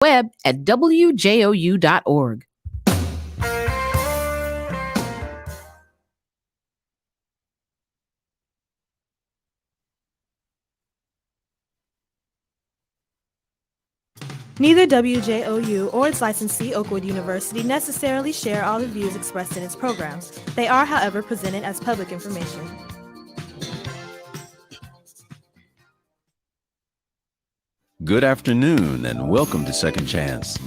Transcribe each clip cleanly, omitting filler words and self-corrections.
web at WJOU.org. Neither WJOU or its licensee, Oakwood University, necessarily share all the views expressed in its programs. They are, however, presented as public information. Good afternoon and welcome to Second Chance.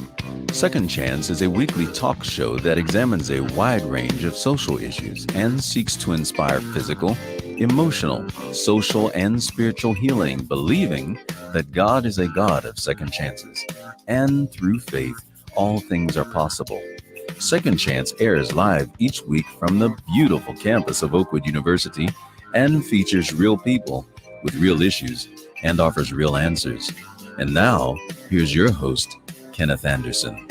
Second Chance is a weekly talk show that examines a wide range of social issues and seeks to inspire physical, emotional, social, and spiritual healing, believing that God is a God of second chances, and through faith, all things are possible. Second Chance airs live each week from the beautiful campus of Oakwood University and features real people with real issues and offers real answers. And now, here's your host, Kenneth Anderson.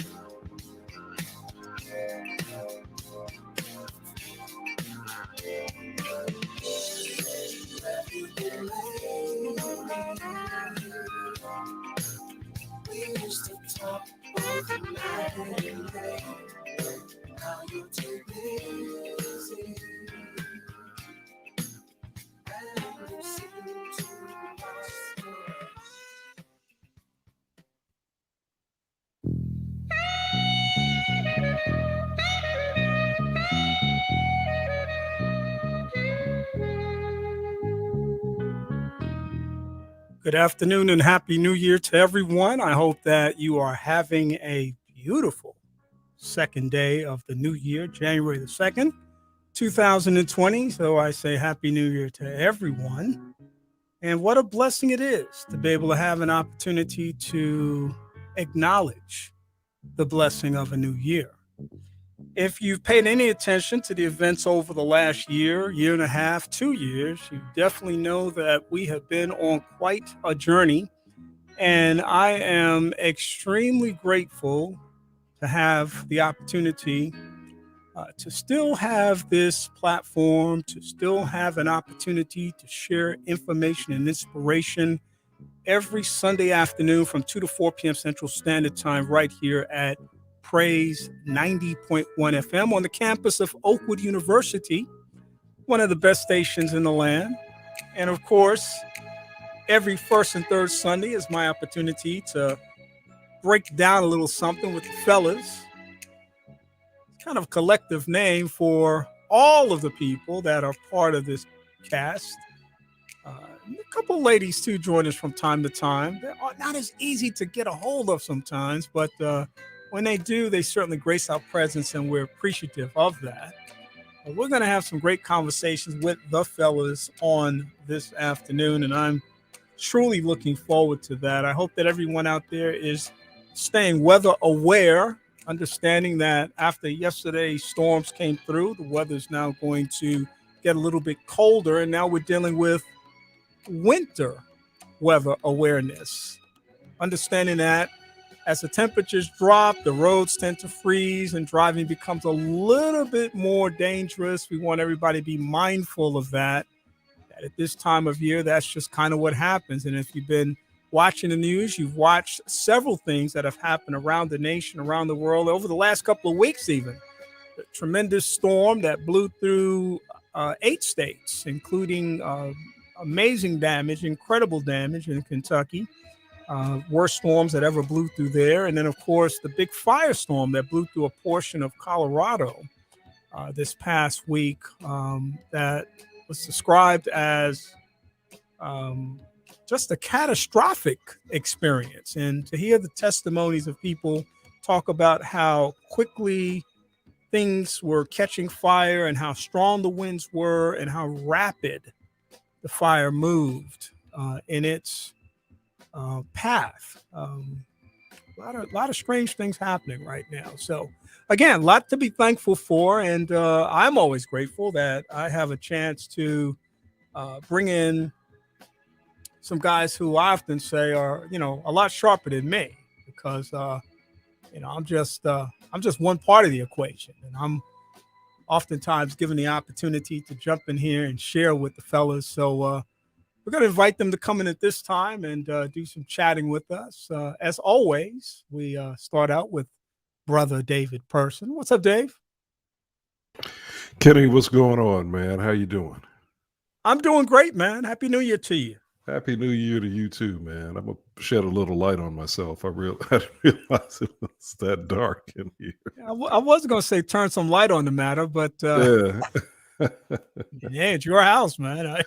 Good afternoon and Happy New Year to everyone. I hope that you are having a beautiful second day of the new year, January the 2nd, 2020. So I say Happy New Year to everyone. And what a blessing it is to be able to have an opportunity to acknowledge the blessing of a new year. If you've paid any attention to the events over the last year and a half, 2 years, you definitely know that we have been on quite a journey. And I am extremely grateful to have the opportunity to still have this platform, to still have an opportunity to share information and inspiration every Sunday afternoon from 2 to 4 p.m. Central Standard Time right here at Praise 90.1 FM on the campus of Oakwood University, one of the best stations in the land. And of course, every first and third Sunday is my opportunity to break down a little something with the fellas. It's kind of a collective name for all of the people that are part of this cast. A couple ladies too join us from time to time. They're not as easy to get a hold of sometimes, but when they do, they certainly grace our presence, and we're appreciative of that. We're going to have some great conversations with the fellas on this afternoon, and I'm truly looking forward to that. I hope that everyone out there is staying weather aware, understanding that after yesterday's storms came through, the weather is now going to get a little bit colder, and now we're dealing with winter weather awareness. Understanding that as the temperatures drop, the roads tend to freeze and driving becomes a little bit more dangerous. We want everybody to be mindful of that at this time of year. That's just kind of what happens. And if you've been watching the news, you've watched several things that have happened around the nation, around the world, over the last couple of weeks even. The tremendous storm that blew through 8 states, including amazing damage, incredible damage in Kentucky. Worst storms that ever blew through there. And then, of course, the big firestorm that blew through a portion of Colorado this past week that was described as just a catastrophic experience. And to hear the testimonies of people talk about how quickly things were catching fire and how strong the winds were and how rapid the fire moved in its path. A lot of strange things happening right now. So again, a lot to be thankful for. And I'm always grateful that I have a chance to bring in some guys who I often say are, a lot sharper than me, because, I'm just one part of the equation. And I'm oftentimes given the opportunity to jump in here and share with the fellas. So we're going to invite them to come in at this time and do some chatting with us. As always, we start out with Brother David Person. What's up, Dave? Kenny, what's going on, man? How you doing? I'm doing great, man. Happy New Year to you. Happy New Year to you too, man. I'm going to shed a little light on myself. I didn't realize it was that dark in here. I was going to say turn some light on the matter, but Yeah. yeah, it's your house, man.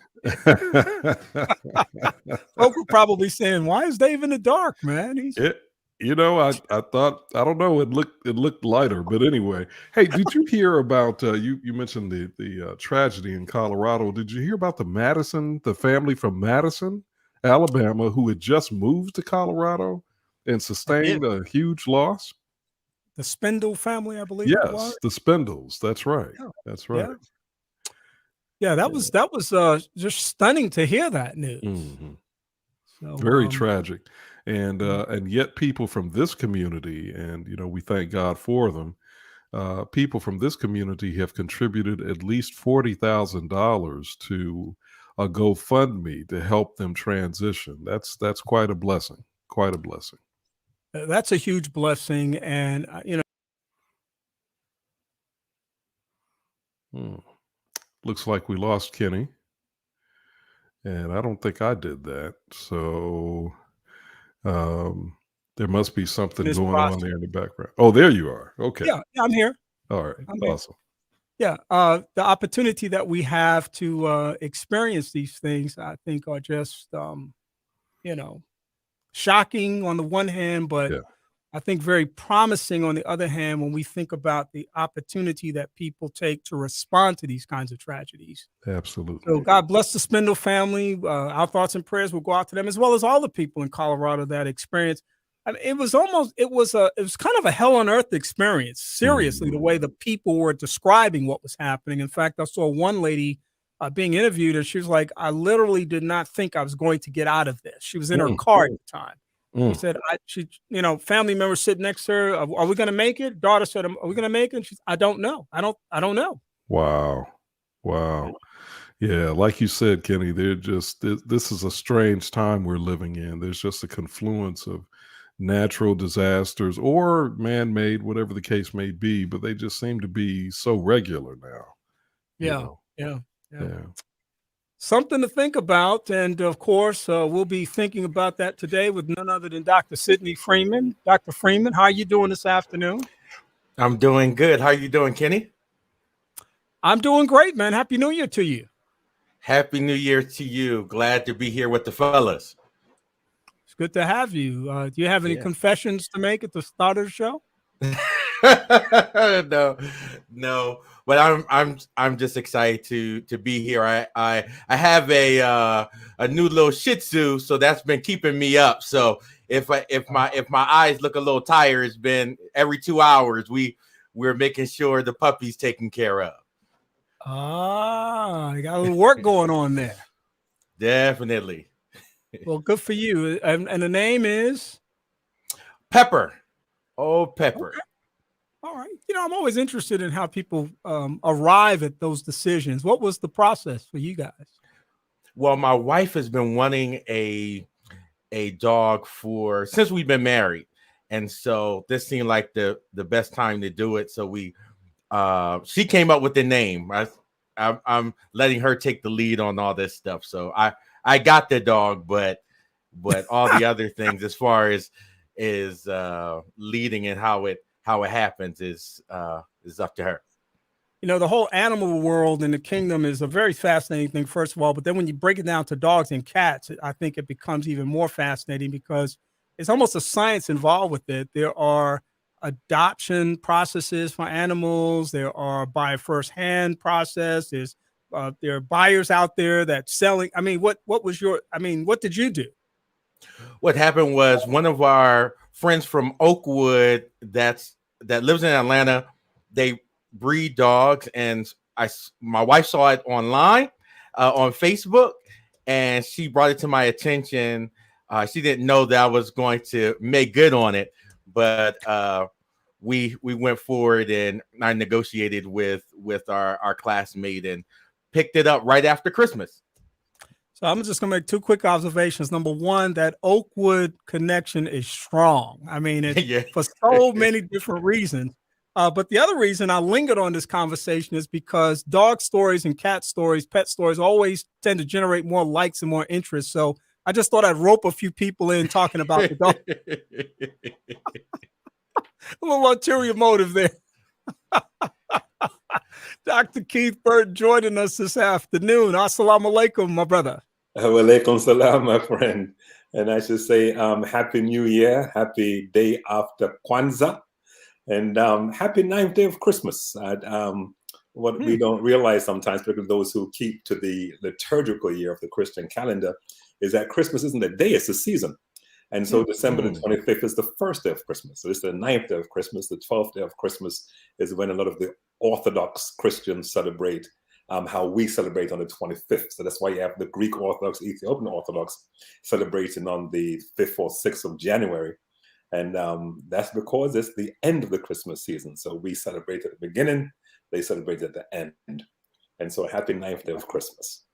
Folk were probably saying, "Why is Dave in the dark, man?" I thought, I don't know, it looked lighter, but anyway. Hey, did you hear about you mentioned the tragedy in Colorado? Did you hear about the family from Madison, Alabama, who had just moved to Colorado and sustained a huge loss? The Spindle family, I believe. Yes, the Spindles. That's right. Yeah. That's right. Yeah, that was just stunning to hear that news. Mm-hmm. So, very tragic. And yet people from this community, and we thank God for them, people from this community have contributed at least $40,000 to a GoFundMe to help them transition. That's quite a blessing. Quite a blessing. That's a huge blessing, and Looks like we lost Kenny, and I don't think I did that. So there must be something going on there in the background. Oh, there you are. Okay. Yeah, I'm here. All right. Awesome. Yeah, the opportunity that we have to experience these things, I think, are just shocking on the one hand, but I think very promising on the other hand when we think about the opportunity that people take to respond to these kinds of tragedies. Absolutely. So God bless the Spindle family. Our thoughts and prayers will go out to them, as well as all the people in Colorado that experienced. I mean, it was kind of a hell on earth experience. Seriously, the way the people were describing what was happening. In fact, I saw one lady being interviewed, and she was like, "I literally did not think I was going to get out of this." She was in her car at the time. He said, family members sitting next to her. Are we going to make it? Daughter said, "Are we going to make it?" And she's, "I don't know. I don't know." Wow. Yeah, like you said, Kenny, this is a strange time we're living in. There's just a confluence of natural disasters or man-made, whatever the case may be, but they just seem to be so regular now. Yeah. Something to think about. And of course, we'll be thinking about that today with none other than Dr. Sidney Freeman. Dr. Freeman, how are you doing this afternoon? I'm doing good. How are you doing, Kenny? I'm doing great, man. Happy New Year to you. Happy New Year to you. Glad to be here with the fellas. It's good to have you. Do you have any confessions to make at the start of the show? No. But I'm just excited to be here. I have a new little Shih Tzu, so that's been keeping me up. So if my eyes look a little tired, it's been every 2 hours we're making sure the puppy's taken care of. You got a little work going on there. Definitely. Well, good for you. And the name is Pepper. Oh, Pepper. Okay. All right. I'm always interested in how people arrive at those decisions. What was the process for you guys? Well, my wife has been wanting a dog since we've been married. And so this seemed like the best time to do it. So she came up with the name. I'm letting her take the lead on all this stuff. So I got the dog, but all the other things as far as is leading and how it happens is up to her. The whole animal world in the kingdom is a very fascinating thing, first of all, but then when you break it down to dogs and cats, I think it becomes even more fascinating because it's almost a science involved with it. There are adoption processes for animals. There are buy firsthand process. There are buyers out there that selling. I mean, what did you do? What happened was one of our friends from Oakwood that lives in Atlanta, they breed dogs, and my wife saw it online on Facebook, and she brought it to my attention. She didn't know that I was going to make good on it, but we went forward, and I negotiated with our classmate and picked it up right after Christmas. So I'm just going to make two quick observations. Number one, that Oakwood connection is strong. I mean, it's Yeah. for so many different reasons. But the other reason I lingered on this conversation is because dog stories and cat stories, pet stories always tend to generate more likes and more interest. So I just thought I'd rope a few people in talking about the dog. A little ulterior motive there. Dr. Keith Burton joining us this afternoon. Assalamu alaikum, my brother. Walaikum salam, my friend. And I should say, Happy New Year, happy day after Kwanzaa, and happy 9th day of Christmas. What we don't realize sometimes, particularly those who keep to the liturgical year of the Christian calendar, is that Christmas isn't a day, it's a season. And so December the 25th is the first day of Christmas. So it's the 9th day of Christmas. The 12th day of Christmas is when a lot of the Orthodox Christians celebrate how we celebrate on the 25th. So that's why you have the Greek Orthodox, Ethiopian Orthodox celebrating on the 5th or 6th of January. And that's because it's the end of the Christmas season. So we celebrate at the beginning, they celebrate at the end. And so happy 9th day of Christmas.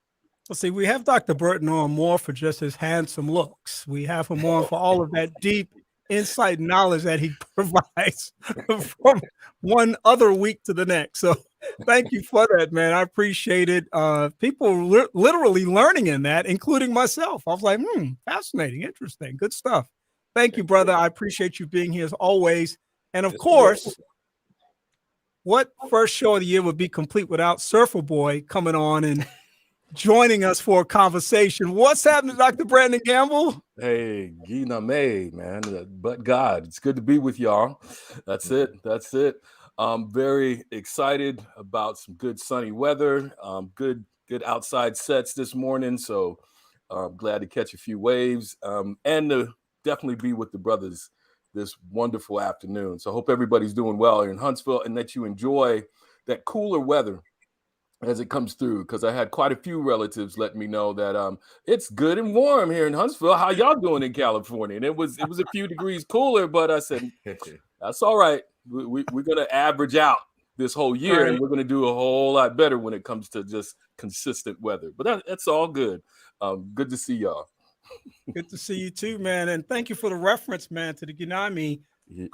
Well, see, we have Dr. Burton on more for just his handsome looks. We have him on for all of that deep insight and knowledge that he provides from one other week to the next. So thank you for that, man. I appreciate it. People literally learning in that, including myself. I was like, fascinating, interesting, good stuff. Thank you, brother. I appreciate you being here as always. And of course, what first show of the year would be complete without Surfer Boy coming on and joining us for a conversation? What's happening, Dr. Brandon Gamble? Hey, Gina May, man. But God, it's good to be with y'all. That's it. That's it. I'm very excited about some good sunny weather. Good outside sets this morning. So I'm glad to catch a few waves and to definitely be with the brothers this wonderful afternoon. So I hope everybody's doing well here in Huntsville and that you enjoy that cooler weather as it comes through, because I had quite a few relatives let me know that it's good and warm here in Huntsville. How y'all doing in California? And it was a few degrees cooler, but I said, that's all right. We're going to average out this whole year, and we're going to do a whole lot better when it comes to just consistent weather. But that's all good. Good to see y'all. Good to see you too, man. And thank you for the reference, man, to the Ginami. Yes.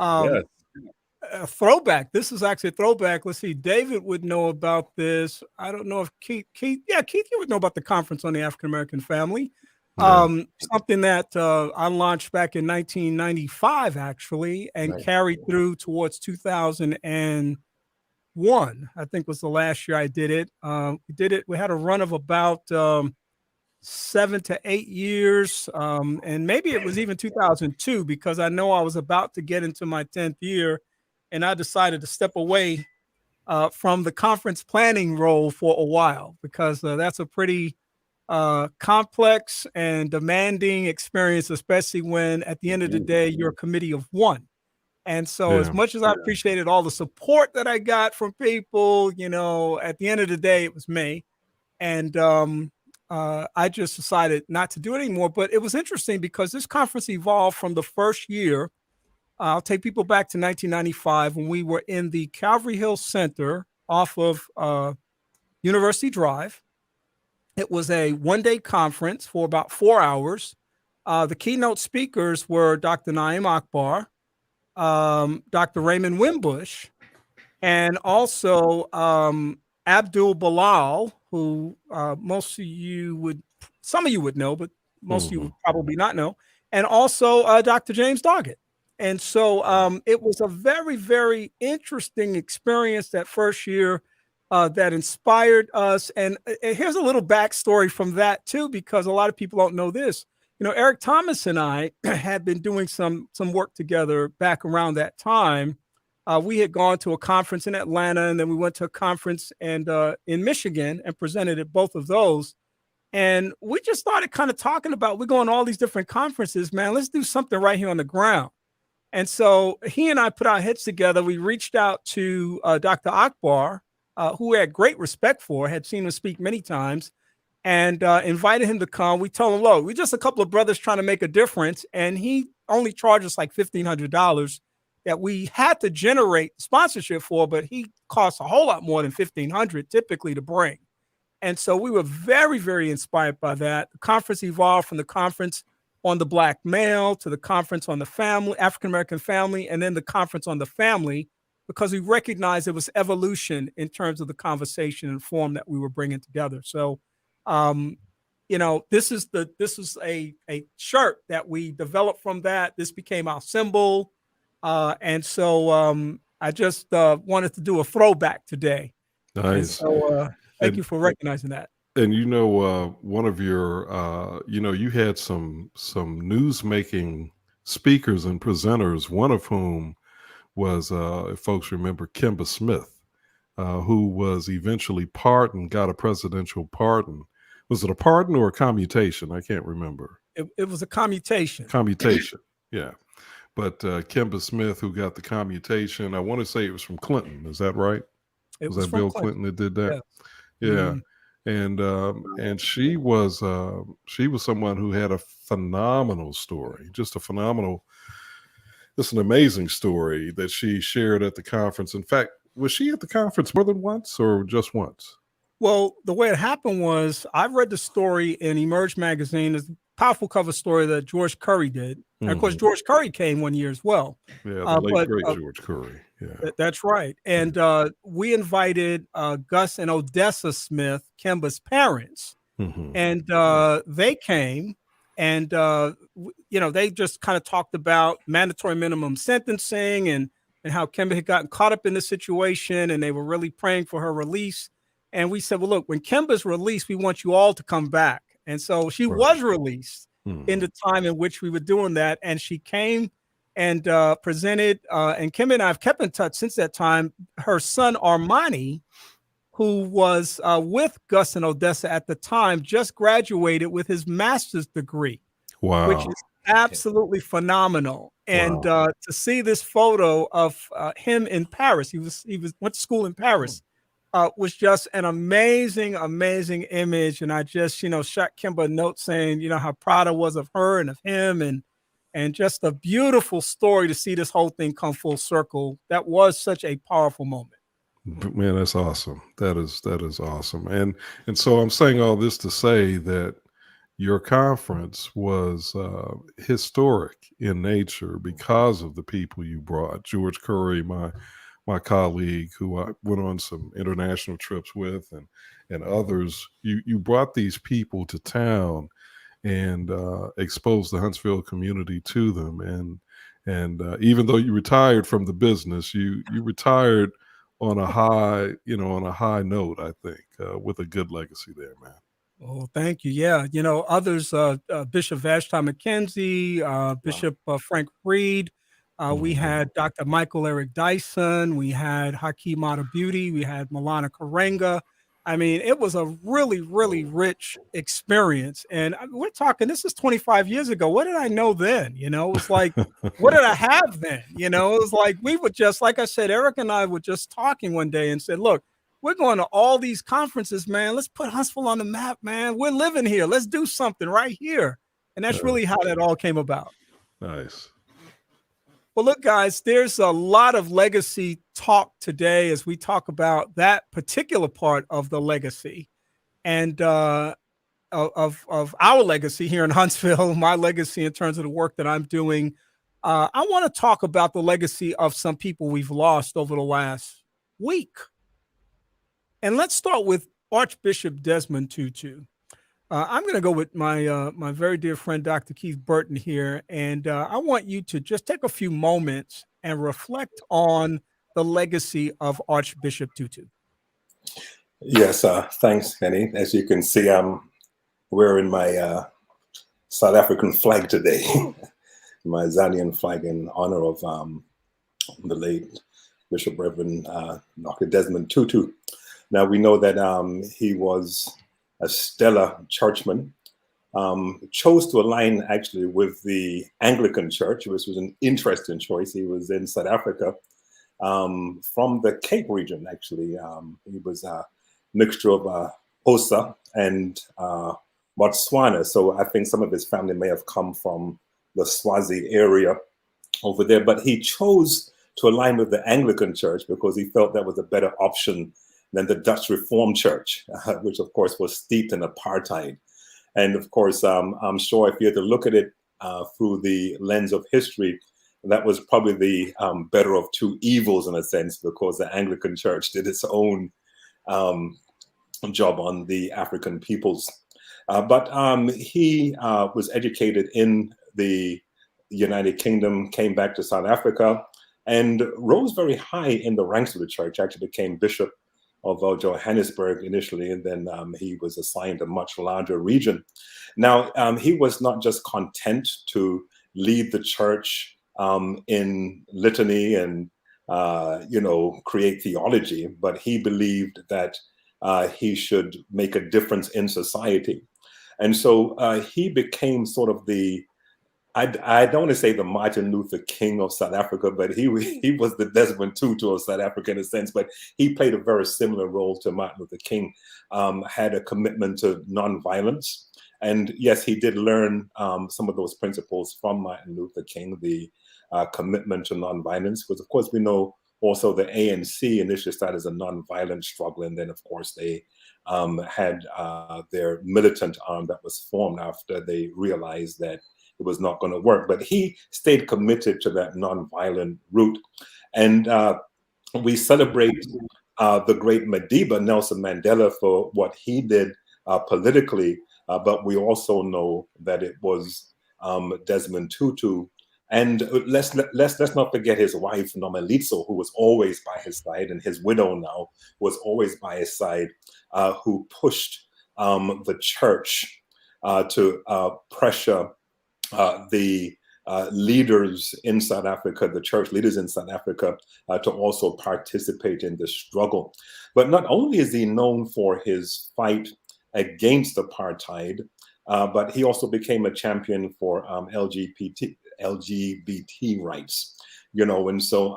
A throwback. This is actually a throwback. Let's see. David would know about this. I don't know if Keith, you would know about the Conference on the African American Family. Something that I launched back in 1995, actually, and carried through towards 2001. I think was the last year I did it. We had a run of about 7 to 8 years, and maybe it was even 2002, because I know I was about to get into my 10th year. And I decided to step away from the conference planning role for a while, because that's a pretty complex and demanding experience, especially when at the end of the day, you're a committee of one. And so as much as I appreciated all the support that I got from people, at the end of the day, it was me. And I just decided not to do it anymore. But it was interesting because this conference evolved from the first year. I'll take people back to 1995 when we were in the Calvary Hill Center off of University Drive. It was a one-day conference for about 4 hours. The keynote speakers were Dr. Naim Akbar, Dr. Raymond Wimbush, and also Abdul Bilal, who some of you would know, but most of you would probably not know, and also Dr. James Doggett. And so it was a very, very interesting experience that first year that inspired us. And here's a little backstory from that, too, because a lot of people don't know this. Eric Thomas and I had been doing some work together back around that time. We had gone to a conference in Atlanta, and then we went to a conference in Michigan and presented at both of those. And we just started kind of talking about, we're going to all these different conferences, man, let's do something right here on the ground. And so he and I put our heads together. We reached out to Dr. Akbar, who we had great respect for, had seen him speak many times, and invited him to come. We told him, look, we're just a couple of brothers trying to make a difference. And he only charged us like $1,500 that we had to generate sponsorship for, but he costs a whole lot more than $1,500 typically to bring. And so we were very, very inspired by that. The conference evolved from the conference on the Black male to the conference on the family, African-American family, and then the conference on the family, because we recognized it was evolution in terms of the conversation and form that we were bringing together. So, this is a shirt that we developed from that. This became our symbol. And so I just wanted to do a throwback today. Nice. And so thank you for recognizing that. And one of your, you had some news-making speakers and presenters, one of whom was, if folks remember, Kimba Smith, who was eventually pardoned, got a presidential pardon. Was it a pardon or a commutation? I can't remember. It was a commutation. Commutation, yeah. But Kimba Smith, who got the commutation, I want to say it was from Clinton. Is that right? Was that Bill Clinton that did that? Yes. Yeah. Mm-hmm. And she was someone who had a phenomenal story, just an amazing story that she shared at the conference. In fact, was she at the conference more than once or just once? Well, the way it happened was I read the story in Emerge magazine. It's a powerful cover story that George Curry did. And of course, George Curry came one year as well. Yeah, the late great George Curry. Yeah, that's right. And we invited Gus and Odessa Smith, Kimba's parents, and they came, and they just kind of talked about mandatory minimum sentencing and how Kimba had gotten caught up in the situation, and they were really praying for her release. And we said, well, look, when Kimba's released, we want you all to come back. And so she was released in the time in which we were doing that. And she came and presented, and Kimba and I have kept in touch since that time. Her son, Armani, who was with Gus and Odessa at the time, just graduated with his master's degree. Wow. Which is absolutely phenomenal. And to see this photo of him in Paris, he went to school in Paris, was just an amazing image. And I just, shot Kimba a note saying, how proud I was of her and of him, and just a beautiful story to see this whole thing come full circle. That was such a powerful moment. Man, that's awesome. That is awesome. And so I'm saying all this to say that your conference was historic in nature because of the people you brought. George Curry, my colleague, who I went on some international trips with, and others. You brought these people to town and exposed the Huntsville community to them. And even though you retired from the business, you retired on a high note, I think, with a good legacy there, man. Oh, thank you. Yeah. Others, Bishop Vashti McKenzie, Bishop Frank Reid. We had Dr. Michael Eric Dyson. We had Hakeem Mata Beauty. We had Milana Karenga. I mean, it was a really, really rich experience. And we're talking, this is 25 years ago. What did I know then? It was like, what did I have then? It was like, we were just, like I said, Eric and I were just talking one day and said, look, we're going to all these conferences, man. Let's put Huntsville on the map, man. We're living here. Let's do something right here. And that's really how that all came about. Nice. Well, look, guys, there's a lot of legacy talk today as we talk about that particular part of the legacy and of our legacy here in Huntsville, my legacy in terms of the work that I'm doing. I want to talk about the legacy of some people we've lost over the last week. And let's start with Archbishop Desmond Tutu. I'm going to go with my very dear friend, Dr. Keith Burton here. And I want you to just take a few moments and reflect on the legacy of Archbishop Tutu. Yes, thanks, Kenny. As you can see, I'm wearing my South African flag today, my Zanian flag in honor of the late Bishop Reverend Dr. Desmond Tutu. Now, we know that he was a stellar churchman, chose to align actually with the Anglican Church, which was an interesting choice. He was in South Africa from the Cape region, actually. He was a mixture of Xhosa and Botswana. So I think some of his family may have come from the Swazi area over there, but he chose to align with the Anglican Church because he felt that was a better option than the Dutch Reformed Church, which of course was steeped in apartheid. And of course, I'm sure if you had to look at it through the lens of history, that was probably the better of two evils in a sense, because the Anglican Church did its own job on the African peoples. But he was educated in the United Kingdom, came back to South Africa, and rose very high in the ranks of the church. Actually became Bishop of Johannesburg initially, and then he was assigned a much larger region. Now, he was not just content to lead the church in litany and create theology, but he believed that he should make a difference in society. And so he became sort of the, I don't want to say the Martin Luther King of South Africa, but he was the Desmond Tutu of South Africa in a sense, but he played a very similar role to Martin Luther King, had a commitment to nonviolence. And yes, he did learn some of those principles from Martin Luther King, the commitment to nonviolence, because of course we know also the ANC initially started as a nonviolent struggle, and then of course they had their militant arm that was formed after they realized that it was not going to work. But he stayed committed to that nonviolent route. And we celebrate the great Madiba, Nelson Mandela, for what he did politically, but we also know that it was Desmond Tutu. And let's not forget his wife, Nomalizo, who was always by his side, and his widow now was always by his side, who pushed the church to pressure the leaders in South Africa, the church leaders in South Africa, to also participate in this struggle. But not only is he known for his fight against apartheid, but he also became a champion for LGBT rights, and so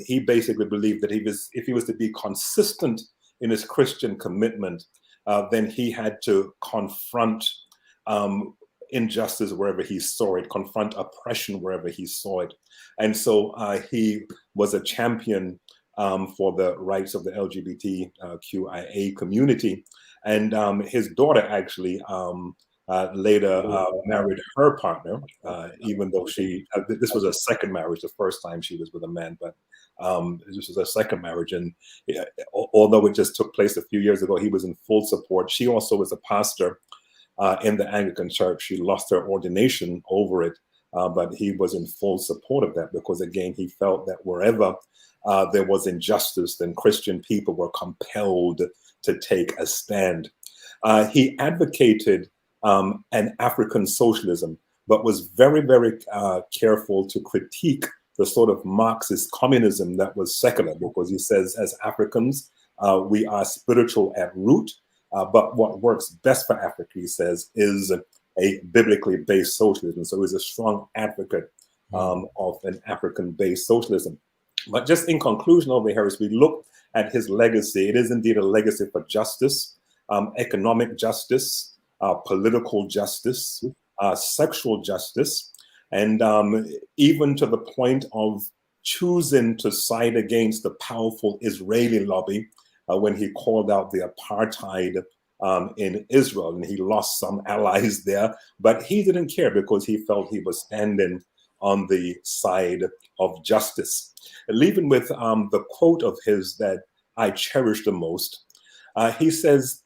he basically believed that if he was to be consistent in his Christian commitment, then he had to confront injustice wherever he saw it, confront oppression wherever he saw it. And so he was a champion for the rights of the LGBTQIA community. And his daughter actually later married her partner, even though this was a second marriage. The first time she was with a man, but this was a second marriage. And although it just took place a few years ago, he was in full support. She also was a pastor in the Anglican Church. She lost her ordination over it, but he was in full support of that, because again, he felt that wherever there was injustice, then Christian people were compelled to take a stand. He advocated an African socialism, but was very, very careful to critique the sort of Marxist communism that was secular, because he says, as Africans, we are spiritual at root, but what works best for Africa, he says, is a biblically based socialism. So he's a strong advocate of an African-based socialism. But just in conclusion over here, as we look at his legacy, it is indeed a legacy for justice, economic justice, political justice, sexual justice, and even to the point of choosing to side against the powerful Israeli lobby when he called out the apartheid in Israel, and he lost some allies there, but he didn't care, because he felt he was standing on the side of justice. Leaving with the quote of his that I cherish the most, he says,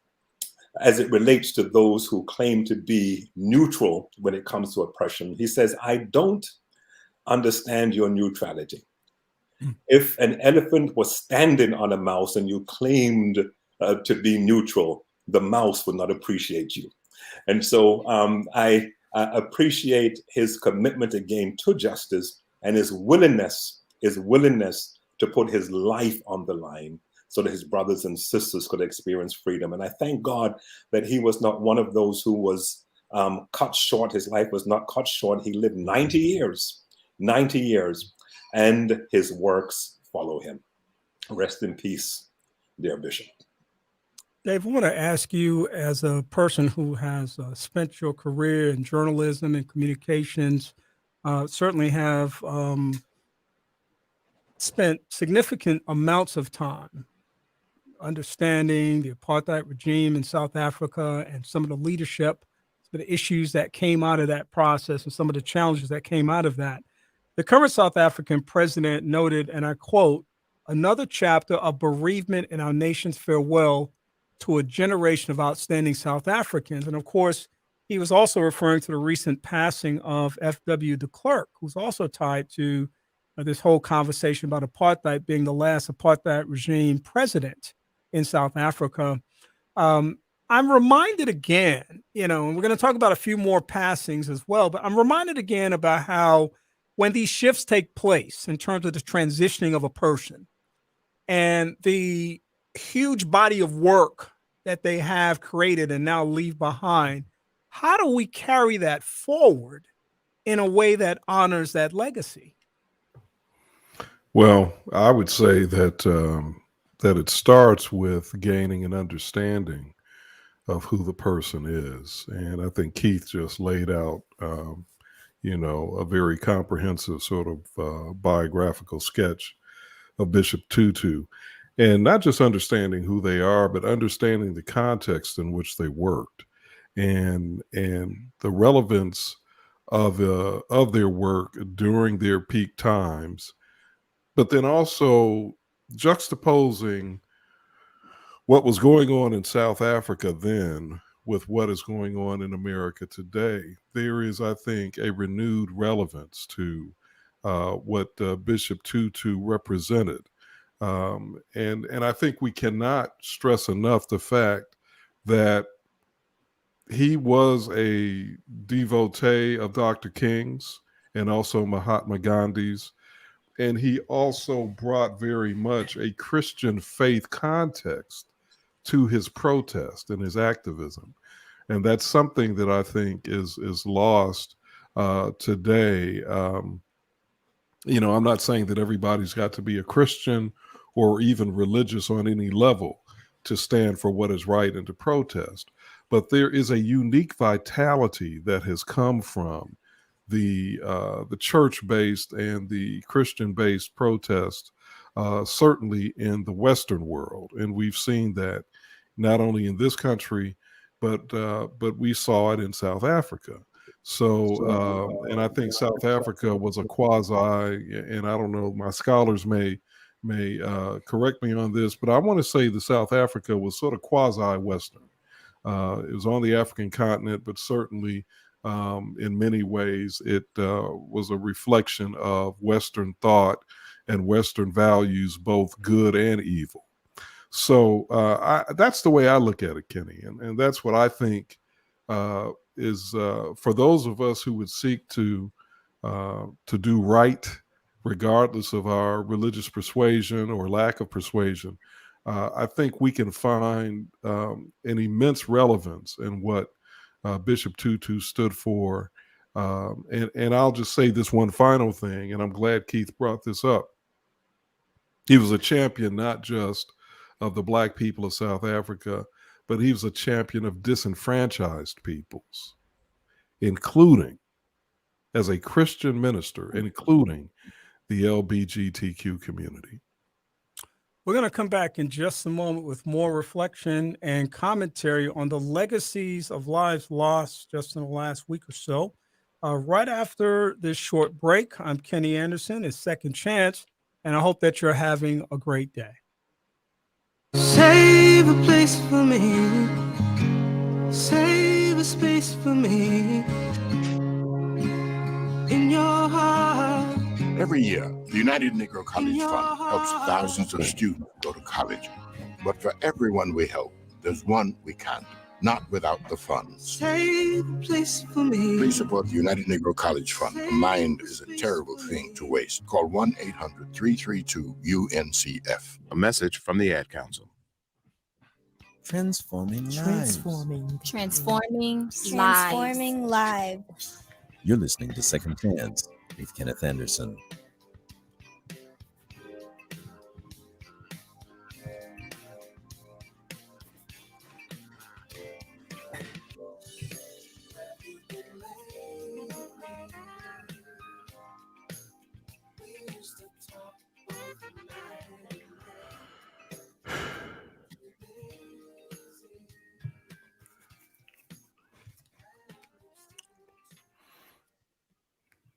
as it relates to those who claim to be neutral when it comes to oppression, he says, I don't understand your neutrality. If an elephant was standing on a mouse and you claimed to be neutral, the mouse would not appreciate you. And so I appreciate his commitment again to justice, and his willingness to put his life on the line so that his brothers and sisters could experience freedom. And I thank God that he was not one of those who was cut short. His life was not cut short. He lived 90 years, and his works follow him. Rest in peace, dear Bishop. Dave, I want to ask you, as a person who has spent your career in journalism and communications, certainly have spent significant amounts of time understanding the apartheid regime in South Africa and some of the leadership, some of the issues that came out of that process and some of the challenges that came out of that. The current South African president noted, and I quote, "Another chapter of bereavement in our nation's farewell to a generation of outstanding South Africans." And of course, he was also referring to the recent passing of F.W. de Klerk, who's also tied to this whole conversation about apartheid, being the last apartheid regime president in South Africa. I'm reminded again, and we're going to talk about a few more passings as well, but I'm reminded again about how when these shifts take place in terms of the transitioning of a person and the huge body of work that they have created and now leave behind, how do we carry that forward in a way that honors that legacy? Well, I would say that that it starts with gaining an understanding of who the person is, and I think Keith just laid out, a very comprehensive sort of biographical sketch of Bishop Tutu, and not just understanding who they are, but understanding the context in which they worked, and the relevance of their work during their peak times. But then also juxtaposing what was going on in South Africa then with what is going on in America today. There is, I think, a renewed relevance to what Bishop Tutu represented. And I think we cannot stress enough the fact that he was a devotee of Dr. King's and also Mahatma Gandhi's. And he also brought very much a Christian faith context to his protest and his activism. And that's something that I think is lost today. I'm not saying that everybody's got to be a Christian or even religious on any level to stand for what is right and to protest. But there is a unique vitality that has come from the church-based and the Christian-based protest, certainly in the Western world, and we've seen that not only in this country, but we saw it in South Africa. So, and I think South Africa was a quasi, and I don't know, my scholars may correct me on this, but I want to say that South Africa was sort of quasi-Western. It was on the African continent, but certainly. In many ways, it was a reflection of Western thought and Western values, both good and evil. So that's the way I look at it, Kenny. And that's what I think is for those of us who would seek to do right, regardless of our religious persuasion or lack of persuasion. I think we can find an immense relevance in what Bishop Tutu stood for. And I'll just say this one final thing, and I'm glad Keith brought this up. He was a champion not just of the Black people of South Africa, but he was a champion of disenfranchised peoples, including, as a Christian minister, including the LGBTQ community. We're going to come back in just a moment with more reflection and commentary on the legacies of lives lost just in the last week or so. Right after this short break, I'm Kenny Anderson, it's Second Chance, and I hope that you're having a great day. Save a place for me. Save a space for me in your heart. Every year, the United Negro College Fund helps thousands of students go to college. But for everyone we help, there's one we can't, not without the funds. Save a place for me. Please support the United Negro College Fund. A mind is a terrible thing to waste. Call 1-800-332-UNCF. A message from the Ad Council. Transforming lives. Transforming lives. You're listening to Second Chance with Kenneth Anderson.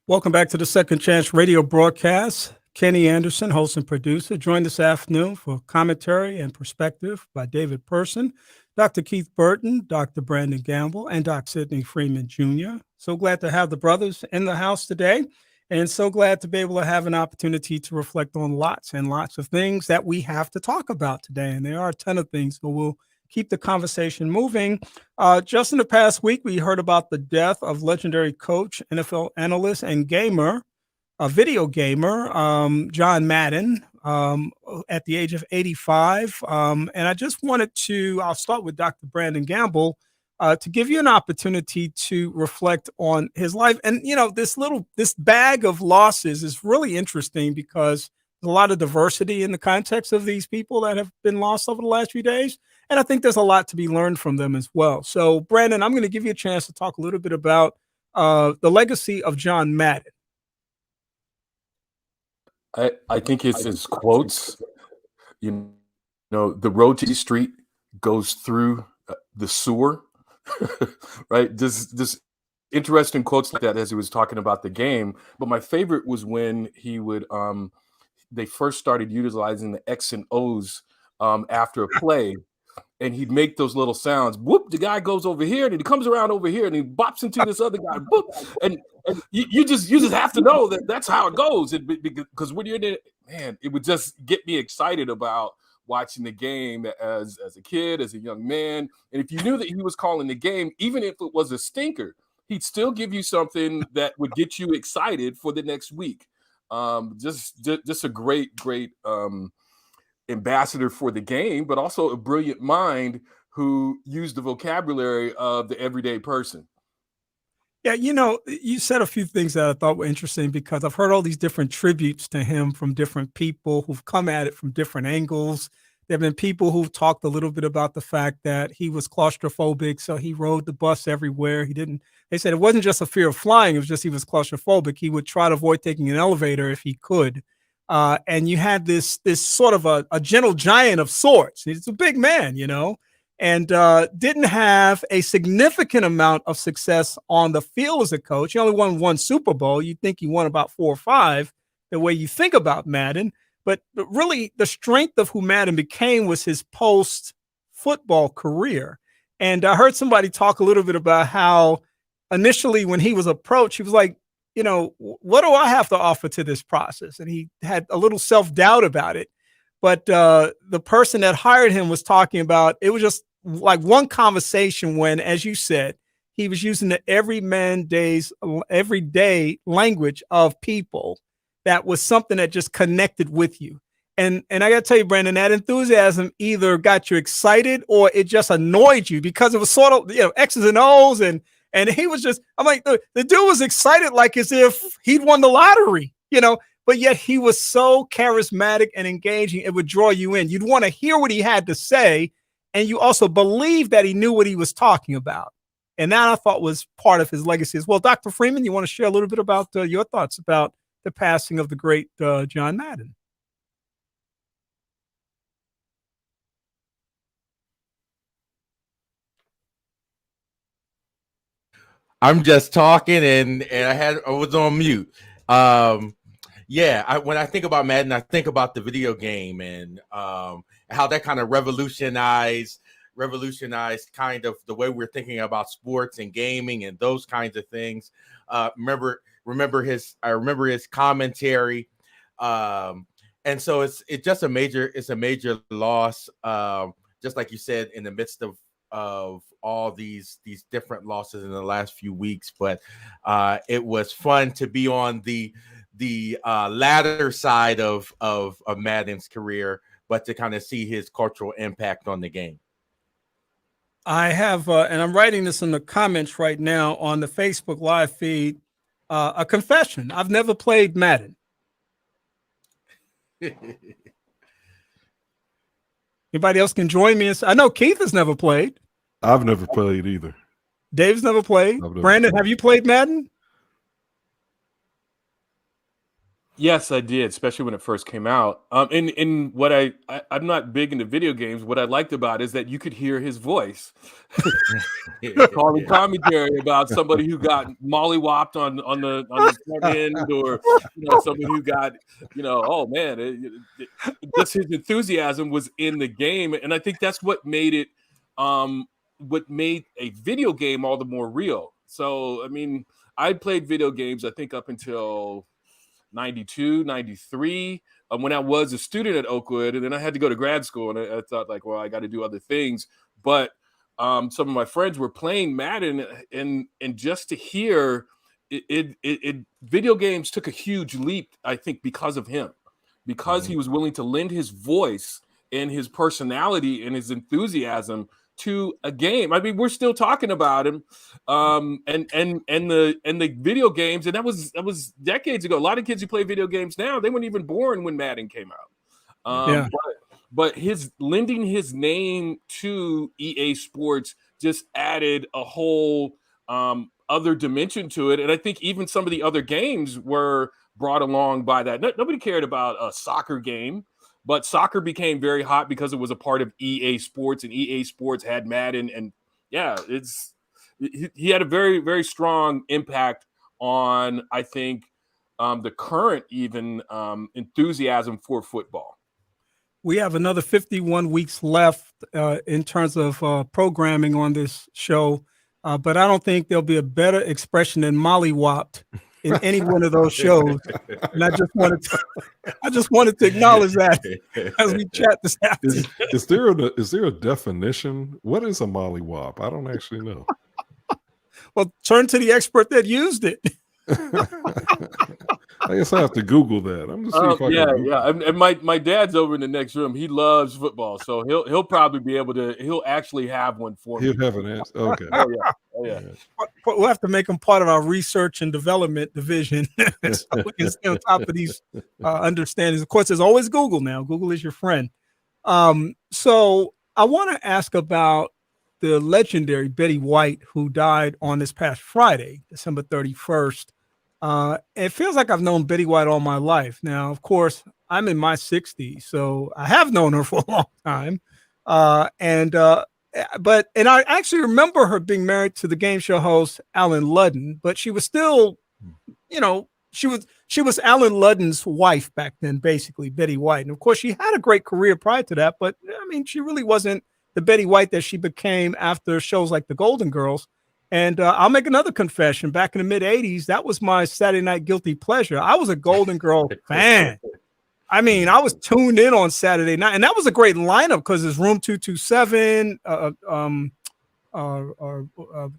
Welcome back to the Second Chance radio broadcast. Kenny Anderson, host and producer, joined this afternoon for commentary and perspective by David Person, Dr. Keith Burton, Dr. Brandon Gamble, and Dr. Sidney Freeman Jr. So glad to have the brothers in the house today, and so glad to be able to have an opportunity to reflect on lots and lots of things that we have to talk about today. And there are a ton of things, so we'll keep the conversation moving. Just in the past week, we heard about the death of legendary coach, NFL analyst, and gamer, a video gamer, John Madden, at the age of 85. And I just wanted to, I'll start with Dr. Brandon Gamble, to give you an opportunity to reflect on his life. And, you know, this bag of losses is really interesting because there's a lot of diversity in the context of these people that have been lost over the last few days. And I think there's a lot to be learned from them as well. So, Brandon, I'm going to give you a chance to talk a little bit about the legacy of John Madden. I think it's his quotes. You know, the road to the street goes through the sewer, right? This interesting quotes like that as he was talking about the game. But my favorite was when he would they first started utilizing the X and O's after a play. And he'd make those little sounds. Whoop! The guy goes over here, and he comes around over here, and he bops into this other guy. Whoop! And you just have to know that that's how it goes. Because when you're in it, man, it would just get me excited about watching the game as a kid, as a young man. And if you knew that he was calling the game, even if it was a stinker, he'd still give you something that would get you excited for the next week. Just a great ambassador for the game, but also a brilliant mind who used the vocabulary of the everyday person. Yeah, you know, you said a few things that I thought were interesting because I've heard all these different tributes to him from different people who've come at it from different angles. There have been people who've talked a little bit about the fact that he was claustrophobic, so he rode the bus everywhere. They said it wasn't just a fear of flying, it was just he was claustrophobic. He would try to avoid taking an elevator if he could. And you had this sort of a gentle giant of sorts. He's a big man, you know, and didn't have a significant amount of success on the field as a coach. He only won one Super Bowl. You'd think he won about 4 or 5, the way you think about Madden. But really, the strength of who Madden became was his post-football career. And I heard somebody talk a little bit about how initially when he was approached, he was like, you know, what do I have to offer to this process? And he had a little self-doubt about it. But the person that hired him was talking about, it was just like one conversation when, as you said, he was using the everyday language of people that was something that just connected with you. And I got to tell you, Brandon, that enthusiasm either got you excited or it just annoyed you because it was sort of, you know, X's and O's and he was just, I'm like, the dude was excited like as if he'd won the lottery, you know, but yet he was so charismatic and engaging, it would draw you in. You'd want to hear what he had to say, and you also believe that he knew what he was talking about. And that I thought was part of his legacy as well. Dr. Freeman, you want to share a little bit about your thoughts about the passing of the great John Madden? I'm just talking and I was on mute. When I think about Madden, I think about the video game and how that kind of revolutionized kind of the way we're thinking about sports and gaming and those kinds of things. I remember his commentary. And so it's just a major loss. Just like you said, in the midst of all these different losses in the last few weeks, but it was fun to be on the latter side of Madden's career, but to kind of see his cultural impact on the game. I have, and I'm writing this in the comments right now on the Facebook live feed, a confession. I've never played Madden. Anybody else can join me? I know Keith has never played. I've never played either. Dave's never played. Brandon, have you played Madden? Yes, I did, especially when it first came out. And what I'm not big into video games. What I liked about it is that you could hear his voice calling commentary about somebody who got mollywopped on the front end, or somebody who got oh man, just his enthusiasm was in the game, and I think that's what made it what made a video game all the more real. So I mean, I played video games I think up until 92, 93, when I was a student at Oakwood, and then I had to go to grad school, and I thought like, well, I got to do other things. But some of my friends were playing Madden, and just to hear it video games took a huge leap, I think, because of him, because he was willing to lend his voice and his personality and his enthusiasm to a game. I mean, we're still talking about him, and the video games, and that was decades ago. A lot of kids who play video games now, they weren't even born when Madden came out. But his lending his name to EA Sports just added a whole other dimension to it, and I think even some of the other games were brought along by that. Nobody cared about a soccer game. But soccer became very hot because it was a part of EA Sports, and EA Sports had Madden, and yeah, he had a very, very strong impact on, I think, the current even enthusiasm for football. We have another 51 weeks left in terms of programming on this show, but I don't think there'll be a better expression than mollywopped in any one of those shows. And I just wanted to acknowledge that as we chat this afternoon. Is there a definition? What is a mollywop? I don't actually know. Well, turn to the expert that used it. I guess I have to Google that. I'm just see if I can. Yeah. And my dad's over in the next room. He loves football, so he'll probably be able to. He'll actually have one for me. He'll have an answer. Okay. Oh yeah. But we'll have to make him part of our research and development division, so we can stay on top of these understandings. Of course, there's always Google now. Google is your friend. So I want to ask about the legendary Betty White, who died on this past Friday, December 31st. It feels like I've known Betty White all my life. Now, of course, I'm in my 60s, so I have known her for a long time. And I actually remember her being married to the game show host Alan Ludden, but she was still, she was Alan Ludden's wife back then, basically, Betty White. And of course, she had a great career prior to that, but I mean, she really wasn't the Betty White that she became after shows like The Golden Girls. And I'll make another confession. Back in the mid-'80s, that was my Saturday night guilty pleasure. I was a Golden Girl fan. I mean, I was tuned in on Saturday night, and that was a great lineup because it's Room 227, the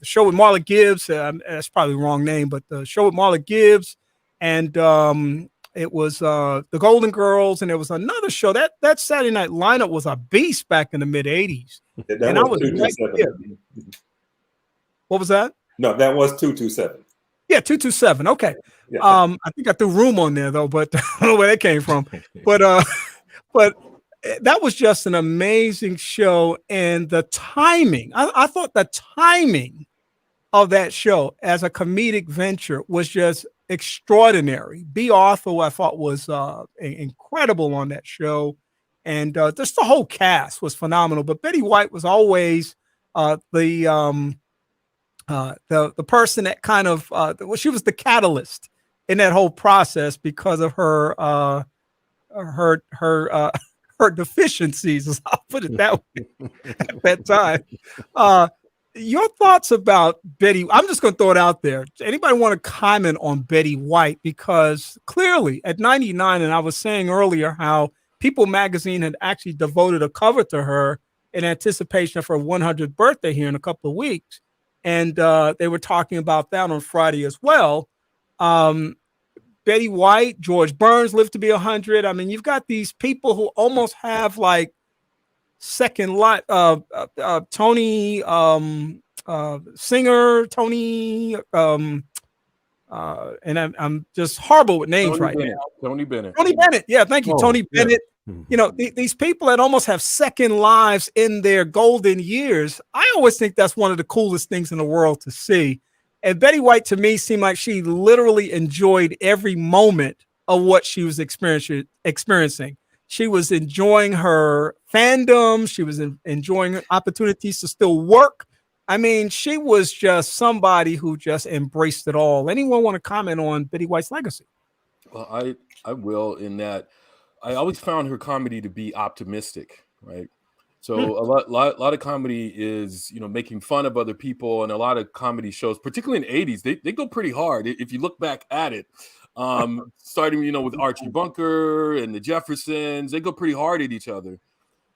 show with Marla Gibbs. That's probably the wrong name, but the show with Marla Gibbs, and it was The Golden Girls, and there was another show. That Saturday night lineup was a beast back in the mid-'80s. And I was right there. What was that? No, that was 227. Yeah, 227. Okay. Yeah. I think I threw Room on there though, but I don't know where that came from. But that was just an amazing show, and the timing. I thought the timing of that show as a comedic venture was just extraordinary. B. Arthur, I thought, was incredible on that show, and just the whole cast was phenomenal. But Betty White was always the person that kind of she was the catalyst in that whole process because of her deficiencies, as I'll put it that way, at that time. Your thoughts about Betty? I'm just going to throw it out there. Anybody want to comment on Betty White? Because clearly at 99, and I was saying earlier how People magazine had actually devoted a cover to her in anticipation of her 100th birthday here in a couple of weeks. And they were talking about that on Friday as well. Betty White, George Burns lived to be 100. I mean, you've got these people who almost have like second life. Tony Singer, Tony, and I'm just horrible with names right now. Tony Bennett. Tony Bennett. Yeah, thank you, Tony Bennett. You know, these people that almost have second lives in their golden years. I always think that's one of the coolest things in the world to see. And Betty White, to me, seemed like she literally enjoyed every moment of what she was experiencing. She was enjoying her fandom. She was enjoying opportunities to still work. I mean, she was just somebody who just embraced it all. Anyone want to comment on Betty White's legacy? Well, I will, in that I always found her comedy to be optimistic, right? So a lot of comedy is, making fun of other people, and a lot of comedy shows, particularly in the 80s, they go pretty hard. If you look back at it, starting, with Archie Bunker and the Jeffersons, they go pretty hard at each other.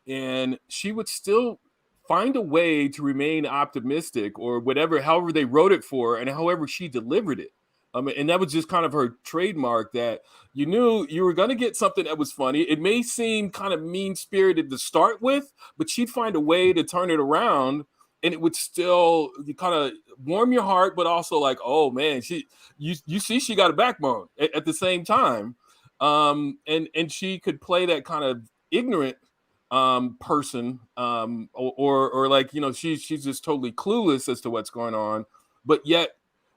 And she would still find a way to remain optimistic, or however they wrote it for her and however she delivered it. And that was just kind of her trademark, that you knew you were going to get something that was funny. It may seem kind of mean-spirited to start with, but she'd find a way to turn it around, and it would still kind of warm your heart, but also like, oh man, you see she got a backbone at the same time. And she could play that kind of ignorant person, or like, she's just totally clueless as to what's going on, but yet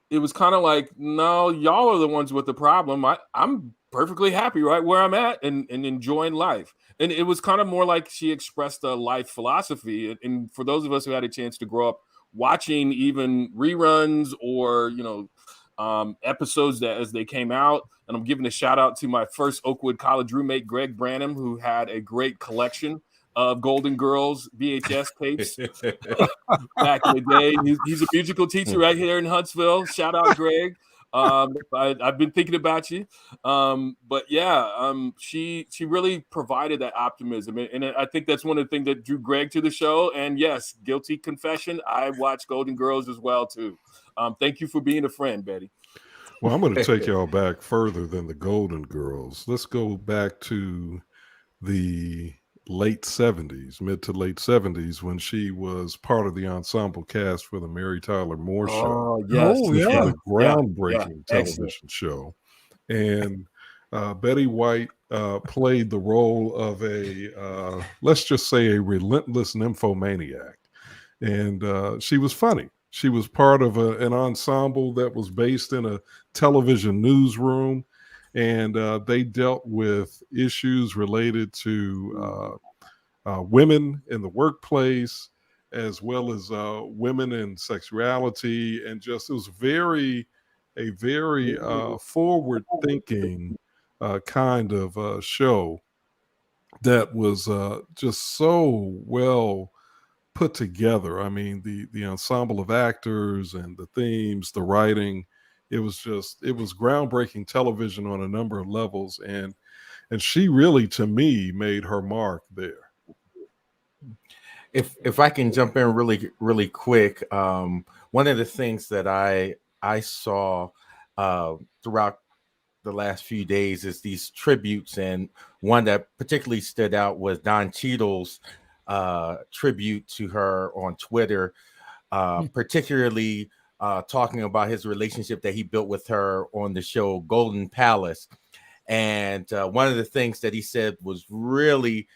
it was kind of like, no, y'all are the ones with the problem. I'm perfectly happy right where I'm at and enjoying life. And it was kind of more like she expressed a life philosophy. And for those of us who had a chance to grow up watching even reruns or, episodes that as they came out, and I'm giving a shout out to my first Oakwood College roommate, Greg Branham, who had a great collection of Golden Girls VHS tapes back in the day. He's a musical teacher right here in Huntsville. Shout out, Greg. I've been thinking about you. But yeah, she really provided that optimism. And I think that's one of the things that drew Greg to the show. And yes, guilty confession, I watched Golden Girls as well, too. Thank you for being a friend, Betty. Well, I'm going to take y'all back further than the Golden Girls. Let's go back to the late 70s, mid to late 70s, when she was part of the ensemble cast for the Mary Tyler Moore Show. Yes. A groundbreaking television show. And Betty White played the role of a, let's just say, a relentless nymphomaniac. And she was funny. She was part of an ensemble that was based in a television newsroom. And they dealt with issues related to women in the workplace, as well as women in sexuality, and just it was a very forward-thinking kind of show that was just so well put together. I mean, the ensemble of actors and the themes, the writing. It was groundbreaking television on a number of levels, and she really, to me, made her mark there. If I can jump in really quick, one of the things that I saw throughout the last few days is these tributes, and one that particularly stood out was Don Cheadle's tribute to her on Twitter, particularly talking about his relationship that he built with her on the show Golden Palace. And one of the things that he said was really,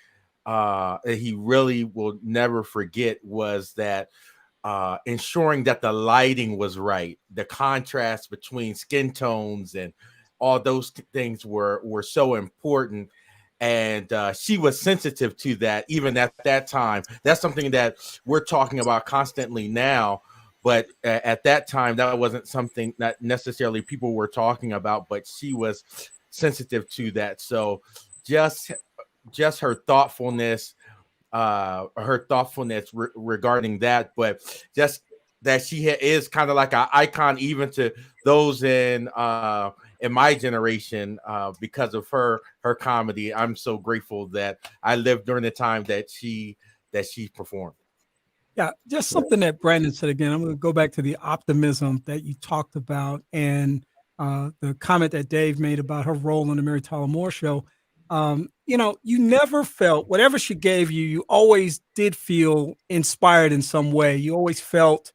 he really will never forget, was that ensuring that the lighting was right, the contrast between skin tones and all those things were so important. And she was sensitive to that even at that time. That's something that we're talking about constantly now. But at that time, that wasn't something that necessarily people were talking about, but she was sensitive to that. So just her thoughtfulness, regarding that, but just that she is kind of like an icon even to those in my generation because of her comedy. I'm so grateful that I lived during the time that she performed. Yeah, just something that Brandon said again. I'm going to go back to the optimism that you talked about, and the comment that Dave made about her role on the Mary Tyler Moore Show. You never felt, whatever she gave you, you always did feel inspired in some way. You always felt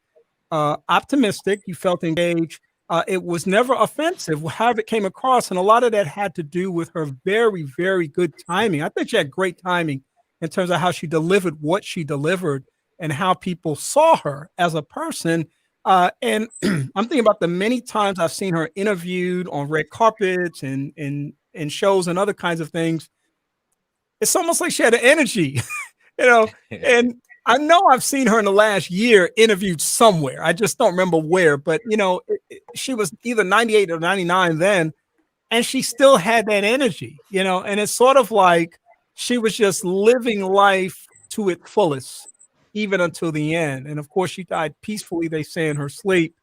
optimistic. You felt engaged. It was never offensive, however it came across. And a lot of that had to do with her very, very good timing. I think she had great timing in terms of how she delivered what she delivered and how people saw her as a person. And I'm thinking about the many times I've seen her interviewed on red carpets and in shows and other kinds of things, it's almost like she had an energy, you know. And I know I've seen her in the last year interviewed somewhere. I just don't remember where, but you know, she was either 98 or 99 then, and she still had that energy, you know. And it's sort of like she was just living life to its fullest, even until the end. And of course, she died peacefully, they say, in her sleep.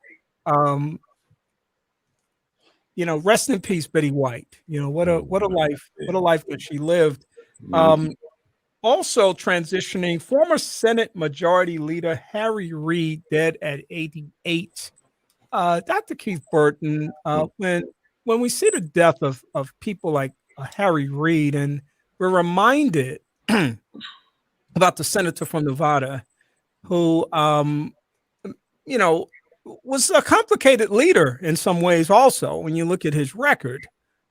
You know, rest in peace, Betty White. You know, what a life that she lived. Also transitioning, former Senate Majority Leader Harry Reid, dead at 88. Dr. Keith Burton, when we see the death of people like Harry Reid, and we're reminded about the senator from Nevada who, you know, was a complicated leader in some ways also, when you look at his record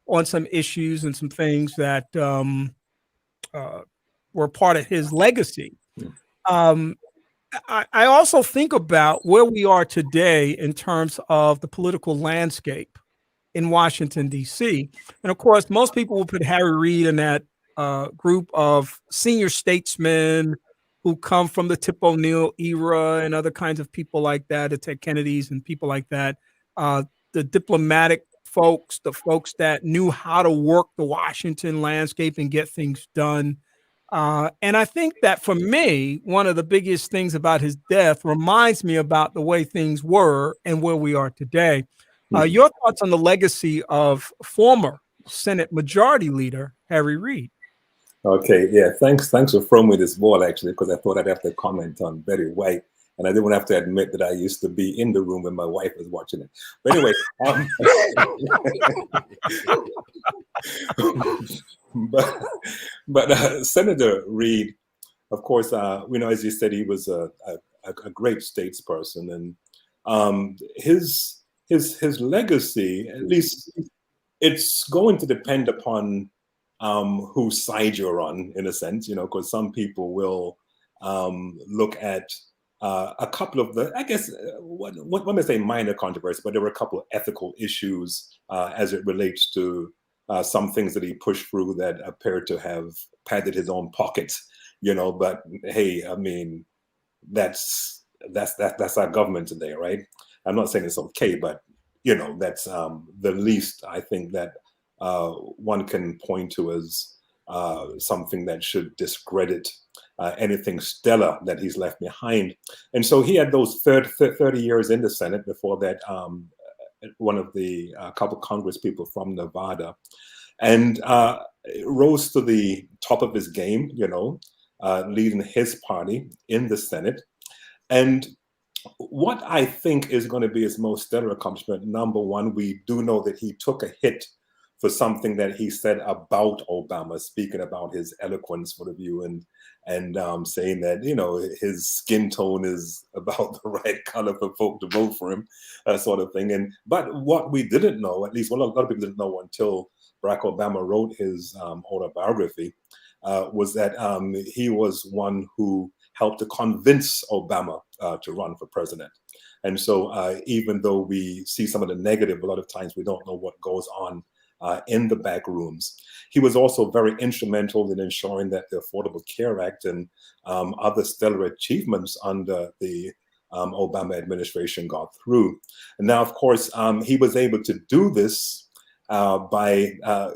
on some issues and some things that were part of his legacy. I also think about where we are today in terms of the political landscape in Washington, D.C. And of course, most people will put Harry Reid in that group of senior statesmen who come from the Tip O'Neill era and other kinds of people like that, the Ted Kennedys and people like that, the diplomatic folks, the folks that knew how to work the Washington landscape and get things done. And I think that for me, one of the biggest things about his death reminds me about the way things were and where we are today. Your thoughts on the legacy of former Senate Majority Leader Harry Reid? Okay, yeah, thanks for throwing me this ball, actually, because I thought I'd have to comment on Betty White, and I didn't have to admit that I used to be in the room when my wife was watching it. But anyway, but Senator Reid, of course, we know, as you said, he was a great statesperson, and his legacy, at least, it's going to depend upon whose side you're on, in a sense, you know, because some people will look at a couple of the, I guess, let me say minor controversy, but there were a couple of ethical issues as it relates to some things that he pushed through that appeared to have padded his own pockets, you know. But hey, I mean, that's our government today, right? I'm not saying it's okay, but you know, that's the least I think that one can point to as something that should discredit anything stellar that he's left behind. And so he had those 30 years in the Senate before that, one of the couple Congress people from Nevada, and rose to the top of his game, you know, leading his party in the Senate. And what I think is going to be his most stellar accomplishment, number one, we do know that he took a hit for something that he said about Obama, speaking about his eloquence for the view, and saying that, you know, his skin tone is about the right color for folk to vote for him, sort of thing. But what we didn't know, at least what a lot of people didn't know until Barack Obama wrote his autobiography, was that he was one who helped to convince Obama to run for president. And so even though we see some of the negative, a lot of times we don't know what goes on in the back rooms. He was also very instrumental in ensuring that the Affordable Care Act and other stellar achievements under the Obama administration got through. And now, of course, he was able to do this by,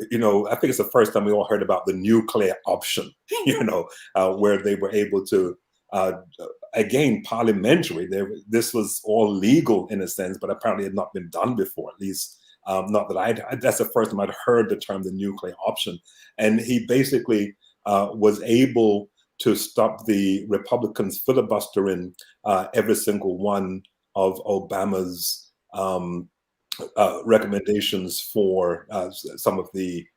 you know, I think it's the first time we all heard about the nuclear option, you know, where they were able to, again, parliamentary. This was all legal in a sense, but apparently had not been done before, at least. Not that that's the first time I'd heard the term the nuclear option. And he basically was able to stop the Republicans filibustering every single one of Obama's recommendations for some of the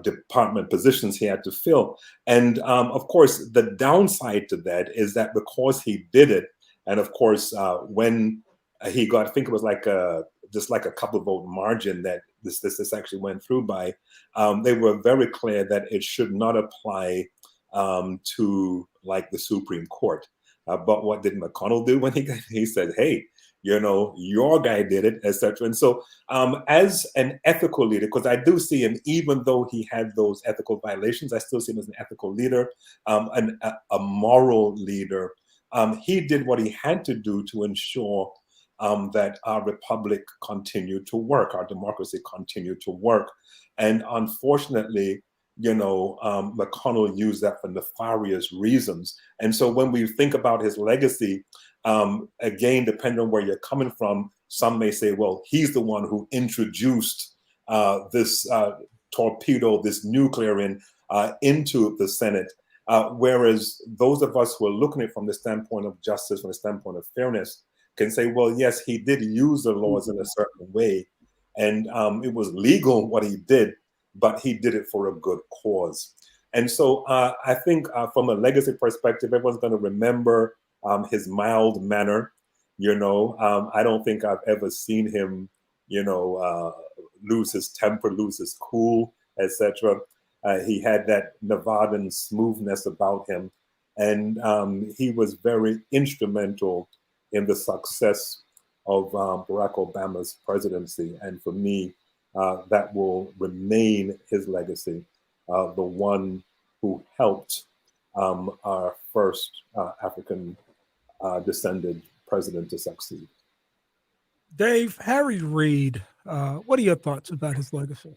department positions he had to fill. And of course, the downside to that is that because he did it, and of course, when he got, I think it was like just like a couple vote margin that this actually went through by, they were very clear that it should not apply to like the Supreme Court. But what did McConnell do when he said, hey, your guy did it, etc. And so as an ethical leader, because I do see him, even though he had those ethical violations, I still see him as an ethical leader, a moral leader. He did what he had to do to ensure that our republic continued to work, our democracy continued to work. And unfortunately, McConnell used that for nefarious reasons. And so when we think about his legacy, again, depending on where you're coming from, some may say, well, he's the one who introduced this torpedo, this nuclear into the Senate. Whereas those of us who are looking at it from the standpoint of justice, from the standpoint of fairness, can say, well, yes, he did use the laws in a certain way, and it was legal what he did, but he did it for a good cause. And so I think from a legacy perspective, everyone's going to remember his mild manner. I don't think I've ever seen him, lose his temper, lose his cool, etc. He had that Nevadan smoothness about him, and he was very instrumental in the success of Barack Obama's presidency. And for me, that will remain his legacy, the one who helped our first African descended president to succeed. Dave, Harry Reid, what are your thoughts about his legacy?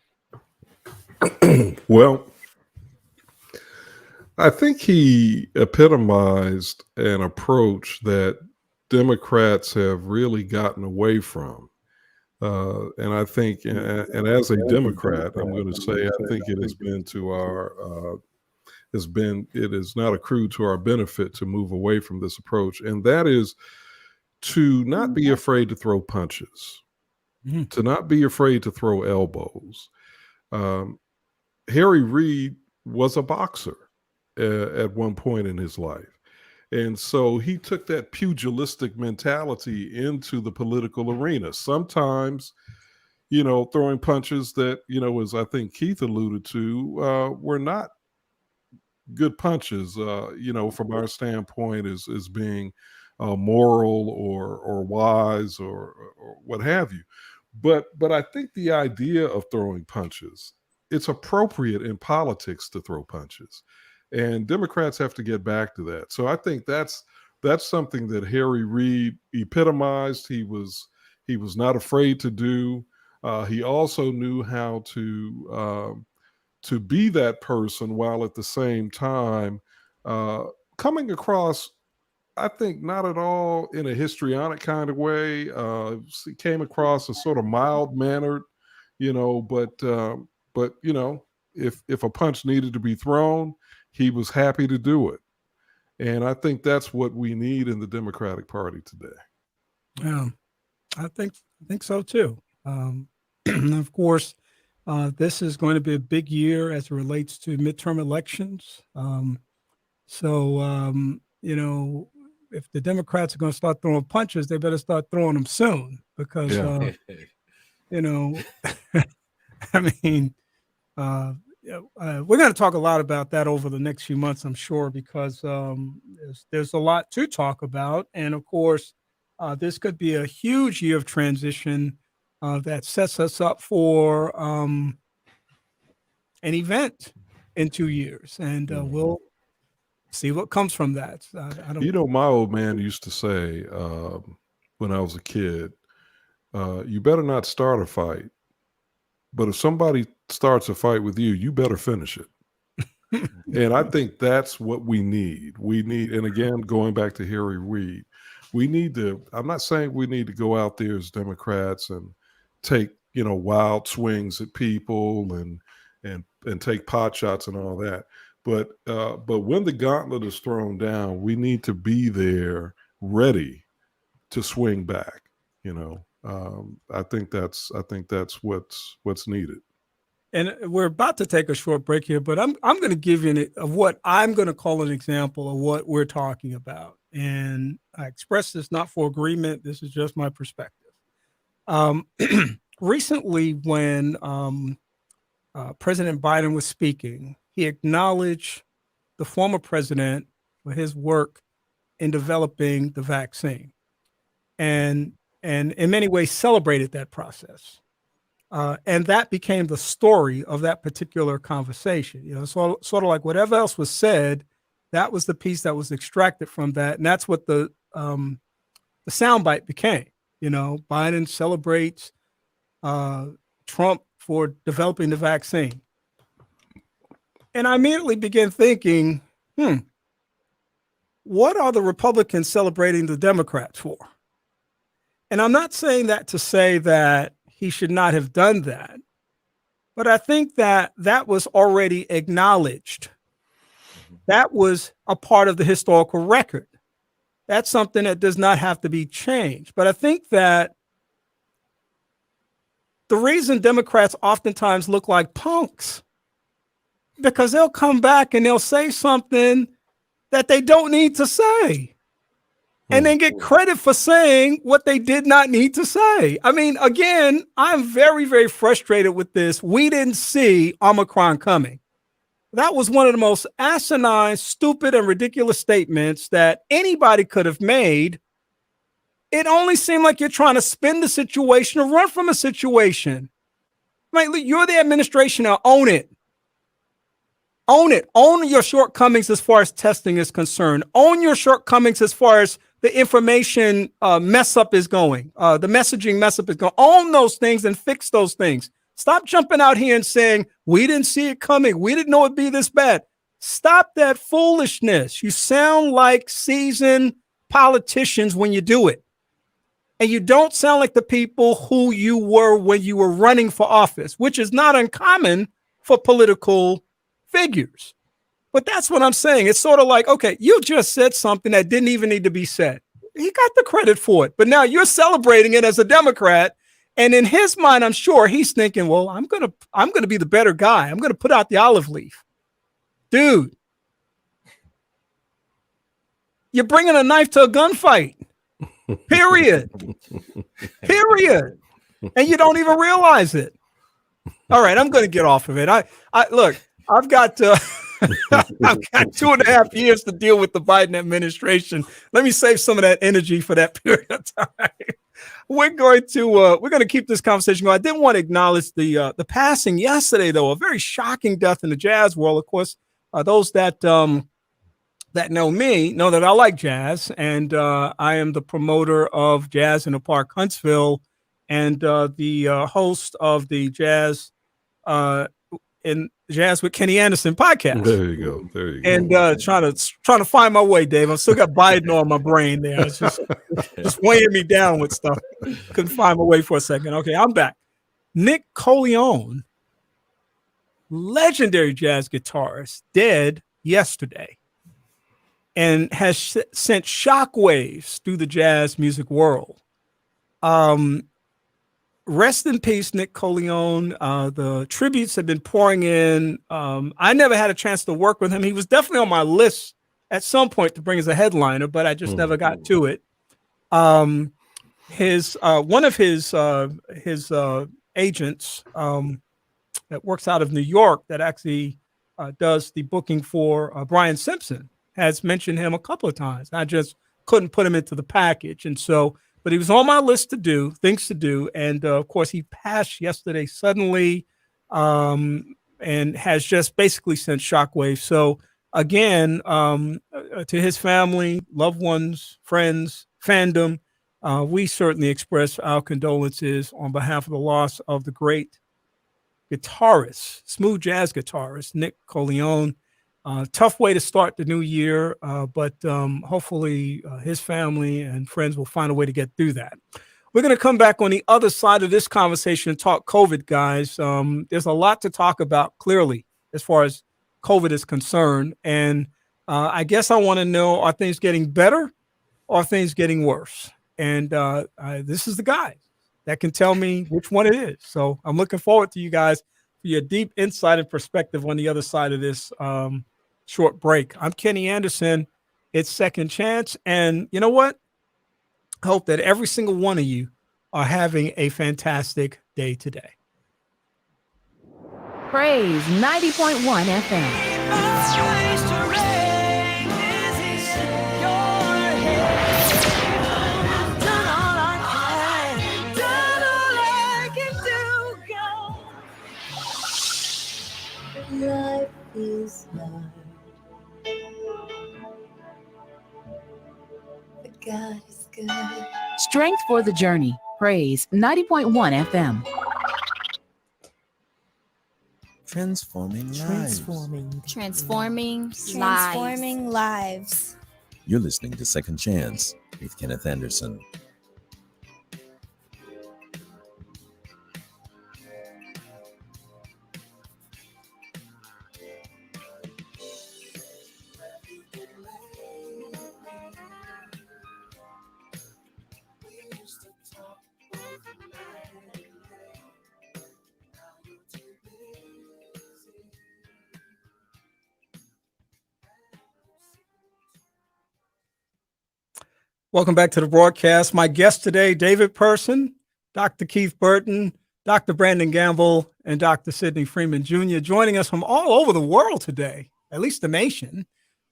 Well, I think he epitomized an approach that Democrats have really gotten away from. And I think, and as a Democrat, I'm going to say, I think it has been to our, it has not accrued to our benefit to move away from this approach. And that is to not be afraid to throw punches, to not be afraid to throw elbows. Harry Reid was a boxer at one point in his life. And so he took that pugilistic mentality into the political arena. Sometimes, throwing punches that, as I think Keith alluded to, were not good punches, from our standpoint as being moral or wise or what have you. But I think the idea of throwing punches, it's appropriate in politics to throw punches. And Democrats have to get back to that. So I think that's something that Harry Reid epitomized. He was not afraid to do. He also knew how to be that person while at the same time coming across, I think, not at all in a histrionic kind of way. He came across as sort of mild-mannered, but if a punch needed to be thrown, he was happy to do it. And I think that's what we need in the Democratic Party today. Yeah, I think so too. Of course, this is going to be a big year as it relates to midterm elections. If the Democrats are going to start throwing punches, they better start throwing them soon because, we're going to talk a lot about that over the next few months, I'm sure, because there's a lot to talk about. And of course, this could be a huge year of transition that sets us up for an event in 2 years. And we'll see what comes from that. My old man used to say when I was a kid, you better not start a fight. But if somebody starts a fight with you, you better finish it. And I think that's what we need. And again, going back to Harry Reid, I'm not saying we need to go out there as Democrats and take, wild swings at people and take pot shots and all that. But when the gauntlet is thrown down, we need to be there ready to swing back, I think that's what's needed. And we're about to take a short break here, but I'm going to give you what I'm going to call an example of what we're talking about. And I express this not for agreement. This is just my perspective. Recently, when President Biden was speaking, he acknowledged the former president for his work in developing the vaccine. And and in many ways celebrated that process. And that became the story of that particular conversation. You know, so sort of like whatever else was said, that was the piece that was extracted from that, and that's what the soundbite became. You know, Biden celebrates Trump for developing the vaccine. And I immediately began thinking, what are the Republicans celebrating the Democrats for? And I'm not saying that to say that he should not have done that, but I think that that was already acknowledged. That was a part of the historical record. That's something that does not have to be changed. But I think that the reason Democrats oftentimes look like punks, because they'll come back and they'll say something that they don't need to say, and then get credit for saying what they did not need to say. I mean, again, I'm very, very frustrated with this. We didn't see Omicron coming. That was one of the most asinine, stupid, and ridiculous statements that anybody could have made. It only seemed like you're trying to spin the situation or run from a situation. Like, you're the administration, now own it. Own it. Own your shortcomings as far as testing is concerned. Own your shortcomings as far as the information mess up is going. The messaging mess up is going. Own those things and fix those things. Stop jumping out here and saying, we didn't see it coming. We didn't know it'd be this bad. Stop that foolishness. You sound like seasoned politicians when you do it. And you don't sound like the people who you were when you were running for office, which is not uncommon for political figures. But that's what I'm saying. It's sort of like, okay, you just said something that didn't even need to be said. He got the credit for it. But now you're celebrating it as a Democrat. And in his mind, I'm sure he's thinking, well, I'm gonna be the better guy. I'm gonna put out the olive leaf. Dude, you're bringing a knife to a gunfight. Period. Period. And you don't even realize it. All right, I'm going to get off of it. I look, I've got I've got 2.5 years to deal with the Biden administration. Let me save some of that energy for that period of time. We're going to keep this conversation going. I didn't want to acknowledge the passing yesterday, though, a very shocking death in the jazz world. Of course, those that know me know that I like jazz, and I am the promoter of Jazz in the Park Huntsville, and the host of the Jazz with Kenny Anderson podcast. There you go. There you go. And trying to find my way, Dave. I've still got Biden on my brain there. It's just weighing me down with stuff. Couldn't find my way for a second. Okay, I'm back. Nick Coleone, legendary jazz guitarist, dead yesterday, and has sent shockwaves through the jazz music world. Rest in peace, Nick Coleone. The tributes have been pouring in. I never had a chance to work with him. He was definitely on my list at some point to bring as a headliner, but I just never got to it. One of his agents that works out of New York, that actually does the booking for Brian Simpson, has mentioned him a couple of times. I just couldn't put him into the package. And so, but he was on my list to do, things to do. And of course, he passed yesterday suddenly, and has just basically sent shockwaves. So again, to his family, loved ones, friends, fandom, we certainly express our condolences on behalf of the loss of the great guitarist, smooth jazz guitarist, Nick Coleone. Tough way to start the new year, but hopefully his family and friends will find a way to get through that. We're going to come back on the other side of this conversation and talk COVID, guys. There's a lot to talk about, clearly, as far as COVID is concerned. And I guess I want to know, are things getting better or are things getting worse? And this is the guy that can tell me which one it is. So I'm looking forward to you guys for your deep insight and perspective on the other side of this short break. I'm Kenny Anderson. It's Second Chance. And you know what? I hope that every single one of you are having a fantastic day today. Praise 90.1 FM. God is good. Strength for the journey. Praise 90.1 FM. Transforming lives. Transforming lives. You're listening to Second Chance with Kenneth Anderson. Welcome back to the broadcast. My guests today, David Person, Dr. Keith Burton, Dr. Brandon Gamble, and Dr. Sidney Freeman Jr. joining us from all over the world today, at least the nation.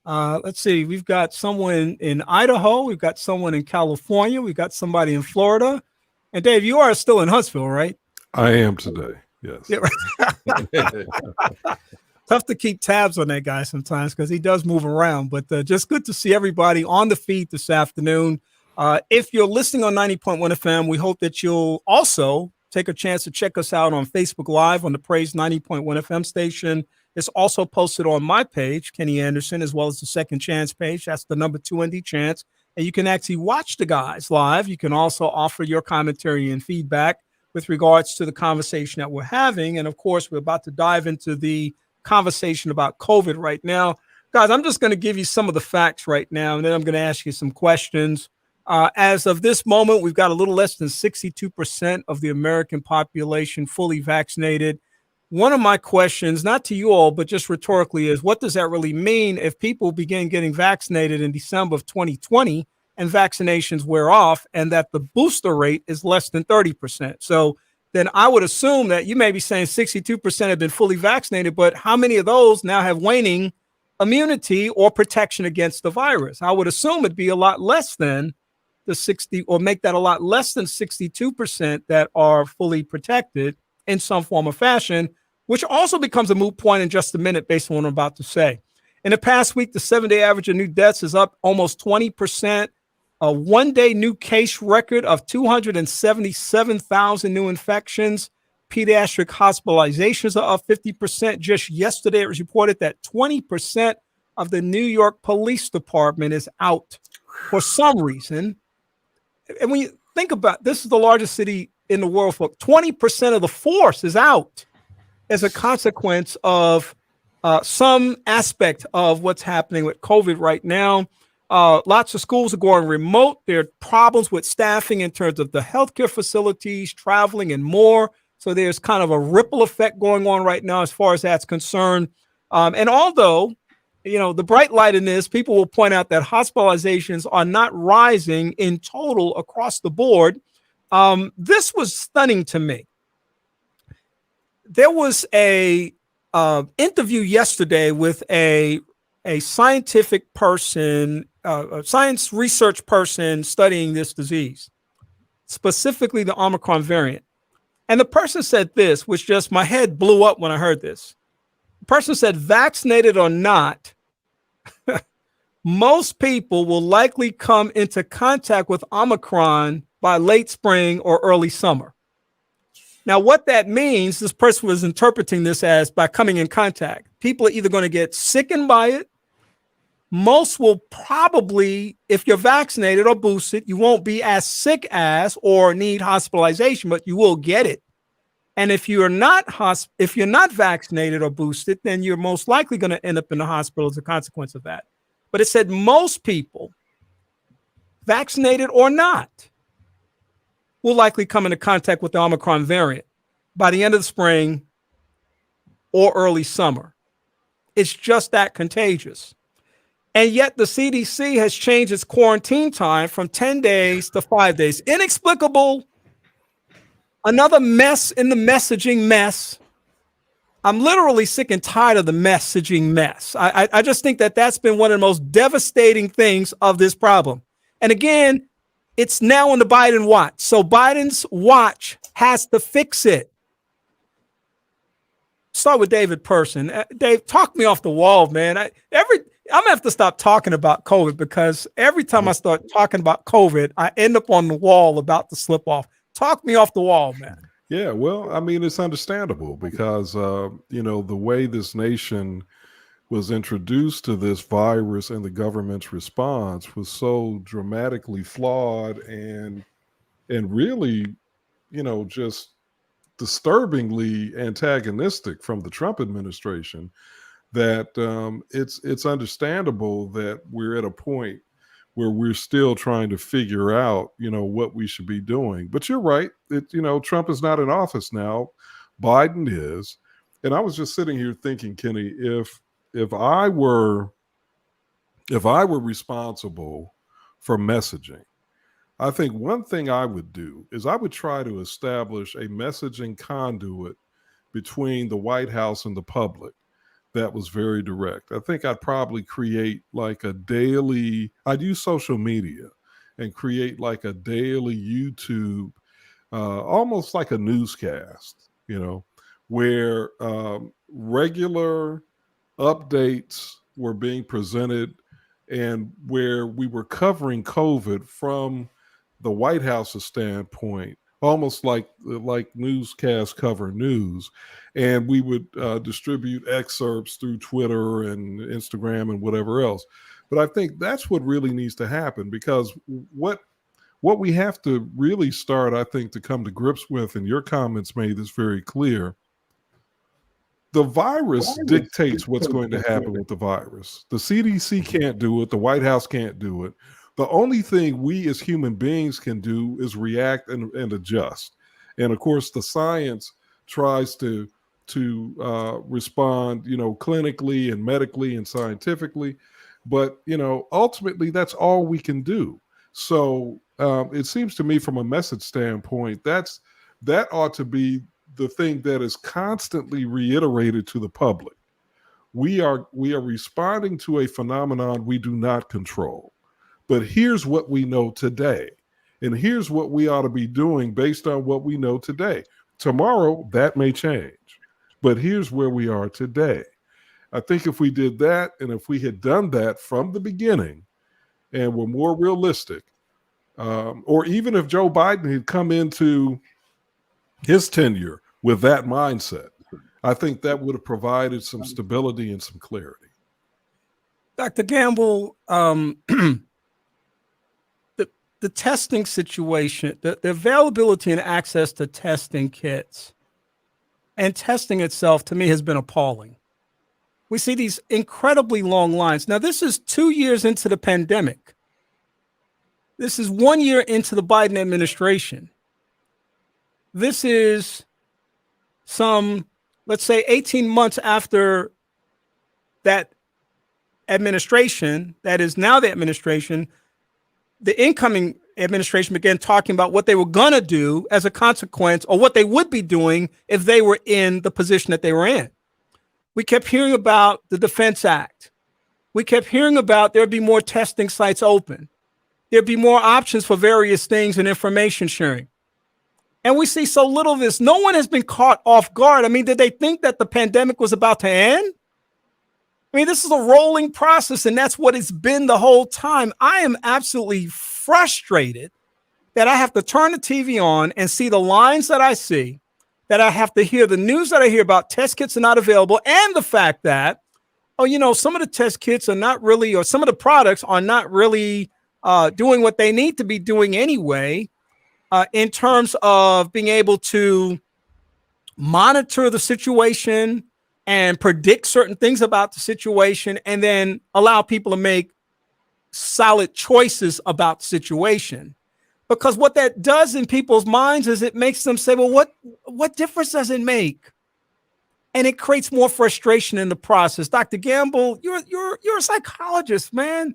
Let's see, we've got someone in Idaho, we've got someone in California, we've got somebody in Florida. And Dave, you are still in Huntsville, right? I am today, yes. Yeah, right. Tough to keep tabs on that guy sometimes because he does move around, but just good to see everybody on the feed this afternoon. If you're listening on 90.1 FM, we hope that you'll also take a chance to check us out on Facebook Live on the Praise 90.1 FM station. It's also posted on my page, Kenny Anderson, as well as the Second Chance page. That's the number 2ND Chance. And you can actually watch the guys live. You can also offer your commentary and feedback with regards to the conversation that we're having. And of course, we're about to dive into the conversation about COVID right now. Guys, I'm just going to give you some of the facts right now, and then I'm going to ask you some questions. As of this moment, we've got a little less than 62% of the American population fully vaccinated. One of my questions, not to you all, but just rhetorically, is what does that really mean if people begin getting vaccinated in December of 2020 and vaccinations wear off and that the booster rate is less than 30%? So then I would assume that you may be saying 62% have been fully vaccinated, but how many of those now have waning immunity or protection against the virus? I would assume it'd be a lot less than the 60, or make that a lot less than 62% that are fully protected in some form or fashion, which also becomes a moot point in just a minute based on what I'm about to say. In the past week, the 7-day average of new deaths is up almost 20%. A one-day new case record of 277,000 new infections. Pediatric hospitalizations are up 50%. Just yesterday, it was reported that 20% of the New York Police Department is out for some reason. And when you think about this, is the largest city in the world. For 20% of the force is out as a consequence of some aspect of what's happening with COVID right now. Lots of schools are going remote. There are problems with staffing in terms of the healthcare facilities, traveling, and more. So there's kind of a ripple effect going on right now as far as that's concerned. And although, you know, the bright light in this, people will point out that hospitalizations are not rising in total across the board. This was stunning to me. There was a interview yesterday with a scientific person, a science research person studying this disease, specifically the Omicron variant. And the person said this, which just my head blew up when I heard this. The person said, vaccinated or not, most people will likely come into contact with Omicron by late spring or early summer. Now, what that means, this person was interpreting this as by coming in contact. People are either going to get sickened by it. Most will probably, if you're vaccinated or boosted, you won't be as sick as or need hospitalization, but you will get it. And if you're not vaccinated or boosted, then you're most likely going to end up in the hospital as a consequence of that. But it said most people, vaccinated or not, will likely come into contact with the Omicron variant by the end of the spring or early summer. It's just that contagious. And yet the CDC has changed its quarantine time from 10 days to 5 days. Inexplicable. Another mess in the messaging mess. I'm literally sick and tired of the messaging mess. I just think that that's been one of the most devastating things of this problem. And again, it's now on the Biden watch. So Biden's watch has to fix it. Start with David Person. Dave, talk me off the wall, man. I'm gonna have to stop talking about COVID, because every time I start talking about COVID, I end up on the wall about to slip off. Talk me off the wall, man. Yeah, well, I mean, it's understandable because, you know, the way this nation was introduced to this virus and the government's response was so dramatically flawed and really, you know, just disturbingly antagonistic from the Trump administration, that it's understandable that we're at a point where we're still trying to figure out, you know, what we should be doing. But you're right. You know, Trump is not in office now. Biden is. And I was just sitting here thinking, Kenny, if I were responsible for messaging, I think one thing I would do is I would try to establish a messaging conduit between the White House and the public that was very direct. I think I'd probably create like a daily, I'd use social media and create like a daily YouTube, almost like a newscast, you know, where regular updates were being presented and where we were covering COVID from the White House's standpoint, almost like newscasts cover news. And we would distribute excerpts through Twitter and Instagram and whatever else. But I think that's what really needs to happen, because what we have to really start, I think, to come to grips with, and your comments made this very clear, the virus dictates what's going to happen with the virus. The CDC can't do it. The White House can't do it. The only thing we as human beings can do is react and adjust. And of course, the science tries to respond, you know, clinically and medically and scientifically. But, you know, ultimately, that's all we can do. So it seems to me, from a message standpoint, that ought to be the thing that is constantly reiterated to the public. We are responding to a phenomenon we do not control. But here's what we know today. And here's what we ought to be doing based on what we know today. Tomorrow, that may change. But here's where we are today. I think if we did that, and if we had done that from the beginning and were more realistic, or even if Joe Biden had come into his tenure with that mindset, I think that would have provided some stability and some clarity. Dr. Gamble, the testing situation, the availability and access to testing kits and testing itself, to me, has been appalling. We see these incredibly long lines. Now, this is 2 years into the pandemic. This is 1 year into the Biden administration. This is some, let's say, 18 months after that administration, that is now the administration, the incoming administration began talking about what they were going to do as a consequence, or what they would be doing if they were in the position that they were in. We kept hearing about the Defense Act. We kept hearing about there'd be more testing sites open. There'd be more options for various things and information sharing. And we see so little of this. No one has been caught off guard. I mean, did they think that the pandemic was about to end? I mean, this is a rolling process, and that's what it's been the whole time. I am absolutely frustrated that I have to turn the TV on and see the lines that I see, that I have to hear the news that I hear about test kits are not available, and the fact that, oh, you know, some of the test kits are not really, or some of the products are not really doing what they need to be doing anyway, in terms of being able to monitor the situation and predict certain things about the situation, and then allow people to make solid choices about the situation. Because what that does in people's minds is it makes them say, well, what difference does it make? And it creates more frustration in the process. Dr. Gamble, you're a psychologist, man.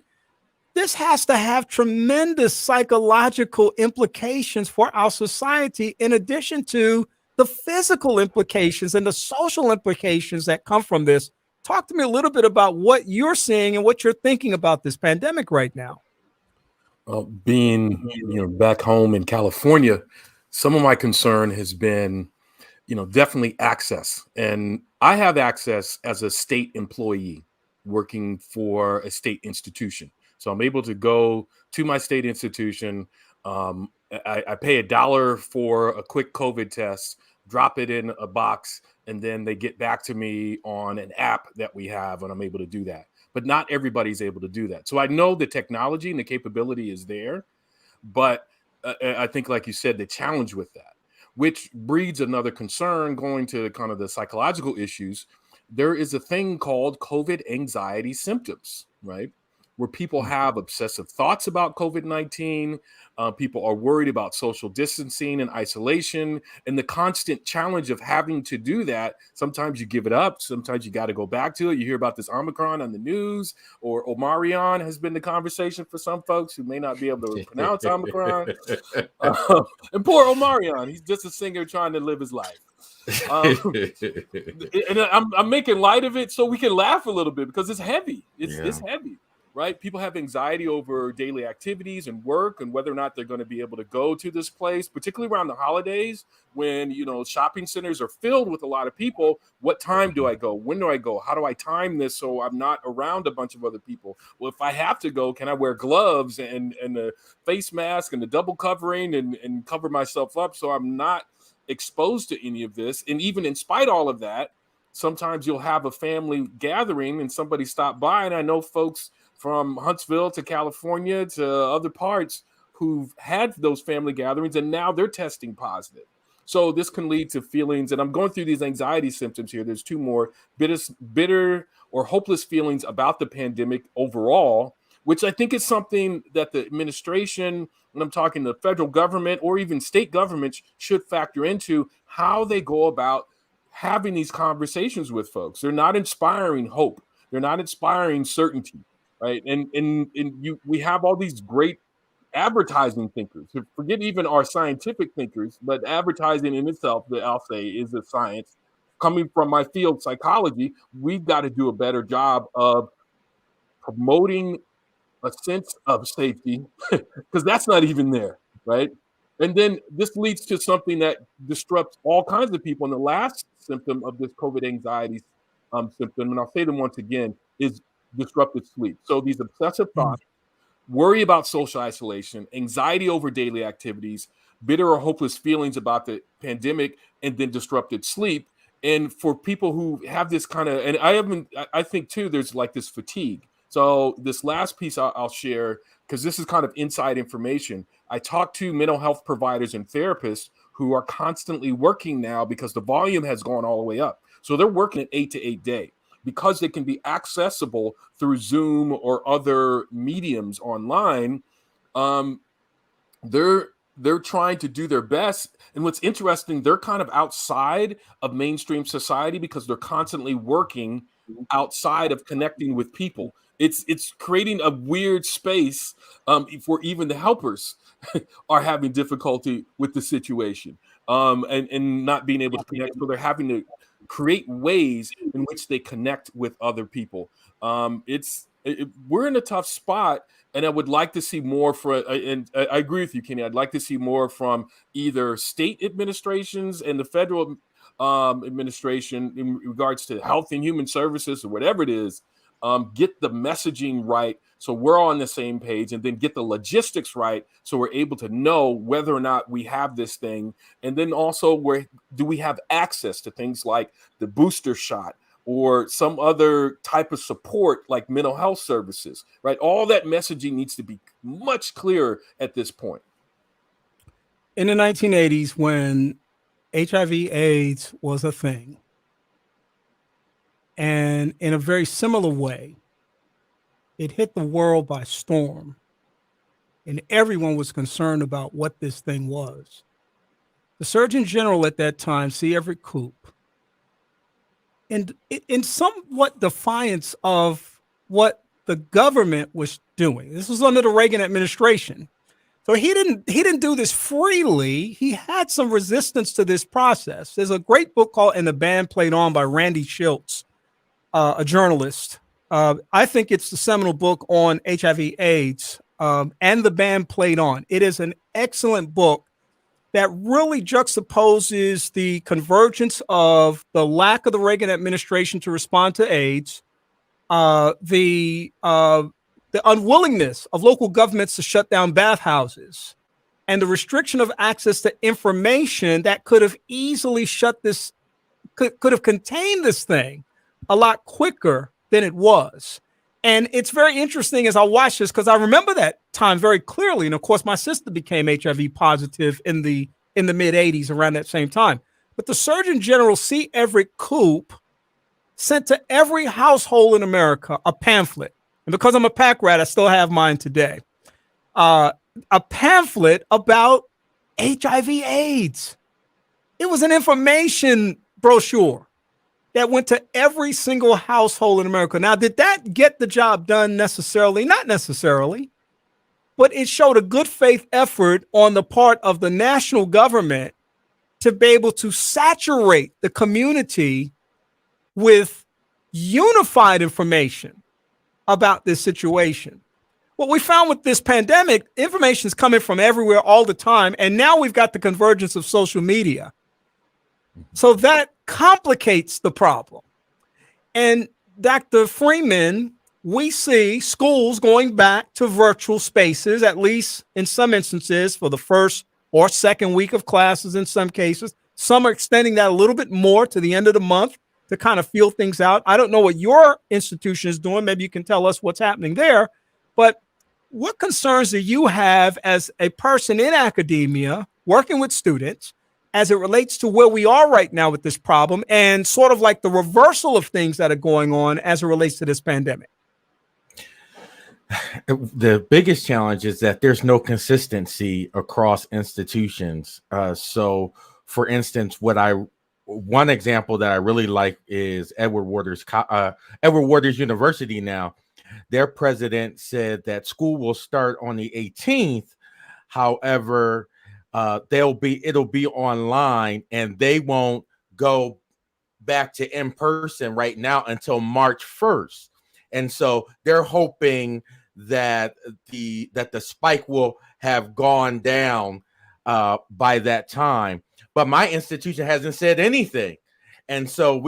This has to have tremendous psychological implications for our society, in addition to the physical implications and the social implications that come from this. Talk to me a little bit about what you're seeing and what you're thinking about this pandemic right now. Being, back home in California, some of my concern has been, definitely access. And I have access as a state employee. working for a state institution. So I'm able to go to my state institution. I pay $1 for a quick COVID test, drop it in a box, and then they get back to me on an app that we have, and I'm able to do that. But not everybody's able to do that. So I know the technology and the capability is there, but I think, like you said, the challenge with that, which breeds another concern going to kind of the psychological issues. There is a thing called COVID anxiety symptoms, right? Where people have obsessive thoughts about COVID-19. People are worried about social distancing and isolation, and the constant challenge of having to do that. Sometimes you give it up. Sometimes you got to go back to it. You hear about this Omicron on the news, or Omarion has been the conversation for some folks who may not be able to pronounce Omicron. And poor Omarion, he's just a singer trying to live his life. And I'm making light of it so we can laugh a little bit because it's heavy. It's heavy. Right? People have anxiety over daily activities and work and whether or not they're going to be able to go to this place, particularly around the holidays when, shopping centers are filled with a lot of people. What time do I go? When do I go? How do I time this so I'm not around a bunch of other people? Well, if I have to go, can I wear gloves and the face mask and the double covering and cover myself up so I'm not exposed to any of this? And even in spite of all of that, sometimes you'll have a family gathering and somebody stop by. And I know folks from Huntsville to California to other parts who've had those family gatherings and now they're testing positive. So this can lead to feelings, and I'm going through these anxiety symptoms here. There's two more: bitter or hopeless feelings about the pandemic overall, which I think is something that the administration, when I'm talking the federal government or even state governments, should factor into how they go about having these conversations with folks. They're not inspiring hope. They're not inspiring certainty. Right. And we have all these great advertising thinkers. Forget even our scientific thinkers, but advertising in itself, that I'll say, is a science. Coming from my field, psychology, we've got to do a better job of promoting a sense of safety because that's not even there. Right. And then this leads to something that disrupts all kinds of people. And the last symptom of this COVID anxiety symptom, and I'll say them once again, is disruptive sleep. So these obsessive thoughts, worry about social isolation, anxiety over daily activities, bitter or hopeless feelings about the pandemic, and then disrupted sleep. And for people who have this kind of, and I think too, there's like this fatigue. So this last piece I'll share, because this is kind of inside information. I talked to mental health providers and therapists who are constantly working now because the volume has gone all the way up. So they're working an 8 to 8 day. Because they can be accessible through Zoom or other mediums online, they're trying to do their best. And what's interesting, they're kind of outside of mainstream society because they're constantly working outside of connecting with people. It's creating a weird space for even the helpers are having difficulty with the situation and not being able to connect. So they're having to create ways in which they connect with other people. We're in a tough spot, and I would like to see more and I agree with you, Kenny. I'd like to see more from either state administrations and the federal administration in regards to health and human services or whatever it is. Get the messaging right so we're all on the same page, and then get the logistics right so we're able to know whether or not we have this thing. And then also, where do we have access to things like the booster shot or some other type of support like mental health services, right? All that messaging needs to be much clearer at this point. In the 1980s, when HIV/AIDS was a thing, and in a very similar way, it hit the world by storm, and everyone was concerned about what this thing was. The Surgeon General at that time, C. Everett Koop, and in somewhat defiance of what the government was doing, this was under the Reagan administration, so he didn't do this freely. He had some resistance to this process. There's a great book called "And the Band Played On" by Randy Schultz, a journalist. I think it's the seminal book on HIV/AIDS, and the band played on. It is an excellent book that really juxtaposes the convergence of the lack of the Reagan administration to respond to AIDS the unwillingness of local governments to shut down bathhouses and the restriction of access to information that could have easily could have contained this thing a lot quicker than it was. And it's very interesting as I watch this, because I remember that time very clearly. And of course, my sister became HIV positive in the mid 80s around that same time. But the Surgeon General C. Everett Koop sent to every household in America a pamphlet. And because I'm a pack rat, I still have mine today. A pamphlet about HIV/AIDS. It was an information brochure that went to every single household in America. Now, did that get the job done necessarily? Not necessarily, but it showed a good faith effort on the part of the national government to be able to saturate the community with unified information about this situation. What we found with this pandemic, information is coming from everywhere all the time. And now we've got the convergence of social media. So that complicates the problem. And Dr. Freeman, we see schools going back to virtual spaces, at least in some instances, for the first or second week of classes in some cases. Some are extending that a little bit more to the end of the month to kind of feel things out. I don't know what your institution is doing. Maybe you can tell us what's happening there. But what concerns do you have as a person in academia working with students as it relates to where we are right now with this problem and sort of like the reversal of things that are going on as it relates to this pandemic? The biggest challenge is that there's no consistency across institutions. So, for instance, one example that I really like is Edward Waters University now. Their president said that school will start on the 18th. However, it'll be online, and they won't go back to in person right now until March 1st. And so they're hoping that the spike will have gone down by that time. But my institution hasn't said anything. And so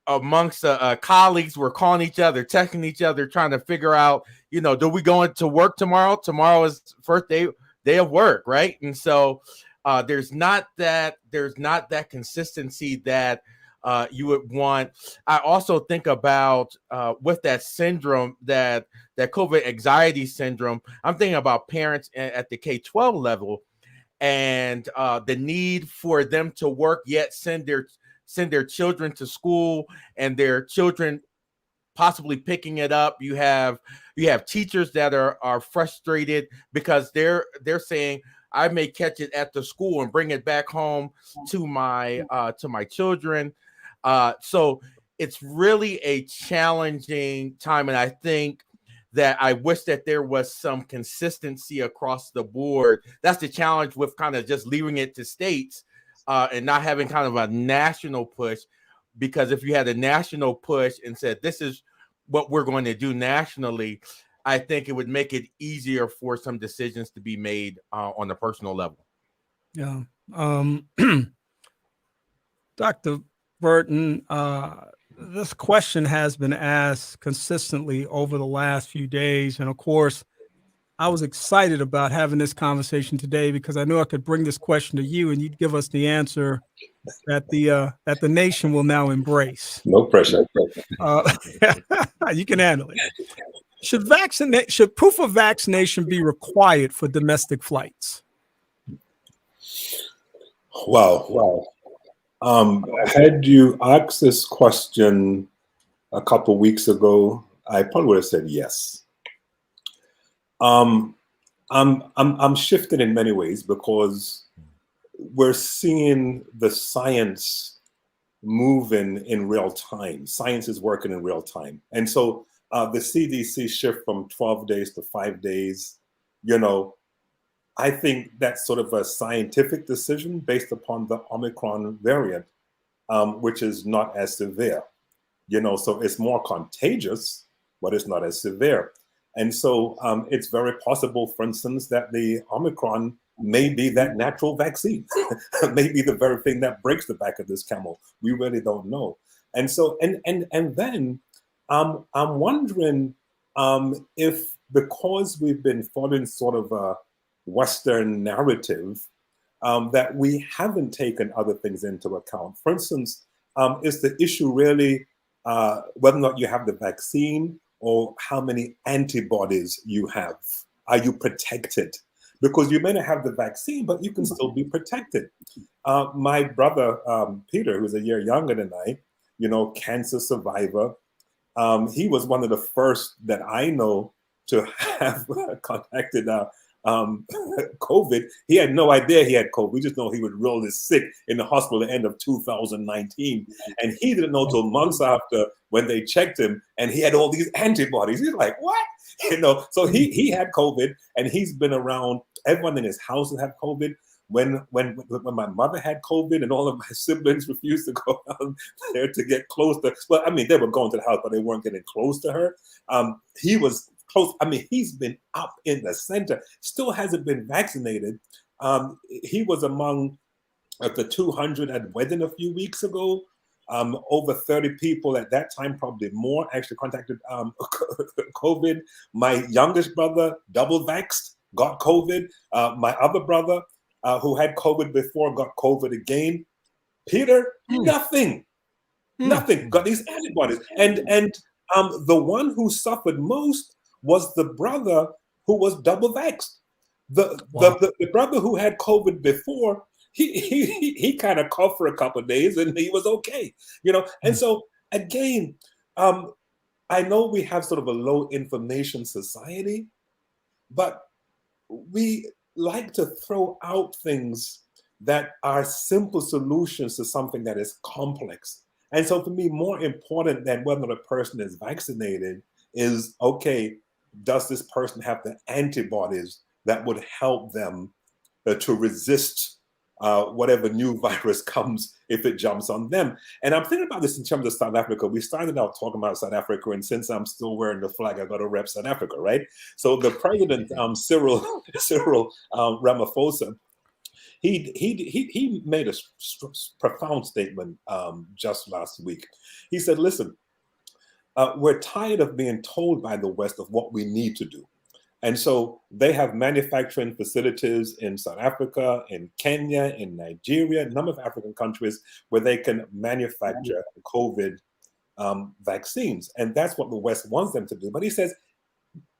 amongst colleagues, we're calling each other, texting each other, trying to figure out, do we go into work tomorrow? Tomorrow is first day of work, right? And so there's not that consistency that you would want. I also think about with that syndrome, that COVID anxiety syndrome. I'm thinking about parents at the K-12 level and the need for them to work yet send their children to school, and their children possibly picking it up. You have teachers that are frustrated because they're saying, I may catch it at the school and bring it back home to my children. So it's really a challenging time, and I think that I wish that there was some consistency across the board. That's the challenge with kind of just leaving it to states and not having kind of a national push, because if you had a national push and said, this is what we're going to do nationally, I think it would make it easier for some decisions to be made on the personal level. Yeah. Dr. Burton, this question has been asked consistently over the last few days. And of course, I was excited about having this conversation today because I knew I could bring this question to you and you'd give us the answer that the nation will now embrace. No pressure. You can handle it. Should proof of vaccination be required for domestic flights? Wow. Had you asked this question a couple weeks ago, I probably would have said yes. I'm shifting in many ways because we're seeing the science moving in real time. Science is working in real time. And so the CDC shift from 12 days to 5 days, I think that's sort of a scientific decision based upon the Omicron variant, which is not as severe, so it's more contagious, but it's not as severe. And so it's very possible, for instance, that the Omicron may be that natural vaccine, may be the very thing that breaks the back of this camel. We really don't know. And so, and then I'm wondering if, because we've been following sort of a Western narrative, that we haven't taken other things into account. For instance, is the issue really whether or not you have the vaccine or how many antibodies you have? Are you protected? Because you may not have the vaccine, but you can still be protected. My brother, Peter, who's a year younger than I, cancer survivor, he was one of the first that I know to have contacted COVID. He had no idea he had COVID. We just know he was really sick in the hospital at the end of 2019. And he didn't know till months after when they checked him and he had all these antibodies. He's like, what? So he had COVID and he's been around. Everyone in his house had COVID. When my mother had COVID and all of my siblings refused to go down there to get close to, well, I mean, they were going to the house, but they weren't getting close to her. He was close. I mean, he's been up in the center, still hasn't been vaccinated. He was among the 200 at wedding a few weeks ago. Over 30 people at that time, probably more, actually contacted COVID. My youngest brother, double vaxxed, got COVID. My other brother, who had COVID before, got COVID again. Peter, nothing, got these antibodies. And the one who suffered most was the brother who was double vaxxed. The brother who had COVID before, he kind of coughed for a couple of days and he was okay, And so again, I know we have sort of a low information society, but we like to throw out things that are simple solutions to something that is complex. And so for me, more important than whether a person is vaccinated is, okay, does this person have the antibodies that would help them to resist whatever new virus comes if it jumps on them? And I'm thinking about this in terms of South Africa. We started out talking about South Africa, and since I'm still wearing the flag, I got to rep South Africa, right? So the president, Cyril Ramaphosa, he made a profound statement just last week. He said, listen, we're tired of being told by the West of what we need to do. And so they have manufacturing facilities in South Africa, in Kenya, in Nigeria, a number of African countries where they can manufacture COVID vaccines. And that's what the West wants them to do. But he says,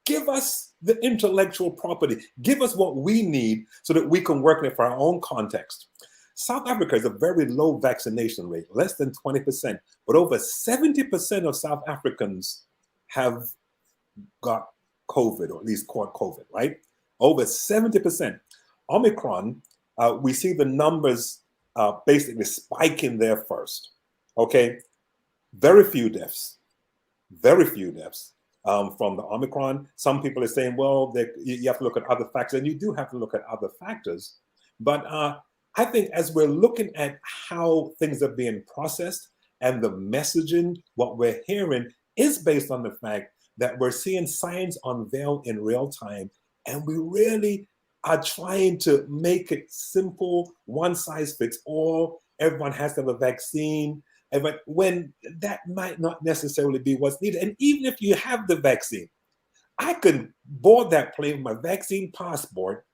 give us the intellectual property. Give us what we need so that we can work it for our own context. South Africa is a very low vaccination rate, less than 20%, but over 70% of South Africans have got COVID, or at least caught COVID, right? Over 70%. Omicron, we see the numbers basically spiking there first, okay? Very few deaths from the Omicron. Some people are saying, well, you have to look at other factors, and you do have to look at other factors. But I think as we're looking at how things are being processed and the messaging, what we're hearing is based on the fact that we're seeing science unveil in real time, and we really are trying to make it simple, one size fits all. Everyone has to have a vaccine, but when that might not necessarily be what's needed. And even if you have the vaccine, I could board that plane with my vaccine passport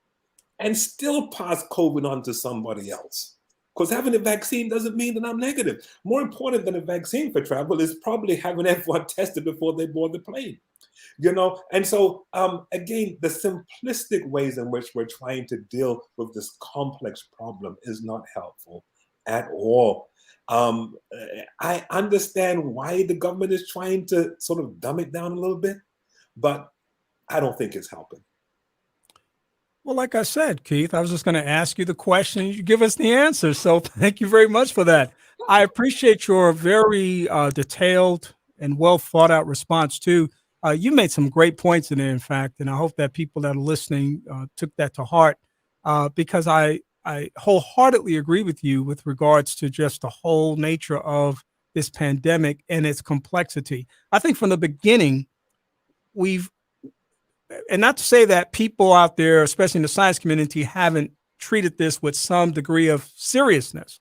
and still pass COVID on to somebody else. Because having a vaccine doesn't mean that I'm negative. More important than a vaccine for travel is probably having everyone tested before they board the plane. And so, again, the simplistic ways in which we're trying to deal with this complex problem is not helpful at all. I understand why the government is trying to sort of dumb it down a little bit, but I don't think it's helping. Well, like I said, Keith, I was just going to ask you the question. You give us the answer. So thank you very much for that. I appreciate your very detailed and well thought out response too. You made some great points in it, in fact, and I hope that people that are listening took that to heart because I wholeheartedly agree with you with regards to just the whole nature of this pandemic and its complexity. I think from the beginning, and not to say that people out there, especially in the science community, haven't treated this with some degree of seriousness,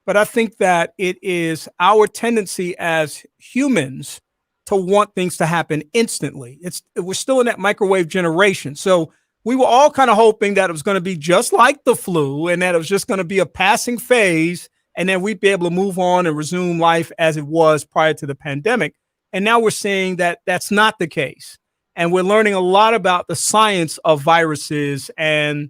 but I think that it is our tendency as humans to want things to happen instantly. We're still in that microwave generation. So we were all kind of hoping that it was going to be just like the flu and that it was just going to be a passing phase, and then we'd be able to move on and resume life as it was prior to the pandemic. And now we're seeing that that's not the case. And we're learning a lot about the science of viruses, and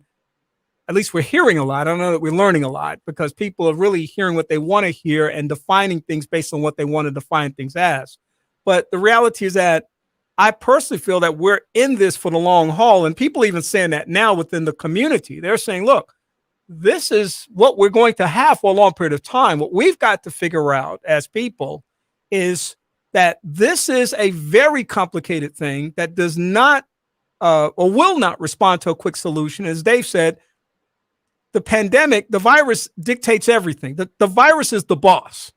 at least we're hearing a lot. I don't know that we're learning a lot, because people are really hearing what they want to hear and defining things based on what they want to define things as. But the reality is that I personally feel that we're in this for the long haul. And people even saying that now within the community. They're saying, look, this is what we're going to have for a long period of time. What we've got to figure out as people is that this is a very complicated thing that does not or will not respond to a quick solution. As Dave said, the pandemic, the virus dictates everything. The virus is the boss.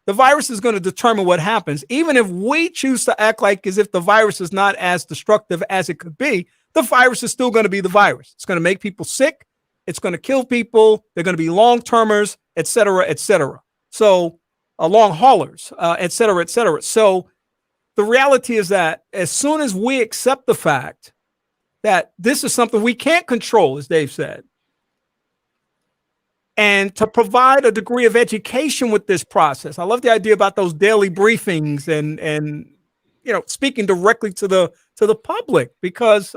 The virus is going to determine what happens. Even if we choose to act like as if the virus is not as destructive as it could be, the virus is still going to be the virus. It's going to make people sick. It's going to kill people. They're going to be long-termers, et cetera, et cetera. So long haulers, et cetera, et cetera. So the reality is that as soon as we accept the fact that this is something we can't control, as Dave said, and to provide a degree of education with this process. I love the idea about those daily briefings and speaking directly to the public, because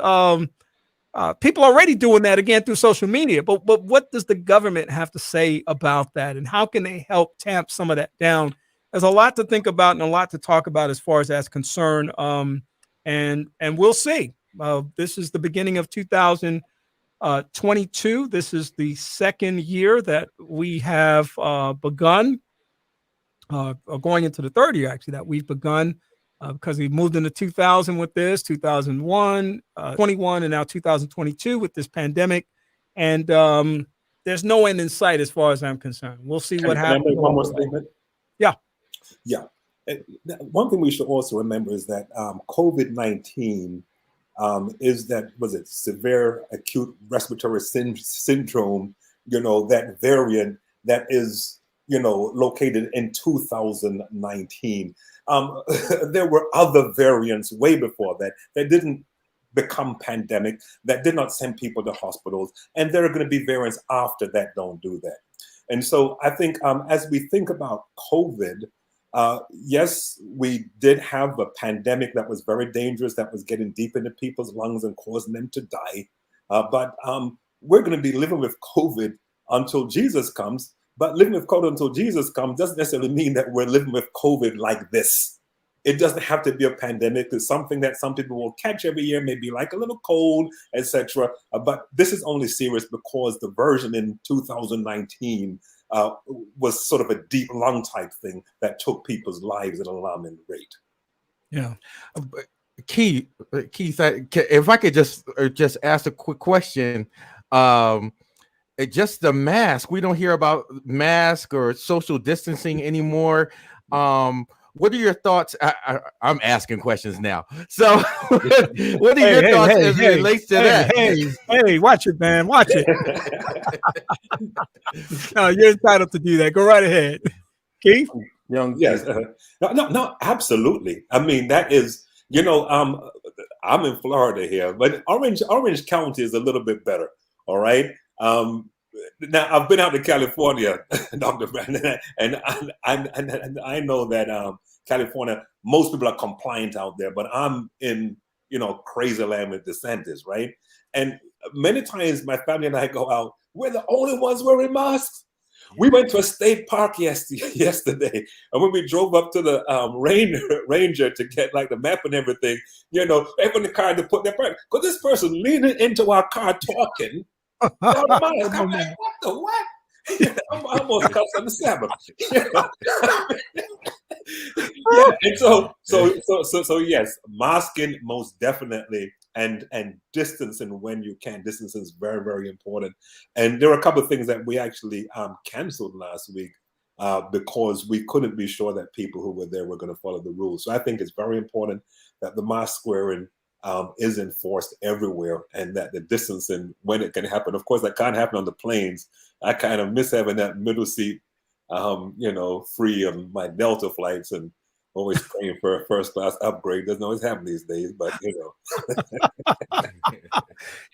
people are already doing that again through social media. But what does the government have to say about that, and how can they help tamp some of that down? There's a lot to think about and a lot to talk about as far as that's concerned. And we'll see. This is the beginning of 2022. This is the second year that we have begun, going into the third year, actually, that we've begun, because we moved into 2000 with this, 2001, 21, and now 2022 with this pandemic. And there's no end in sight as far as I'm concerned. We'll see what happens. Can I make one more statement? Yeah. Yeah. One thing we should also remember is that COVID-19 is that, severe acute respiratory syndrome, that variant that is, located in 2019. There were other variants way before that didn't become pandemic, that did not send people to hospitals. And there are going to be variants after that don't do that. And so I think as we think about COVID, yes, we did have a pandemic that was very dangerous, that was getting deep into people's lungs and causing them to die. But we're going to be living with COVID until Jesus comes. But living with COVID until Jesus comes doesn't necessarily mean that we're living with COVID like this. It doesn't have to be a pandemic. It's something that some people will catch every year, maybe like a little cold, etc. But this is only serious because the version in 2019 was sort of a deep lung type thing that took people's lives at an alarming rate. Yeah. Keith, if I could just ask a quick question. Just the mask. We don't hear about mask or social distancing anymore. What are your thoughts? I'm asking questions now. So what are your thoughts as it relates to that? Hey, watch it, man. Watch it. No, you're entitled to do that. Go right ahead. Keith? Yes. No, absolutely. I mean, that is, I'm in Florida here, but Orange County is a little bit better. All right. Now I've been out to California, Dr. Brandon, and I know that California, most people are compliant out there, but I'm in, crazy land with DeSantis, right? And many times my family and I go out, we're the only ones wearing masks. We went to a state park yesterday, and when we drove up to the ranger to get like the map and everything, everyone in the car to put their part, because this person leaning into our car talking. I'm like, what the what? I'm almost cussed on the Sabbath. And so yes, masking most definitely, and distancing when you can. Distancing is very, very important. And there were a couple of things that we actually canceled last week because we couldn't be sure that people who were there were going to follow the rules. So I think it's very important that the mask wearing is enforced everywhere, and that the distancing, when it can happen. Of course, that can't happen on the planes. I kind of miss having that middle seat free on my Delta flights and always praying for a first class upgrade. Doesn't always happen these days, but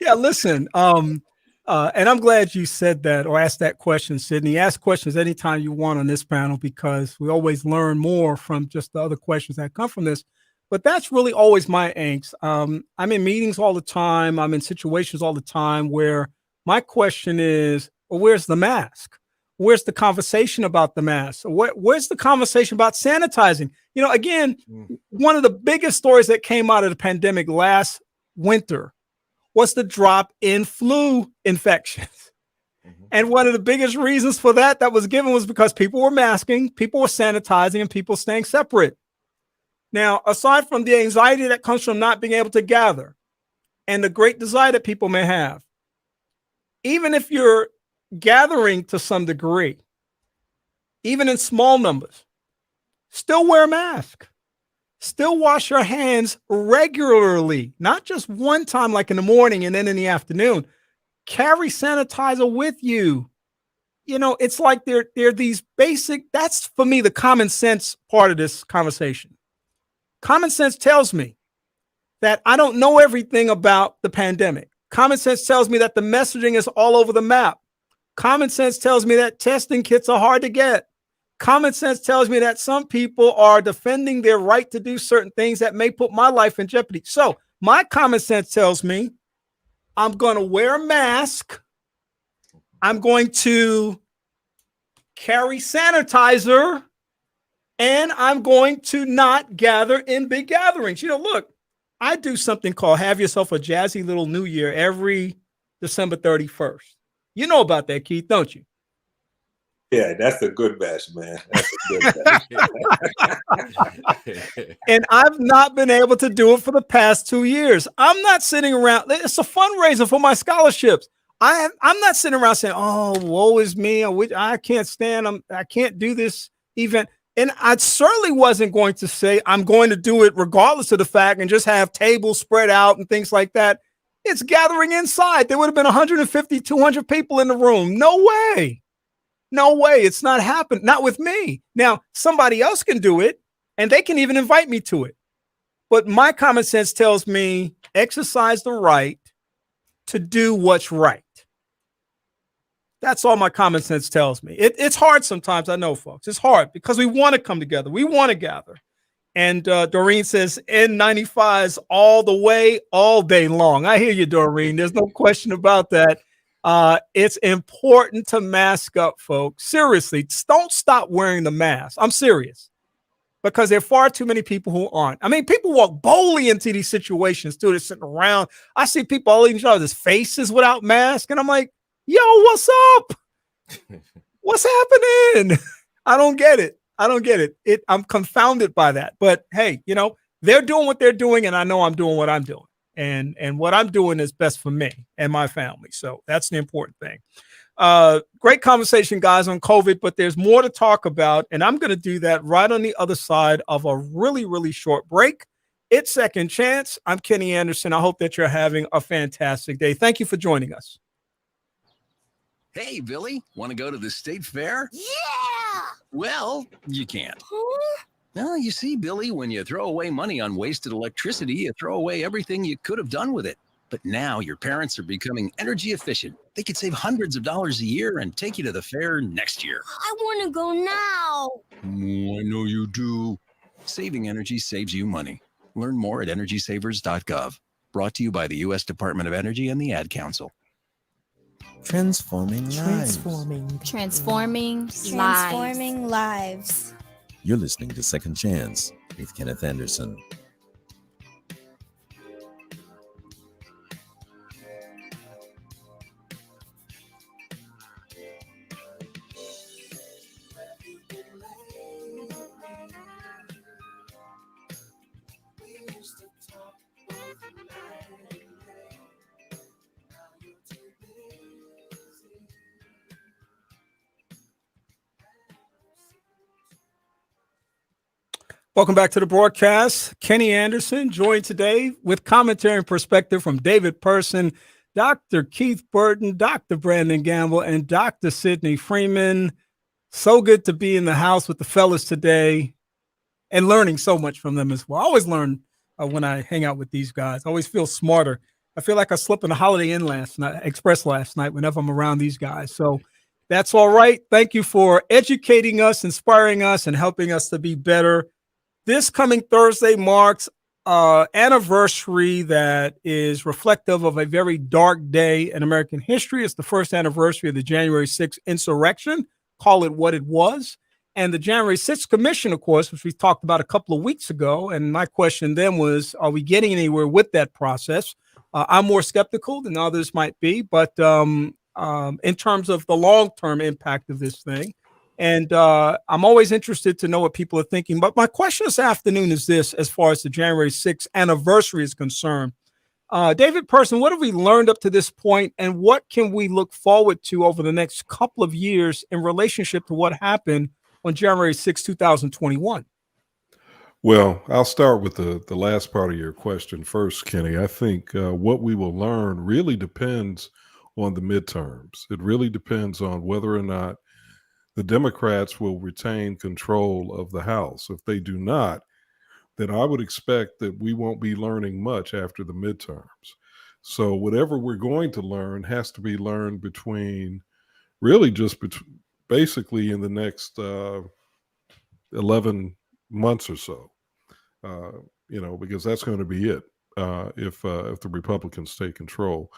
Yeah, listen. And I'm glad you said that or asked that question, Sydney. Ask questions anytime you want on this panel because we always learn more from just the other questions that come from this. But that's really always my angst. I'm in meetings all the time. I'm in situations all the time where my question is, well, where's the mask? Where's the conversation about the mask? Where's the conversation about sanitizing? Again, one of the biggest stories that came out of the pandemic last winter was the drop in flu infections. And one of the biggest reasons for that was given was because people were masking, people were sanitizing, and people staying separate. Now, aside from the anxiety that comes from not being able to gather and the great desire that people may have, even if you're gathering to some degree, even in small numbers, still wear a mask. Still wash your hands regularly, not just one time like in the morning and then in the afternoon. Carry sanitizer with you. It's like they're these basic, that's for me the common sense part of this conversation. Common sense tells me that I don't know everything about the pandemic. Common sense tells me that the messaging is all over the map. Common sense tells me that testing kits are hard to get. Common sense tells me that some people are defending their right to do certain things that may put my life in jeopardy. So my common sense tells me I'm going to wear a mask. I'm going to carry sanitizer. And I'm going to not gather in big gatherings. Look, I do something called Have Yourself a Jazzy Little New Year every December 31st. You know about that, Keith, don't you? Yeah, that's a good bash, man. That's a good bash. And I've not been able to do it for the past 2 years. I'm not sitting around. It's a fundraiser for my scholarships. I'm not sitting around saying, oh, woe is me. I can't stand. I can't do this event. And I certainly wasn't going to say I'm going to do it regardless of the fact and just have tables spread out and things like that. It's gathering inside. There would have been 150, 200 people in the room. No way. No way. It's not happening. Not with me. Now, somebody else can do it, and they can even invite me to it. But my common sense tells me exercise the right to do what's right. That's all my common sense tells me. It's hard sometimes, I know, folks. It's hard because we want to come together. We want to gather. And Doreen says N95s all the way, all day long. I hear you, Doreen. There's no question about that. It's important to mask up, folks. Seriously, don't stop wearing the mask. I'm serious. Because there are far too many people who aren't. I mean, people walk boldly into these situations, too. They're sitting around. I see people all eating each other's faces without masks. And I'm like, yo, what's up? What's happening? I don't get it. I'm confounded by that. But hey, they're doing what they're doing, and I know I'm doing what I'm doing. And what I'm doing is best for me and my family. So that's the important thing. Great conversation, guys, on COVID, but there's more to talk about. And I'm going to do that right on the other side of a really, really short break. It's Second Chance. I'm Kenny Anderson. I hope that you're having a fantastic day. Thank you for joining us. Hey, Billy, want to go to the state fair? Yeah! Well, you can't. No, you see, Billy, when you throw away money on wasted electricity, you throw away everything you could have done with it. But now your parents are becoming energy efficient. They could save hundreds of dollars a year and take you to the fair next year. I want to go now. I know you do. Saving energy saves you money. Learn more at EnergySavers.gov. Brought to you by the U.S. Department of Energy and the Ad Council. Transforming lives. Transforming lives. You're listening to Second Chance with Kenneth Anderson. Welcome back to the broadcast. Kenny Anderson, joined today with commentary and perspective from David Person, Dr. Keith Burton, Dr. Brandon Gamble, and Dr. Sydney Freeman. So good to be in the house with the fellas today and learning so much from them as well. I always learn when I hang out with these guys. I always feel smarter. I feel like I slept in the Holiday Inn Express last night whenever I'm around these guys. So that's all right. Thank you for educating us, inspiring us, and helping us to be better. This coming Thursday marks anniversary that is reflective of a very dark day in American history. It's the first anniversary of the January 6th insurrection. Call it what it was. And the January 6th Commission, of course, which we talked about a couple of weeks ago. And my question then was, are we getting anywhere with that process? I'm more skeptical than others might be, but in terms of the long-term impact of this thing. And I'm always interested to know what people are thinking. But my question this afternoon is this, as far as the January 6th anniversary is concerned. David Person, what have we learned up to this point, and what can we look forward to over the next couple of years in relationship to what happened on January 6, 2021? Well, I'll start with the last part of your question first, Kenny. I think what we will learn really depends on the midterms. It really depends on whether or not the Democrats will retain control of the House. If they do not, then I would expect that we won't be learning much after the midterms. So whatever we're going to learn has to be learned basically in the next 11 months or so, because that's going to be it if the Republicans take control.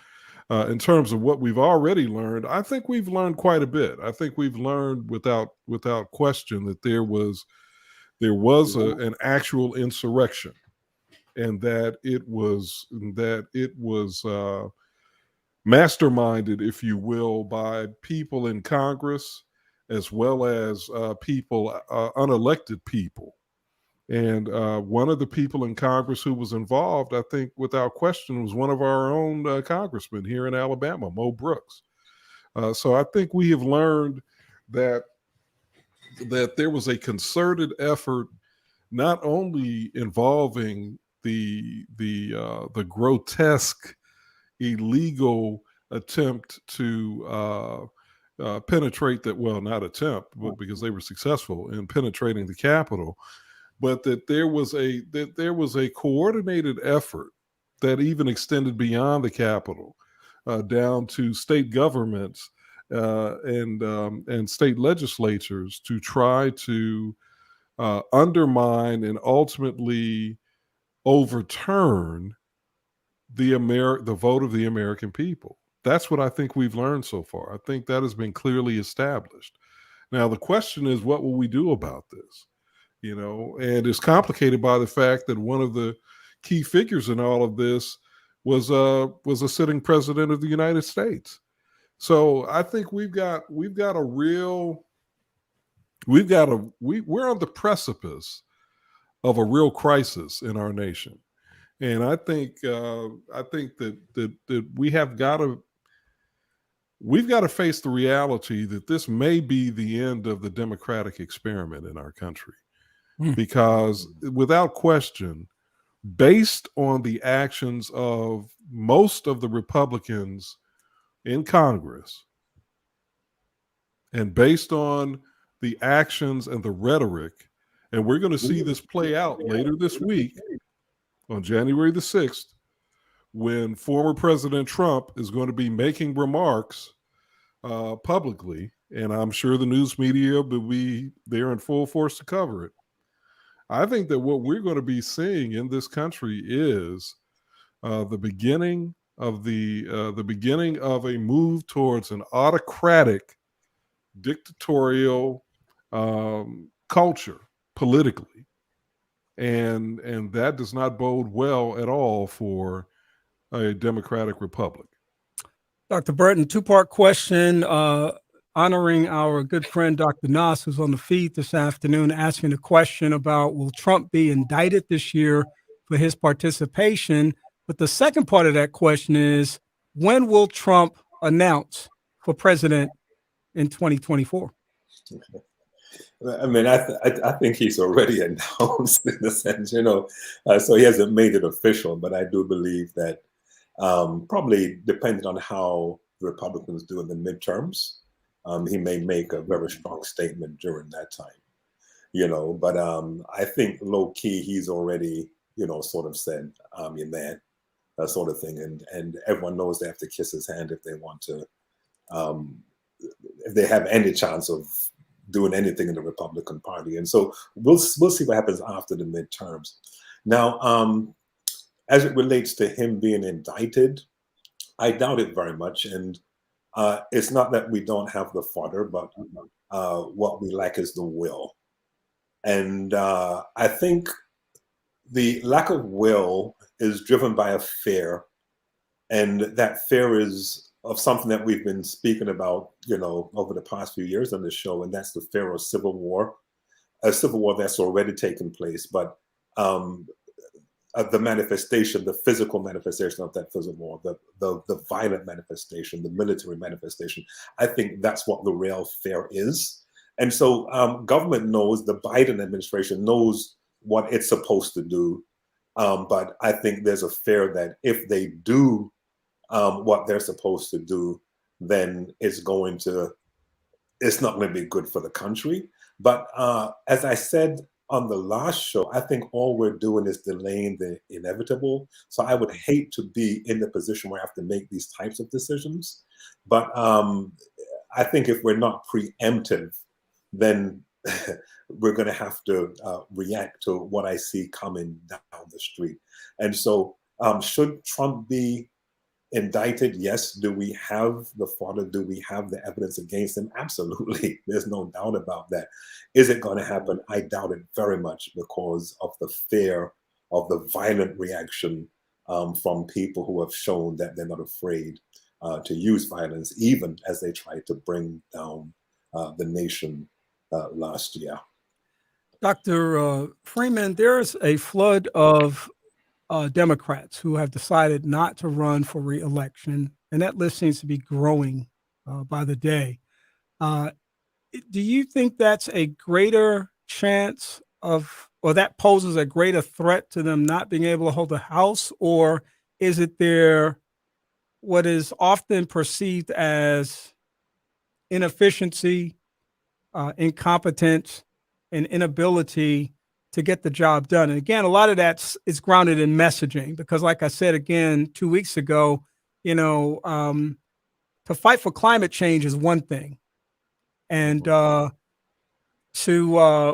In terms of what we've already learned, I think we've learned quite a bit. I think we've learned without question that there was an actual insurrection, and that it was masterminded, if you will, by people in Congress as well as unelected people. And one of the people in Congress who was involved, I think, without question, was one of our own congressmen here in Alabama, Mo Brooks. So I think we have learned that there was a concerted effort, not only involving the grotesque, illegal attempt to penetrate that. Well, not attempt, but because they were successful in penetrating the Capitol. But that there was a coordinated effort that even extended beyond the Capitol, down to state governments and state legislatures to try to undermine and ultimately overturn the vote of the American people. That's what I think we've learned so far. I think that has been clearly established. Now the question is, what will we do about this? And it's complicated by the fact that one of the key figures in all of this was a sitting president of the United States. So I think we're on the precipice of a real crisis in our nation, and I think that we've got to face the reality that this may be the end of the democratic experiment in our country. Because without question, based on the actions of most of the Republicans in Congress, and based on the actions and the rhetoric, and we're going to see this play out later this week on January the 6th, when former President Trump is going to be making remarks publicly, and I'm sure the news media will be there in full force to cover it. I think that what we're going to be seeing in this country is the beginning of a move towards an autocratic, dictatorial culture politically, and that does not bode well at all for a democratic republic. Dr. Burton, two-part question. Honoring our good friend, Dr. Nas, who's on the feed this afternoon, asking a question about, will Trump be indicted this year for his participation? But the second part of that question is, when will Trump announce for president in 2024? I mean, I think he's already announced in a sense, so he hasn't made it official, but I do believe that probably depending on how the Republicans do in the midterms, he may make a very strong statement during that time, but I think low key, he's already, sort of said, you're mad, that sort of thing. And everyone knows they have to kiss his hand if they want to, if they have any chance of doing anything in the Republican Party. And so we'll see what happens after the midterms. Now, as it relates to him being indicted, I doubt it very much. And it's not that we don't have the fodder, but what we lack is the will. And I think the lack of will is driven by a fear. And that fear is of something that we've been speaking about, over the past few years on this show, and that's the fear of civil war, a civil war that's already taken place, but the manifestation, the physical manifestation of that civil war, the violent manifestation, the military manifestation, I think that's what the real fear is. And so government knows, the Biden administration knows what it's supposed to do, but I think there's a fear that if they do what they're supposed to do, then it's not going to be good for the country. But as I said on the last show, I think all we're doing is delaying the inevitable. So I would hate to be in the position where I have to make these types of decisions. But I think if we're not preemptive, then we're going to have to react to what I see coming down the street. And so should Trump be indicted? Yes. Do we have the fodder? Do we have the evidence against him? Absolutely. There's no doubt about that. Is it going to happen? I doubt it very much because of the fear of the violent reaction from people who have shown that they're not afraid to use violence, even as they tried to bring down the nation last year. Dr. Freeman, there's a flood of Democrats who have decided not to run for re-election, and that list seems to be growing by the day. Do you think that's a greater chance of, or that poses a greater threat to them not being able to hold the House, or is it what is often perceived as inefficiency, incompetence, and inability to get the job done? And again, a lot of that is grounded in messaging, because like I said, again, 2 weeks ago, to fight for climate change is one thing. And to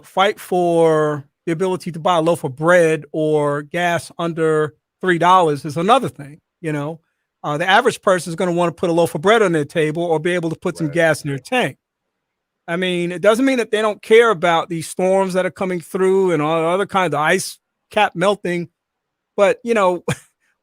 fight for the ability to buy a loaf of bread or gas under $3 is another thing. The average person is going to want to put a loaf of bread on their table or be able to put some gas in their tank. I mean, it doesn't mean that they don't care about these storms that are coming through and all other kinds of ice cap melting. But,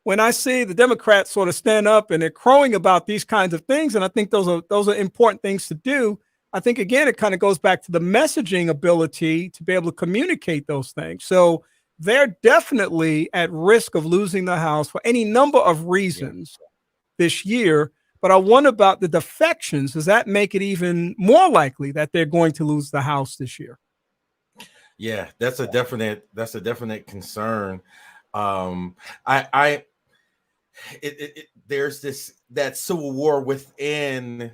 when I see the Democrats sort of stand up and they're crowing about these kinds of things, and I think those are important things to do, I think, again, it kind of goes back to the messaging ability to be able to communicate those things. So they're definitely at risk of losing the House for any number of reasons this year. But I wonder about the defections. Does that make it even more likely that they're going to lose the House this year? Yeah, that's a definite concern. There's that civil war within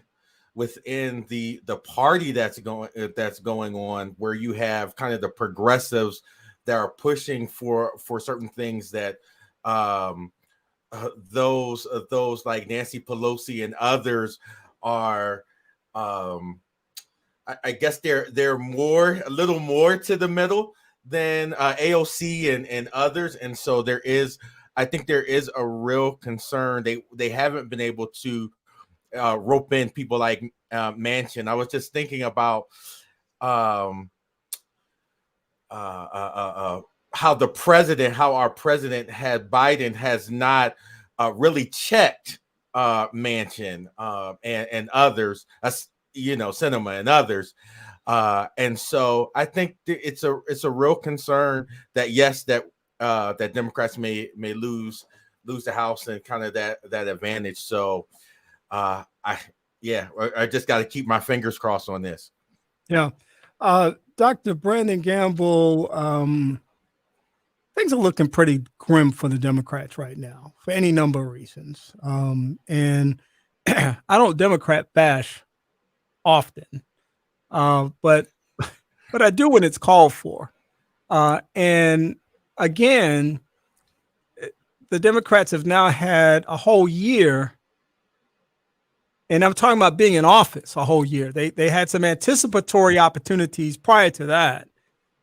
the party that's going on, where you have kind of the progressives that are pushing for certain things that those like Nancy Pelosi and others are, I guess they're a little more to the middle than AOC and others, and so I think there is a real concern. They haven't been able to rope in people like Manchin. I was just thinking about how our president Biden has not really checked Manchin and others, Sinema and others, and so I think it's a real concern that that Democrats may lose the House and kind of that advantage. So I just got to keep my fingers crossed on this. Yeah. Dr. Brandon Gamble, things are looking pretty grim for the Democrats right now for any number of reasons. And I don't Democrat bash often, but I do when it's called for. And again, the Democrats have now had a whole year, and I'm talking about being in office a whole year. They had some anticipatory opportunities prior to that,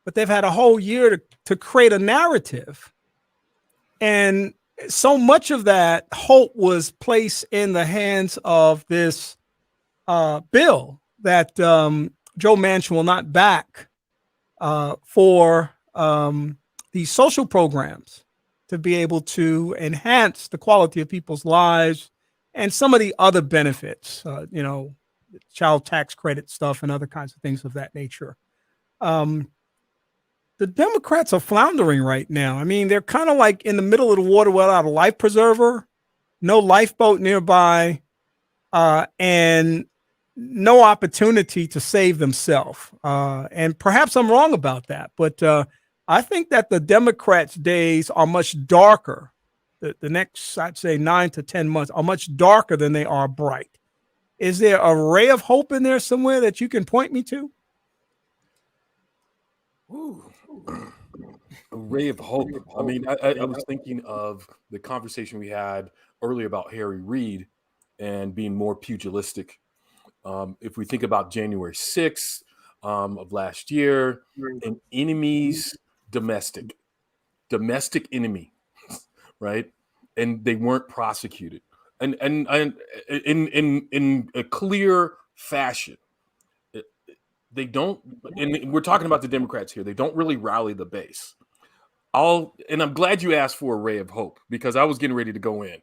but they've had a whole year to create a narrative. And so much of that hope was placed in the hands of this bill that Joe Manchin will not back for these social programs to be able to enhance the quality of people's lives and some of the other benefits, child tax credit stuff and other kinds of things of that nature. The Democrats are floundering right now. I mean, they're kind of like in the middle of the water without a life preserver, no lifeboat nearby, and no opportunity to save themselves. And perhaps I'm wrong about that, but I think that the Democrats' days are much darker. The next, I'd say 9 to 10 months are much darker than they are bright. Is there a ray of hope in there somewhere that you can point me to? Ooh. A ray of hope. I mean, I was thinking of the conversation we had earlier about Harry Reid and being more pugilistic. If we think about January 6th of last year, an enemy's domestic enemy, right? And they weren't prosecuted, and in a clear fashion. They don't, and we're talking about the Democrats here. They don't really rally the base. And I'm glad you asked for a ray of hope, because I was getting ready to go in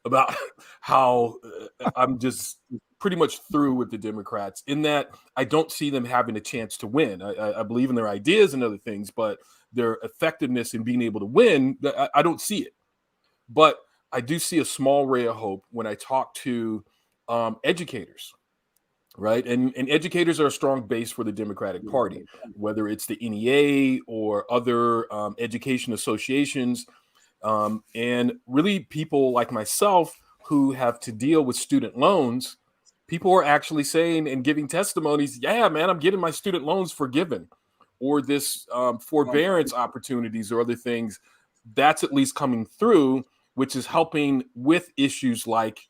about how I'm just pretty much through with the Democrats, in that I don't see them having a chance to win. I believe in their ideas and other things, but their effectiveness in being able to win, I don't see it. But I do see a small ray of hope when I talk to educators. Right. And educators are a strong base for the Democratic Party, whether it's the NEA or other education associations. And really people like myself who have to deal with student loans, people are actually saying and giving testimonies, yeah, man, I'm getting my student loans forgiven, or this forbearance opportunities or other things. That's at least coming through, which is helping with issues like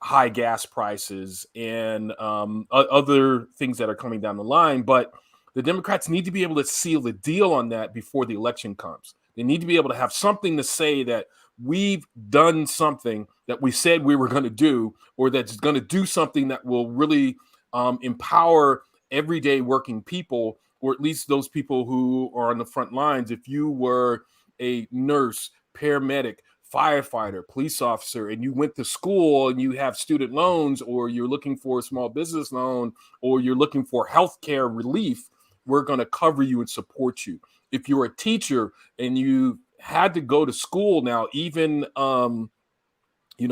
high gas prices and other things that are coming down the line. But the Democrats need to be able to seal the deal on that before the election comes. They need to be able to have something to say that we've done something that we said we were going to do, or that's going to do something that will really empower everyday working people, or at least those people who are on the front lines. If you were a nurse, paramedic, firefighter, police officer, and you went to school and you have student loans, or you're looking for a small business loan, or you're looking for healthcare relief, we're going to cover you and support you. If you're a teacher and you had to go to school now, even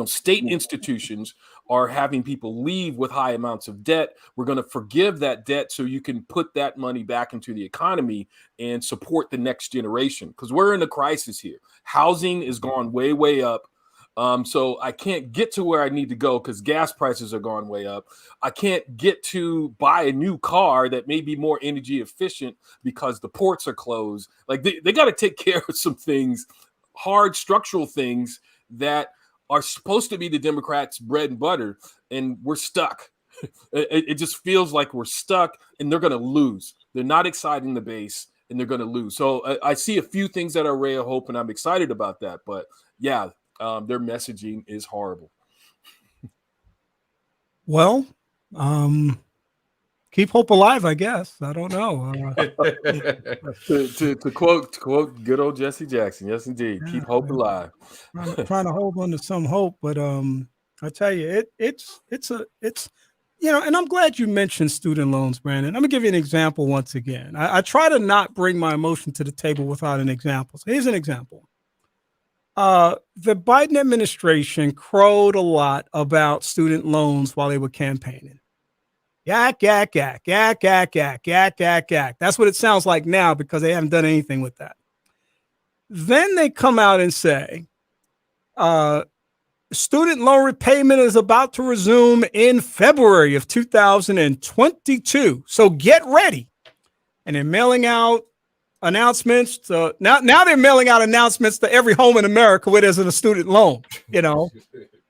state institutions are having people leave with high amounts of debt. We're going to forgive that debt so you can put that money back into the economy and support the next generation, because we're in a crisis here. Housing is gone way, way up. So I can't get to where I need to go because gas prices are gone way up. I can't get to buy a new car that may be more energy efficient because the ports are closed. Like they got to take care of some things, hard structural things that are supposed to be the Democrats' bread and butter, and we're stuck. It just feels like we're stuck, and they're going to lose. They're not exciting the base, and they're going to lose. So I see a few things that are a ray of hope, and I'm excited about that. But yeah, their messaging is horrible. Well, keep hope alive, I guess. I don't know. to quote good old Jesse Jackson, yes, indeed. Yeah, keep hope alive. I'm trying to hold on to some hope, but I tell you, it's and I'm glad you mentioned student loans, Brandon. I'm gonna give you an example once again. I try to not bring my emotion to the table without an example. So here's an example. The Biden administration crowed a lot about student loans while they were campaigning. Yak, yak, yak, yak, yak, yak, yak, yak, yak. That's what it sounds like now because they haven't done anything with that. Then they come out and say, student loan repayment is about to resume in February of 2022. So get ready. And they're mailing out announcements to now they're mailing out announcements to every home in America where there's a student loan.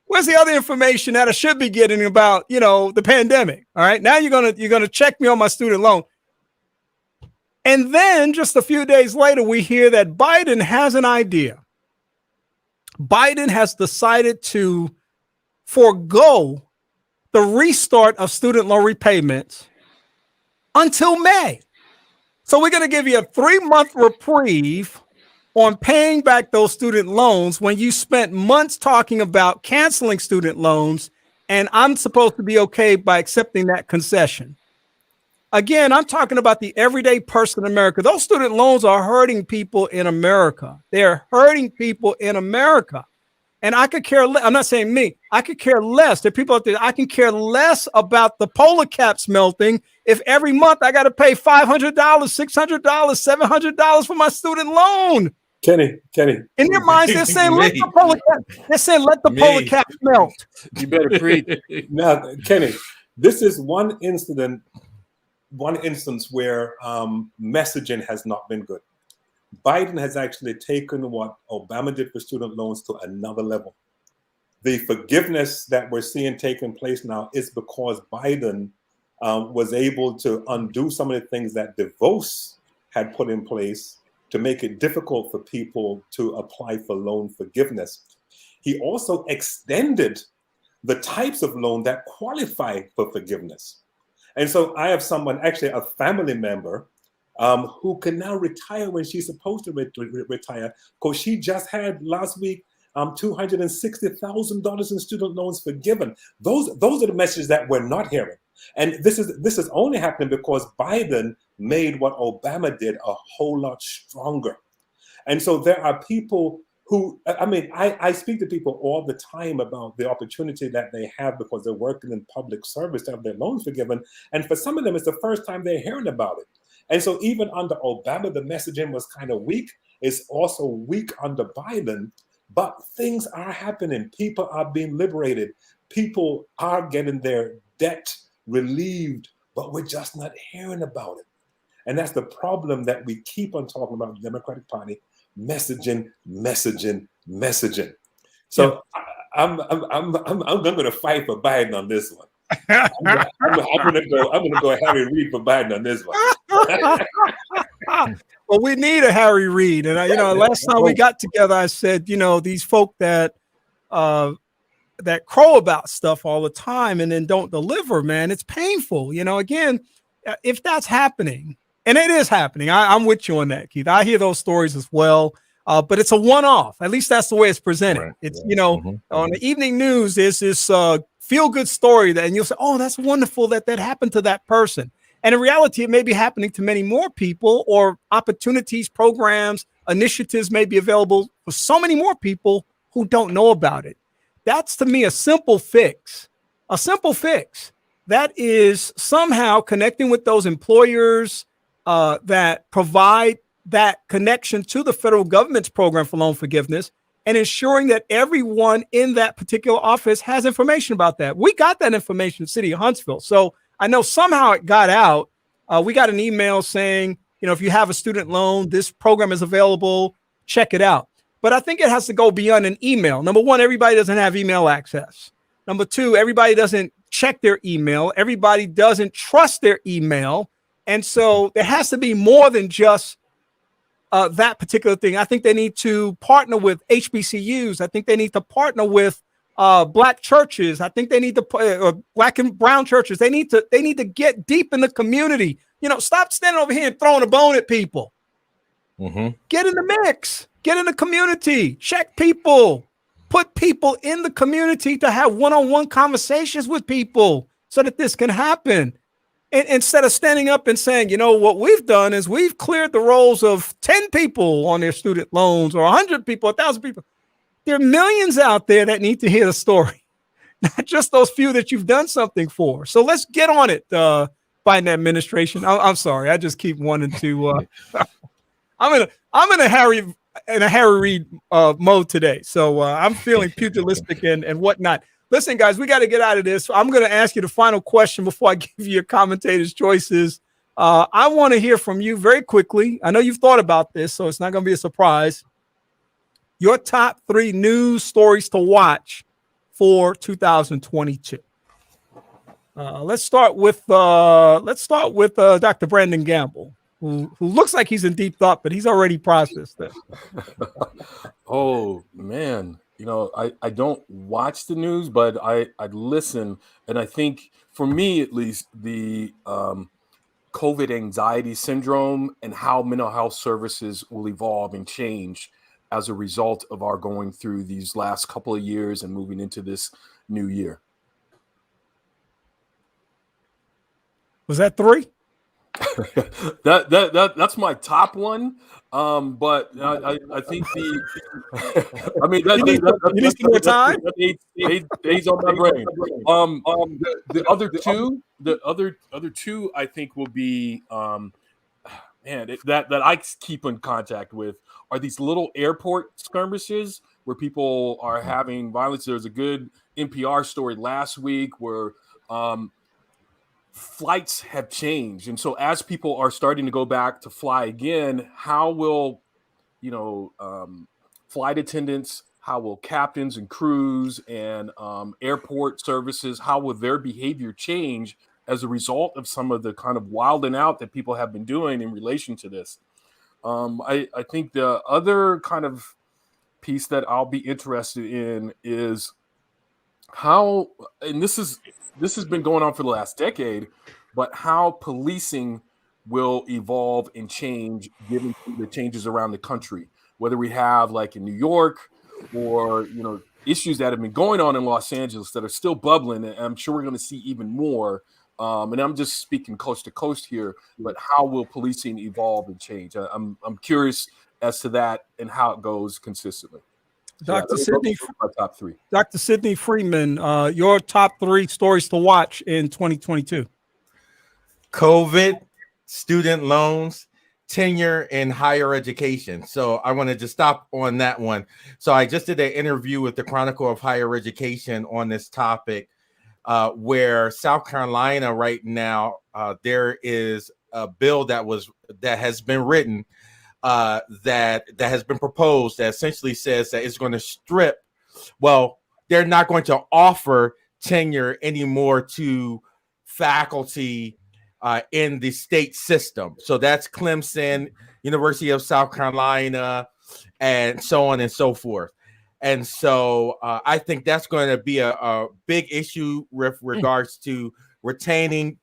Where's the other information that I should be getting about, the pandemic? All right. Now you're gonna check me on my student loan. And then just a few days later, we hear that Biden has an idea. Biden has decided to forego the restart of student loan repayments until May. So we're going to give you a 3-month reprieve on paying back those student loans when you spent months talking about canceling student loans, and I'm supposed to be okay by accepting that concession. Again, I'm talking about the everyday person in America. Those student loans are hurting people in America. They're hurting people in America. And I could care less. I'm not saying me. I could care less. There are people out there. I can care less about the polar caps melting if every month I got to pay $500, $600, $700 for my student loan. Kenny. In their minds, they're saying let the polar cap. They're saying let the polar caps melt. You better preach. Now, Kenny, this is one instance where messaging has not been good. Biden has actually taken what Obama did for student loans to another level. The forgiveness that we're seeing taking place now is because Biden was able to undo some of the things that DeVos had put in place to make it difficult for people to apply for loan forgiveness. He also extended the types of loan that qualify for forgiveness. And so I have someone, actually a family member, who can now retire when she's supposed to retire, because she just had last week $260,000 in student loans forgiven. Those are the messages that we're not hearing. And this is only happening because Biden made what Obama did a whole lot stronger. And so there are people who, I speak to people all the time about the opportunity that they have because they're working in public service to have their loans forgiven. And for some of them, it's the first time they're hearing about it. And so even under Obama, the messaging was kind of weak. It's also weak under Biden, but things are happening. People are being liberated. People are getting their debt relieved, but we're just not hearing about it. And that's the problem that we keep on talking about the Democratic Party, messaging. So I'm going to fight for Biden on this one. I'm going to go Harry Reid for Biden on this one. Well, we need a Harry Reid, and last time we got together, I said, these folk that crow about stuff all the time and then don't deliver, man, it's painful. Again, if that's happening, and it is happening, I'm with you on that, Keith. I hear those stories as well, but it's a one-off. At least that's the way it's presented. Right. It's on the evening news, there's this feel-good story and you'll say, oh, that's wonderful that happened to that person. And in reality, it may be happening to many more people, or opportunities, programs, initiatives may be available for so many more people who don't know about it. That's, to me, a simple fix. A simple fix. That is somehow connecting with those employers that provide that connection to the federal government's program for loan forgiveness, and ensuring that everyone in that particular office has information about that. We got that information in the city of Huntsville. So I know somehow it got out. We got an email saying, if you have a student loan, this program is available, check it out. But I think it has to go beyond an email. Number one, everybody doesn't have email access. Number two, everybody doesn't check their email. Everybody doesn't trust their email. And so there has to be more than just that particular thing. I think they need to partner with HBCUs. I think they need to partner with Black churches. I think they need to Black and brown churches. They need to get deep in the community. Stop standing over here and throwing a bone at people. Mm-hmm. Get in the mix. Get in the community. Check people. Put people in the community to have one-on-one conversations with people so that this can happen. And instead of standing up and saying, what we've done is we've cleared the rolls of 10 people on their student loans, or 100 people, 1,000 people. There are millions out there that need to hear the story, not just those few that you've done something for. So let's get on it, Biden administration. I'm sorry, I just keep wanting to. I'm in a Harry in a Harry Reid mode today. So I'm feeling pugilistic and whatnot. Listen, guys, we got to get out of this. I'm going to ask you the final question before I give you your commentators' choices. I want to hear from you very quickly. I know you've thought about this, so it's not going to be a surprise. Your top 3 news stories to watch for 2022. Let's start with Dr. Brandon Gamble, who looks like he's in deep thought, but he's already processed this. Oh man, I don't watch the news, but I listen, and I think for me at least the COVID anxiety syndrome and how mental health services will evolve and change as a result of our going through these last couple of years and moving into this new year. Was that 3? That's my top one. But I think I mean, you need some more time. Days on my brain. The other two, I think will be that I keep in contact with are these little airport skirmishes where people are having violence. There's a good NPR story last week where flights have changed, and so as people are starting to go back to fly again, how will flight attendants, how will captains and crews and airport services, how will their behavior change as a result of some of the kind of wilding out that people have been doing in relation to this? I think the other kind of piece that I'll be interested in is how, and this has been going on for the last decade, but how policing will evolve and change given the changes around the country, whether we have like in New York or, issues that have been going on in Los Angeles that are still bubbling. And I'm sure we're going to see even more. And I'm just speaking coast to coast here, but how will policing evolve and change? I'm curious as to that and how it goes consistently. Dr. Top 3. Dr. Sidney Freeman, your top 3 stories to watch in 2022. COVID, student loans, tenure in higher education. So I wanted to stop on that one. So I just did an interview with the Chronicle of Higher Education on this topic, where South Carolina right now, there is a bill that has been written that has been proposed that essentially says that it's going to strip. Well, they're not going to offer tenure anymore to faculty in the state system. So that's Clemson, University of South Carolina, and so on and so forth. And so I think that's going to be a big issue with regards to retaining,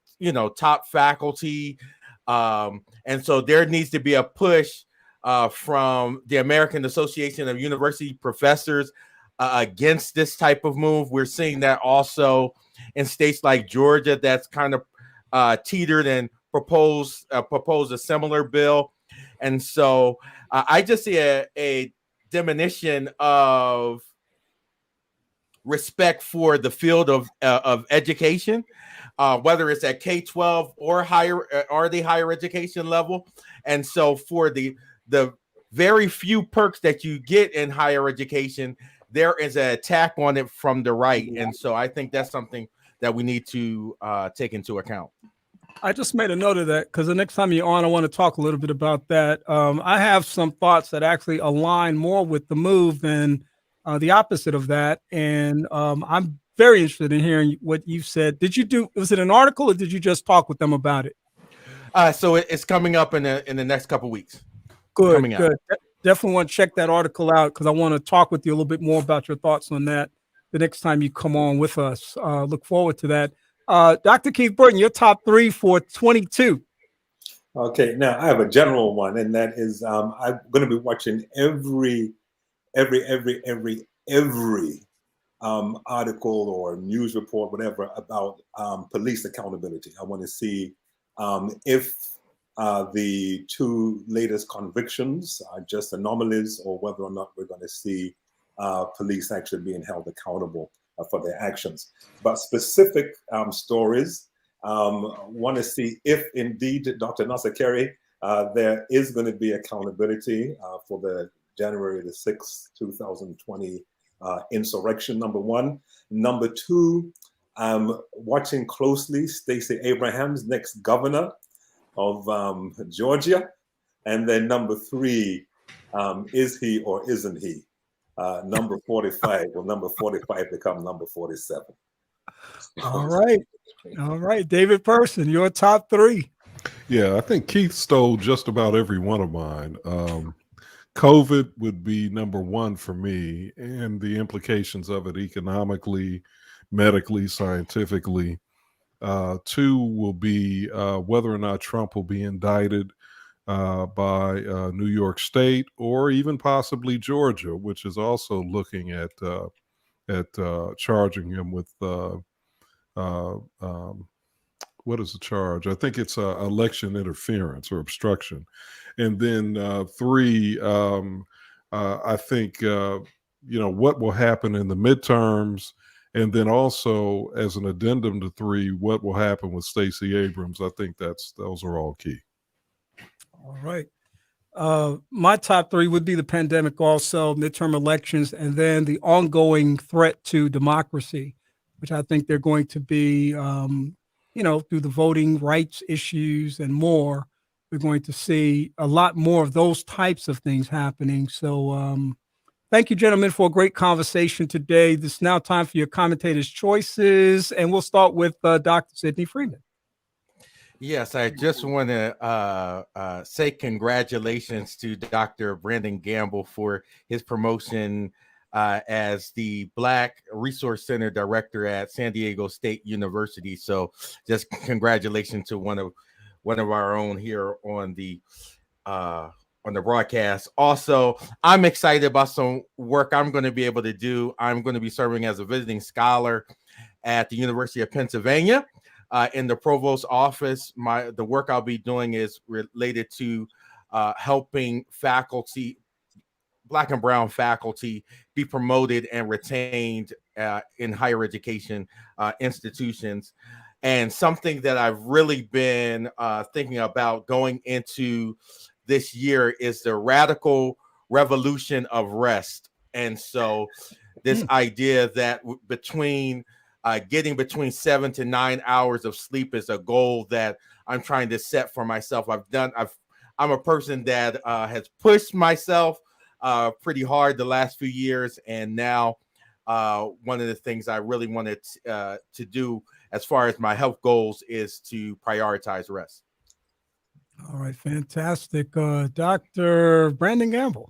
top faculty. And so there needs to be a push from the American Association of University Professors against this type of move. We're seeing that also in states like Georgia that's kind of teetered and proposed a similar bill. And so I just see a diminution of respect for the field of education, whether it's at K-12 or higher or the higher education level. And so for the very few perks that you get in higher education, there is an attack on it from the right. And so I think that's something that we need to take into account. I just made a note of that because the next time you're on, I want to talk a little bit about that. I have some thoughts that actually align more with the move than the opposite of that. And I'm very interested in hearing what you said. Was it an article or did you just talk with them about it? So it's coming up in the next couple of weeks. Good. Definitely want to check that article out because I want to talk with you a little bit more about your thoughts on that the next time you come on with us. Look forward to that. Dr. Keith Burton, your top 3 for 22. Okay, now I have a general one, and that is I'm going to be watching every article or news report, whatever, about police accountability. I want to see if the 2 latest convictions are just anomalies or whether or not we're going to see police actually being held accountable for their actions. But specific stories, want to see if indeed Dr. Nasser Kerry, there is going to be accountability for the January the 6th, 2020 insurrection, number one. Number two, I'm watching closely Stacey Abrams, next governor of Georgia. And then number three, is he or isn't he? Number 45, will number 45 become number 47? All right. All right. David Person, your top three. Yeah, I think Keith stole just about every one of mine. COVID would be number one for me, and the implications of it economically, medically, scientifically. Two will be whether or not Trump will be indicted by New York State or even possibly Georgia, which is also looking at charging him with what is the charge? I think it's election interference or obstruction. And then three, I think, what will happen in the midterms. And then also as an addendum to three, what will happen with Stacey Abrams. I think those are all key. All right. My top three would be the pandemic, also midterm elections, and then the ongoing threat to democracy, which I think they're going to be, through the voting rights issues and more. We're going to see a lot more of those types of things happening. So thank you, gentlemen, for a great conversation today. This is now time for your commentators' choices, and we'll start with Dr. Sidney Freeman. Yes, I just want to say congratulations to Dr. Brandon Gamble for his promotion as the Black Resource Center Director at San Diego State University. So just congratulations to one of our own here on the broadcast. Also, I'm excited about some work I'm going to be able to do. I'm going to be serving as a visiting scholar at the University of Pennsylvania. In the provost's office. The work I'll be doing is related to helping faculty, Black and brown faculty, be promoted and retained in higher education institutions. And something that I've really been thinking about going into this year is the radical revolution of rest. And so this idea that getting between 7 to 9 hours of sleep is a goal that I'm trying to set for myself. I'm a person that has pushed myself pretty hard the last few years. And now one of the things I really wanted to do as far as my health goals is to prioritize rest. All right, fantastic. Dr. Brandon Gamble.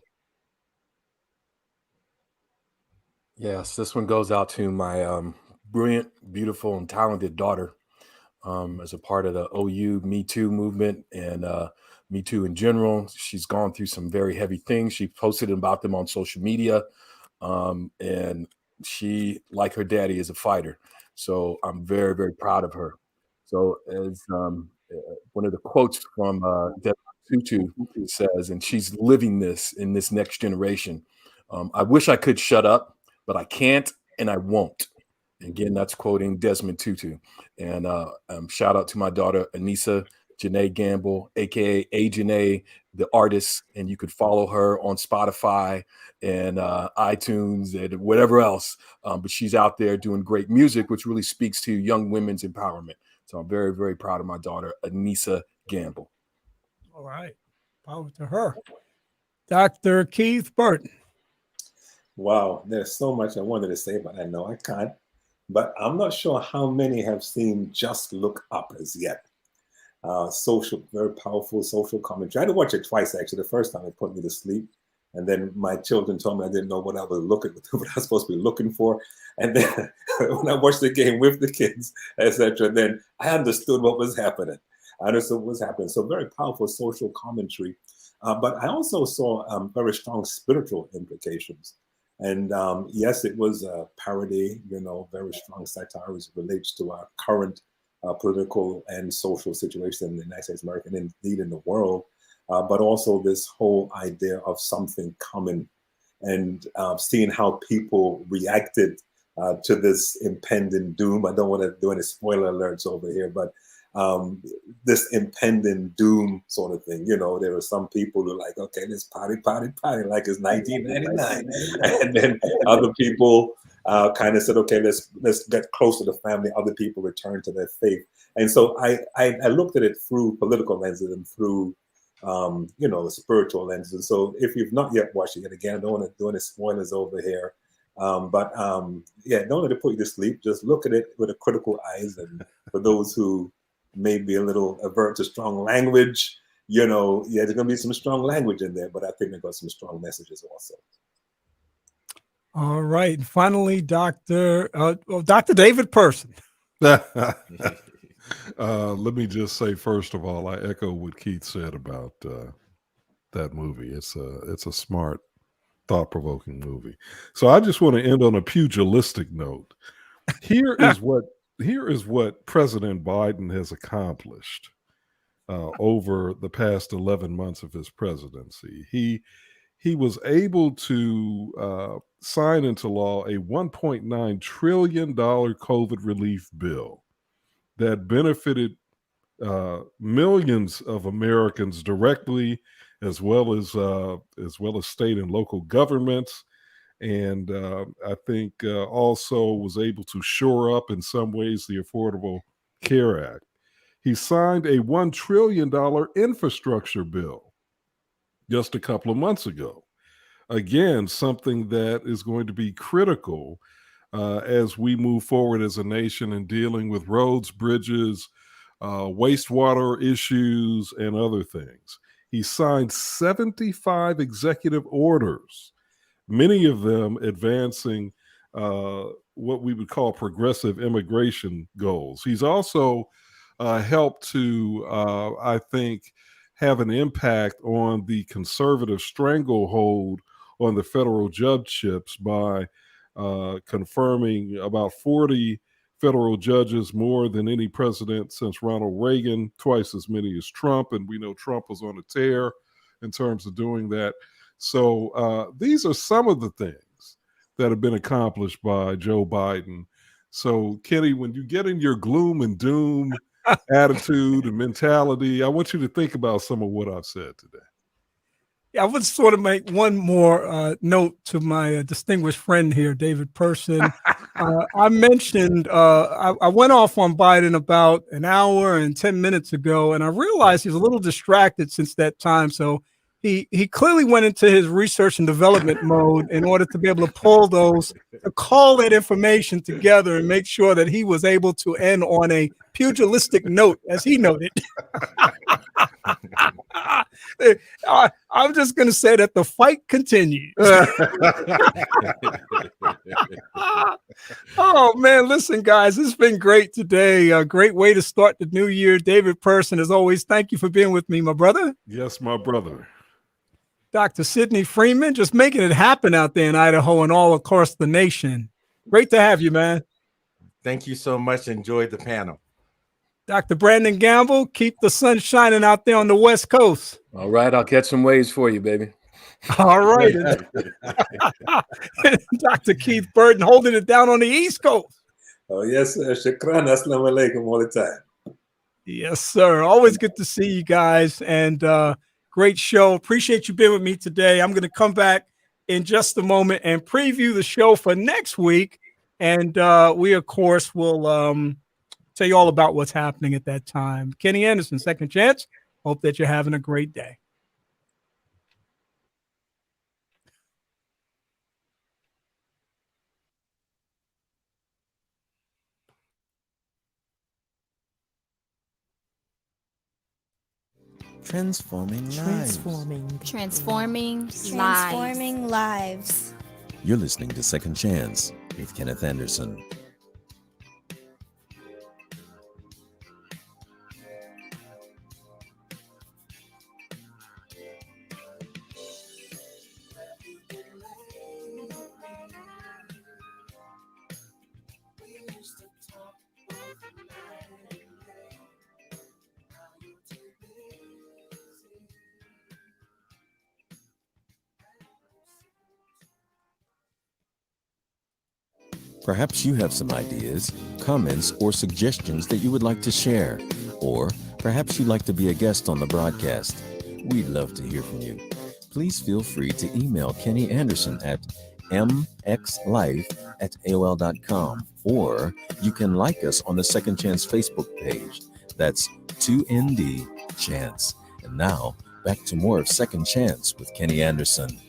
Yes, this one goes out to my brilliant, beautiful, and talented daughter as a part of the OU Me Too movement and Me Too in general. She's gone through some very heavy things. She posted about them on social media. And she, like her daddy, is a fighter. So I'm very, very proud of her. So as one of the quotes from Desmond Tutu says, and she's living this in this next generation. I wish I could shut up, but I can't and I won't. Again, that's quoting Desmond Tutu. And shout out to my daughter, Anissa Janae Gamble, aka Janae, the artist. And you could follow her on Spotify and iTunes and whatever else. But she's out there doing great music, which really speaks to young women's empowerment. So I'm very, very proud of my daughter, Anissa Gamble. All right. Power to her. Dr. Keith Burton. Wow, there's so much I wanted to say, but I know I can't. But I'm not sure how many have seen Just Look Up as yet. Very powerful social commentary. I had to watch it twice, actually. The first time it put me to sleep. And then my children told me I didn't know what I was what I was supposed to be looking for. And then when I watched the game with the kids, etc., then I understood what was happening. So very powerful social commentary. But I also saw very strong spiritual implications. And yes, it was a parody, very strong satire as it relates to our current political and social situation in the United States of America, and indeed in the world, but also this whole idea of something coming and seeing how people reacted to this impending doom. I don't want to do any spoiler alerts over here, but this impending doom sort of thing. You know, there are some people who are like, okay, let's party like it's 1999. And then other people kind of said, okay, let's get close to the family. Other people return to their faith. And so I looked at it through political lenses and through, spiritual lenses. And so if you've not yet watched it, again, I don't want to do any spoilers over here. Don't let it put you to sleep. Just look at it with a critical eyes. And for those who may be a little avert to strong language, there's going to be some strong language in there, but I think they've got some strong messages also. All right. Finally, Dr. David Person. Let me just say, first of all, I echo what Keith said about that movie. It's a smart, thought-provoking movie. So I just want to end on a pugilistic note. Here is what President Biden has accomplished over the past 11 months of his presidency. He was able to sign into law a $1.9 trillion COVID relief bill that benefited millions of Americans directly, as well as state and local governments. And I think also was able to shore up in some ways the Affordable Care Act. He signed a $1 trillion infrastructure bill just a couple of months ago. Again, something that is going to be critical as we move forward as a nation in dealing with roads, bridges, wastewater issues, and other things. He signed 75 executive orders, many of them advancing what we would call progressive immigration goals. He's also helped to, I think, have an impact on the conservative stranglehold on the federal judgeships by confirming about 40 federal judges, more than any president since Ronald Reagan, twice as many as Trump. And we know Trump was on a tear in terms of doing that. So these are some of the things that have been accomplished by Joe Biden. So, Kenny, when you get in your gloom and doom attitude and mentality, I want you to think about some of what I've said today. Yeah, I would sort of make one more note to my distinguished friend here, David Person. I mentioned I went off on Biden about an hour and 10 minutes ago, and I realized he's a little distracted since that time. So he clearly went into his research and development mode in order to be able to pull those, to call that information together and make sure that he was able to end on a pugilistic note, as he noted. I'm just going to say that the fight continues. Oh, man, listen, guys, it's been great today. A great way to start the new year. David Person, as always, thank you for being with me, my brother. Yes, my brother. Dr. Sidney Freeman, just making it happen out there in Idaho and all across the nation. Great to have you, man. Thank you so much. Enjoyed the panel. Dr. Brandon Gamble, keep the sun shining out there on the West Coast. All right, I'll catch some waves for you, baby. All right. Dr. Keith Burton holding it down on the East Coast. Oh, yes, sir. Shukran. Assalamu alaikum all the time. Yes, sir. Always good to see you guys. And great show. Appreciate you being with me today. I'm going to come back in just a moment and preview the show for next week. And we, of course, will tell you all about what's happening at that time. Kenny Anderson, Second Chance. Hope that you're having a great day. Transforming lives. You're listening to Second Chance with Kenneth Anderson. Perhaps you have some ideas, comments, or suggestions that you would like to share. Or perhaps you'd like to be a guest on the broadcast. We'd love to hear from you. Please feel free to email Kenny Anderson at mxlife@aol.com, or you can like us on the Second Chance Facebook page. That's 2ND Chance. And now, back to more of Second Chance with Kenny Anderson.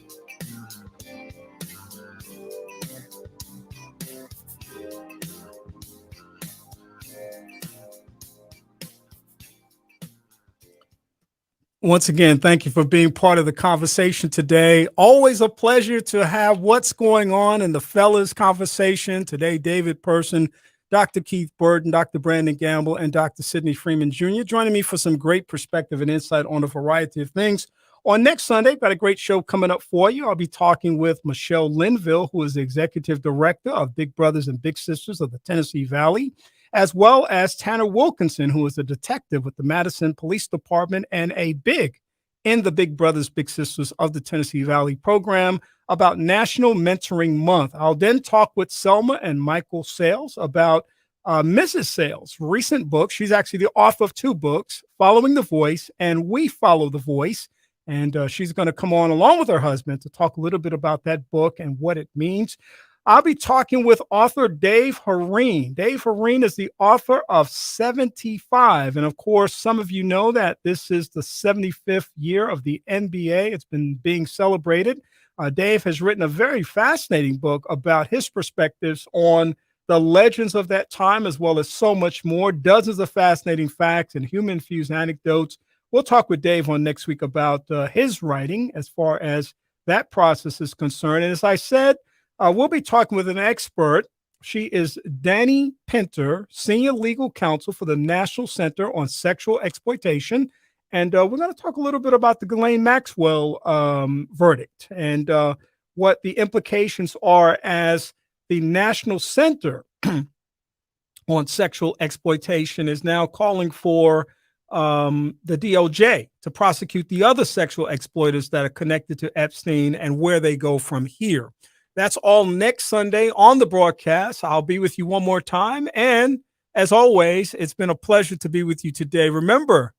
Once again, thank you for being part of the conversation today. Always a pleasure to have what's going on in the fellas conversation. Today, David Person, Dr. Keith Burton, Dr. Brandon Gamble, and Dr. Sidney Freeman Jr. joining me for some great perspective and insight on a variety of things. On next Sunday, got a great show coming up for you. I'll be talking with Michelle Linville, who is the executive director of Big Brothers and Big Sisters of the Tennessee Valley, as well as Tanner Wilkinson, who is a detective with the Madison Police Department and a big in the Big Brothers Big Sisters of the Tennessee Valley program about National Mentoring Month. I'll then talk with Selma and Michael Sales about Mrs. Sales' recent book. She's actually the author of 2 books, Following the Voice and We Follow the Voice. And she's going to come on along with her husband to talk a little bit about that book and what it means. I'll be talking with author Dave Hareen. Dave Hareen is the author of 75. And of course, some of you know that this is the 75th year of the NBA. It's been being celebrated. Dave has written a very fascinating book about his perspectives on the legends of that time, as well as so much more, dozens of fascinating facts and human-infused anecdotes. We'll talk with Dave on next week about his writing as far as that process is concerned. And as I said, we'll be talking with an expert. She is Danny Pinter, Senior Legal Counsel for the National Center on Sexual Exploitation. And we're going to talk a little bit about the Ghislaine Maxwell verdict and what the implications are as the National Center on Sexual Exploitation is now calling for the DOJ to prosecute the other sexual exploiters that are connected to Epstein and where they go from here. That's all next Sunday on the broadcast. I'll be with you one more time. And as always, it's been a pleasure to be with you today. Remember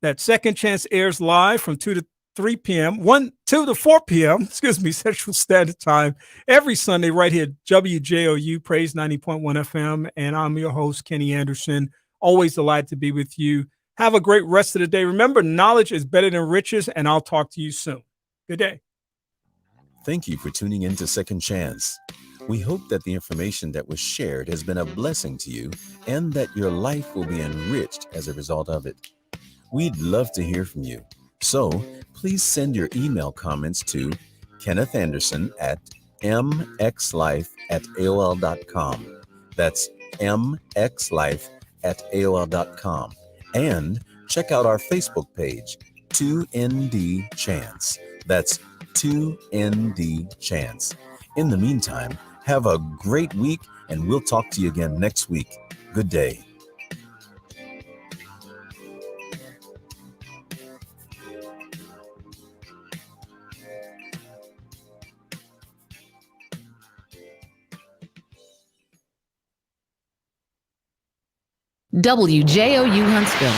that Second Chance airs live from 2 to 3 p.m., 2 to 4 p.m., Central Standard Time, every Sunday right here at WJOU, Praise 90.1 FM. And I'm your host, Kenny Anderson. Always delighted to be with you. Have a great rest of the day. Remember, knowledge is better than riches, and I'll talk to you soon. Good day. Thank you for tuning in to Second Chance. We hope that the information that was shared has been a blessing to you and that your life will be enriched as a result of it. We'd love to hear from you. So please send your email comments to Kenneth Anderson at mxlife@aol.com. That's mxlife@aol.com. And check out our Facebook page, 2ND Chance. That's 2ND Chance. In the meantime, have a great week, and we'll talk to you again next week. Good day. WJOU Huntsville,